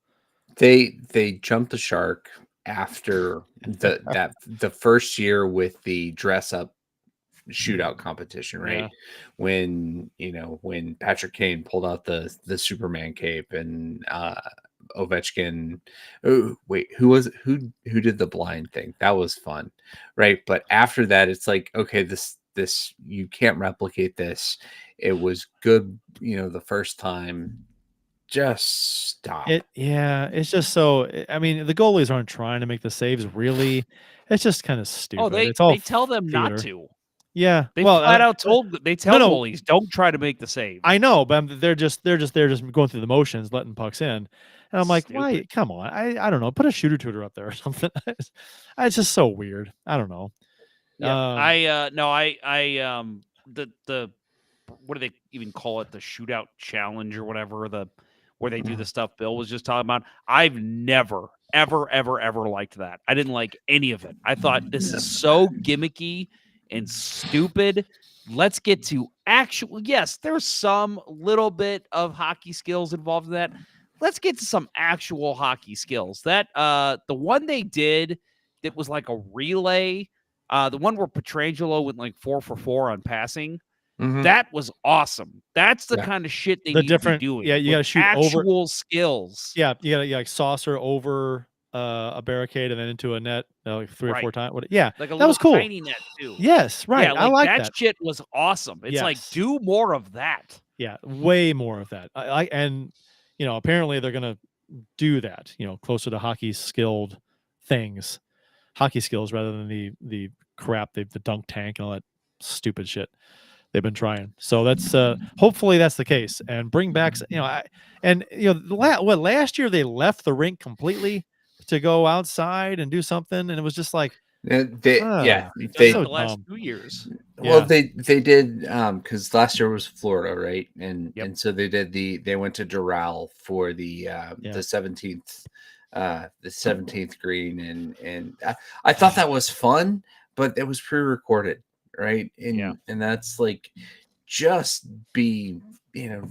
They jumped the shark after the first year with the dress up shootout competition, right? Yeah. When Patrick Kane pulled out the Superman cape and Ovechkin. Oh, wait, who did the blind thing? That was fun, right? But after that, it's like, okay, this you can't replicate this. It was good, the first time. Just stop. It's just so. I mean, the goalies aren't trying to make the saves. Really, it's just kind of stupid. Oh, they tell them theater. not to. Yeah, they flat out told. They tell goalies don't try to make the save. I know, but they're just going through the motions, letting pucks in, and I'm like, why? Come on, I don't know. Put a shooter tutor up there or something. It's just so weird. I don't know. Yeah, the what do they even call it? The shootout challenge or whatever, where they do the stuff Bill was just talking about. I've never, ever liked that. I didn't like any of it. I thought this is so gimmicky and stupid. Let's get to actual. Yes, there's some little bit of hockey skills involved in that. Let's get to some actual hockey skills. That the one they did that was like a relay, the one where Pietrangelo went like 4 for 4 on passing. Mm-hmm. That was awesome. That's the kind of shit they need to be doing. Yeah, you got to shoot actual over skills. Yeah, you got to like saucer over a barricade and then into a net like 3 or 4 times. Like a that was cool. Tiny net too. Yes, right. Yeah, I like that. Shit was awesome. It's like do more of that. Yeah, way more of that. And apparently they're gonna do that. Closer to hockey skills rather than the crap the dunk tank and all that stupid shit they've been trying. So that's hopefully that's the case, and bring back last year they left the rink completely to go outside and do something, and it was just like the last 2 years. Well, they did because last year was Florida, right? And so they did they went to Doral for the 17th the 17th green, and I thought that was fun, but it was pre-recorded. Right. And that's like, just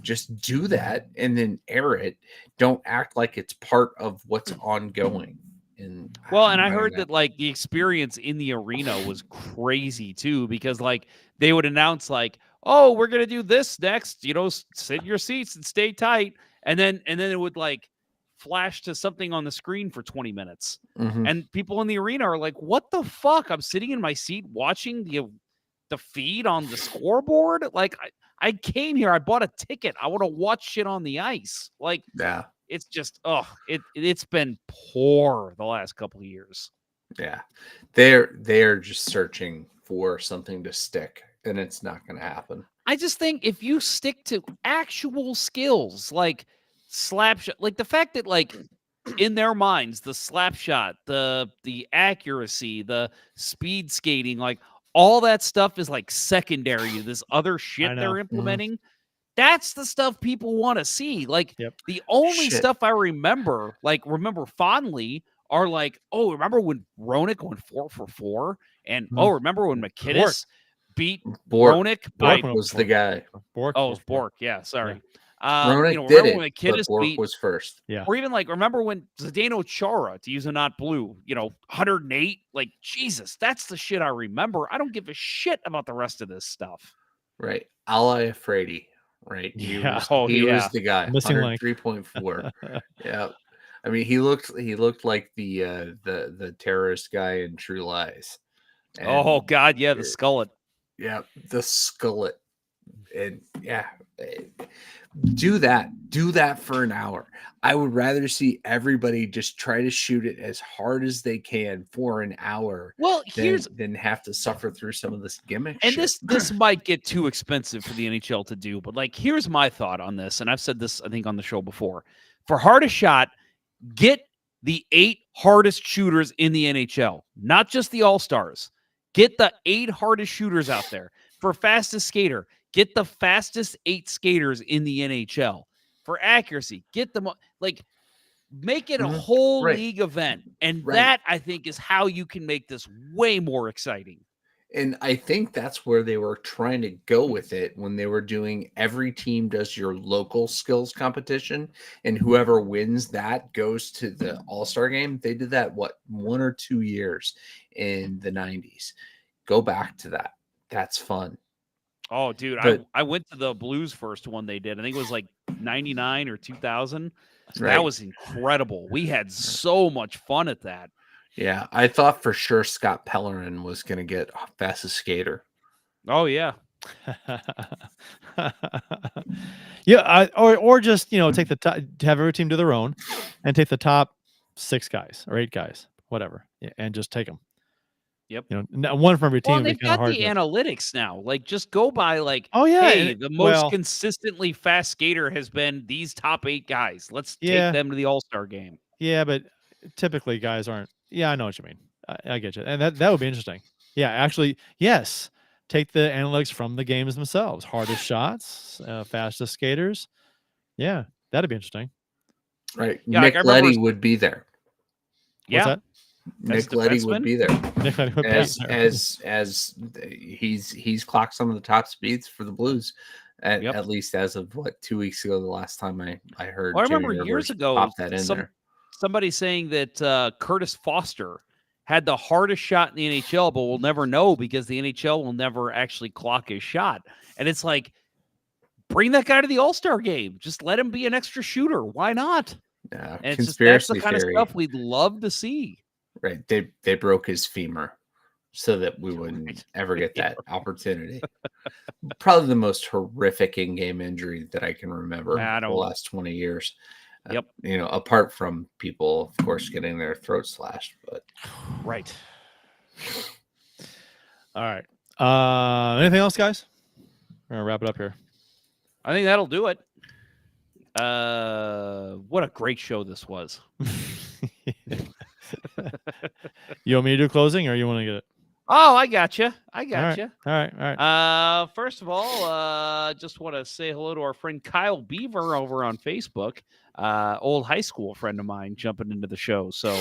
just do that and then air it. Don't act like it's part of what's ongoing. And I heard that like the experience in the arena was crazy too, because like they would announce like, oh, we're going to do this next, sit in your seats and stay tight. And then it would like flash to something on the screen for 20 minutes. Mm-hmm. And people in the arena are like, what the fuck? I'm sitting in my seat watching the feed on the scoreboard. Like I came here, I bought a ticket. I want to watch shit on the ice. Like, it's just, it's been poor the last couple of years. Yeah. They're just searching for something to stick, and it's not going to happen. I just think if you stick to actual skills, like slap shot, like the fact that like in their minds, the slap shot, the accuracy, the speed skating, like all that stuff is like secondary to this other shit they're implementing. Mm-hmm. That's the stuff people want to see. Like the only stuff I remember fondly are like, oh, remember when Roenick went 4 for 4? And remember when McKinnis beat Roenick? Bork was the guy. Bork. Oh, it was Bork. Yeah, sorry. Roenick did it, when McKinnis but Bork was first. Yeah. Or even like, remember when Zdeno Chara, to use a not blue, 108? Like, Jesus, that's the shit I remember. I don't give a shit about the rest of this stuff. Right. Ala Frady, right? He was the guy. Missing 103.4. Yeah. I mean, he looked like the terrorist guy in True Lies. Oh And God, yeah, the skullet. yeah, the skullet. And yeah, do that for an hour. I would rather see everybody just try to shoot it as hard as they can for an hour Well, than have to suffer through some of this gimmick and shit. this might get too expensive for the NHL to do, but like here's my thought on this, and I've said this I think on the show before. For hardest shot, get the 8 hardest shooters in the NHL, not just the All-Stars. Get the 8 hardest shooters out there. For fastest skater, get the fastest 8 skaters in the NHL. For accuracy, get them like make it a whole Right. league event. And Right. that I think is how you can make this way more exciting. And I think that's where they were trying to go with it when they were doing every team does your local skills competition, and whoever wins that goes to the All-Star game. They did that, 1 or 2 years in the 90s. Go back to that. That's fun. Oh, dude, But- I went to the Blues first one they did. I think it was like 99 or 2000. Right. That was incredible. We had so much fun at that. Yeah, I thought for sure Scott Pellerin was going to get fastest skater. Oh, yeah. Yeah, or just take the top, have every team do their own, and take the top 6 guys or 8 guys, whatever, and just take them. Yep. One from every team. Well, would be they've kinda got hard the to- analytics now. Like, just go by like, Oh, yeah, hey, and the most consistently fast skater has been these top 8 guys. Let's take Yeah. them to the All-Star game. Yeah, but typically guys aren't. Yeah, I know what you mean. I get you, and that would be interesting. Yeah, actually, yes. Take the analytics from the games themselves. Hardest shots, fastest skaters. Yeah, that'd be interesting. Right. Yeah, Nick like, I remember- Leddy would be there. What's Yeah. that? Nick Leddy would be there. Nick Leddy would be as there. as he's clocked some of the top speeds for the Blues, Yep. at least as of 2 weeks ago. The last time I heard. Well, I Jamie remember years Rivers ago, pop that in there. somebody saying that Curtis Foster had the hardest shot in the NHL, but we'll never know because the NHL will never actually clock his shot. And it's like, bring that guy to the All-Star game. Just let him be an extra shooter. Why not? Yeah, And it's just, that's conspiracy the kind theory. of stuff we'd love to see. Right. They broke his femur so that we wouldn't ever get that opportunity. Probably the most horrific in-game injury that I can remember I in the don't- last 20 years. Yep. Apart from people, of course, getting their throats slashed, but Right. All right. Anything else, guys? We're gonna wrap it up here. I think that'll do it. What a great show this was. You want me to do closing, or you want to get it? Oh, I got you. I All got right. you. All right. First of all, just want to say hello to our friend Kyle Beaver over on Facebook. Old high school friend of mine jumping into the show. So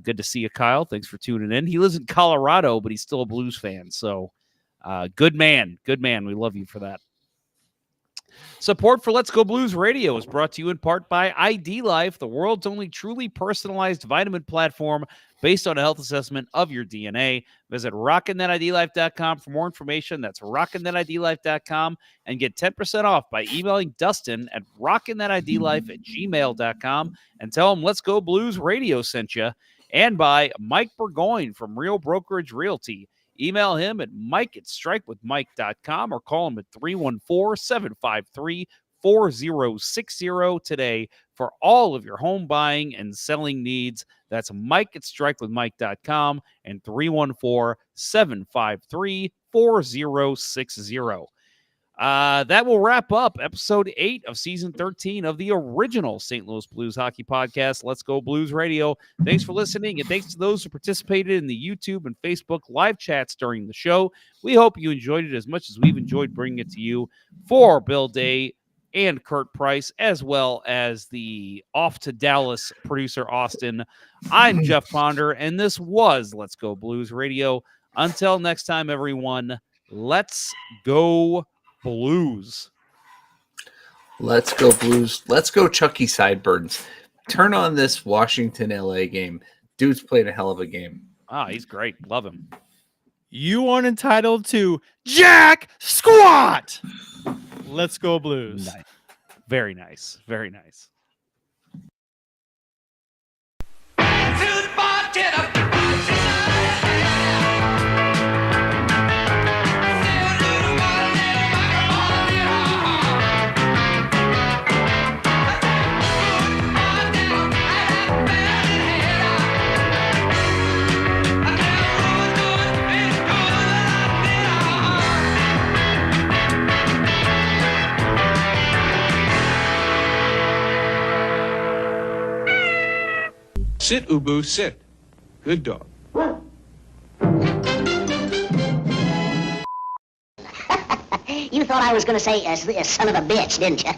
good to see you, Kyle. Thanks for tuning in. He lives in Colorado, but he's still a Blues fan. So good man. Good man. We love you for that. Support for Let's Go Blues Radio is brought to you in part by ID Life, the world's only truly personalized vitamin platform based on a health assessment of your DNA. Visit rockinthatidlife.com for more information. That's rockinthatidlife.com and get 10% off by emailing Dustin at rockinthatidlife@gmail.com and tell him Let's Go Blues Radio sent you. And by Mike Burgoyne from Real Brokerage Realty. Email him at mike@strikewithmike.com or call him at 314-753-4060 today for all of your home buying and selling needs. That's mike@strikewithmike.com and 314-753-4060. That will wrap up episode 8 of season 13 of the original St. Louis Blues Hockey Podcast, Let's Go Blues Radio. Thanks for listening, and thanks to those who participated in the YouTube and Facebook live chats during the show. We hope you enjoyed it as much as we've enjoyed bringing it to you. For Bill Day and Kurt Price, as well as the off to Dallas producer Austin, I'm Jeff Ponder, and this was Let's Go Blues Radio. Until next time, everyone, let's go Blues. let's go Blues. Let's go Chucky Sideburns. Turn on this Washington LA game. Dude's played a hell of a game. Ah, he's great. Love him. You aren't entitled to jack squat. Let's go Blues. Nice. Very nice. Very nice. Sit, Ubu, sit. Good dog. You thought I was going to say son of a bitch, didn't you?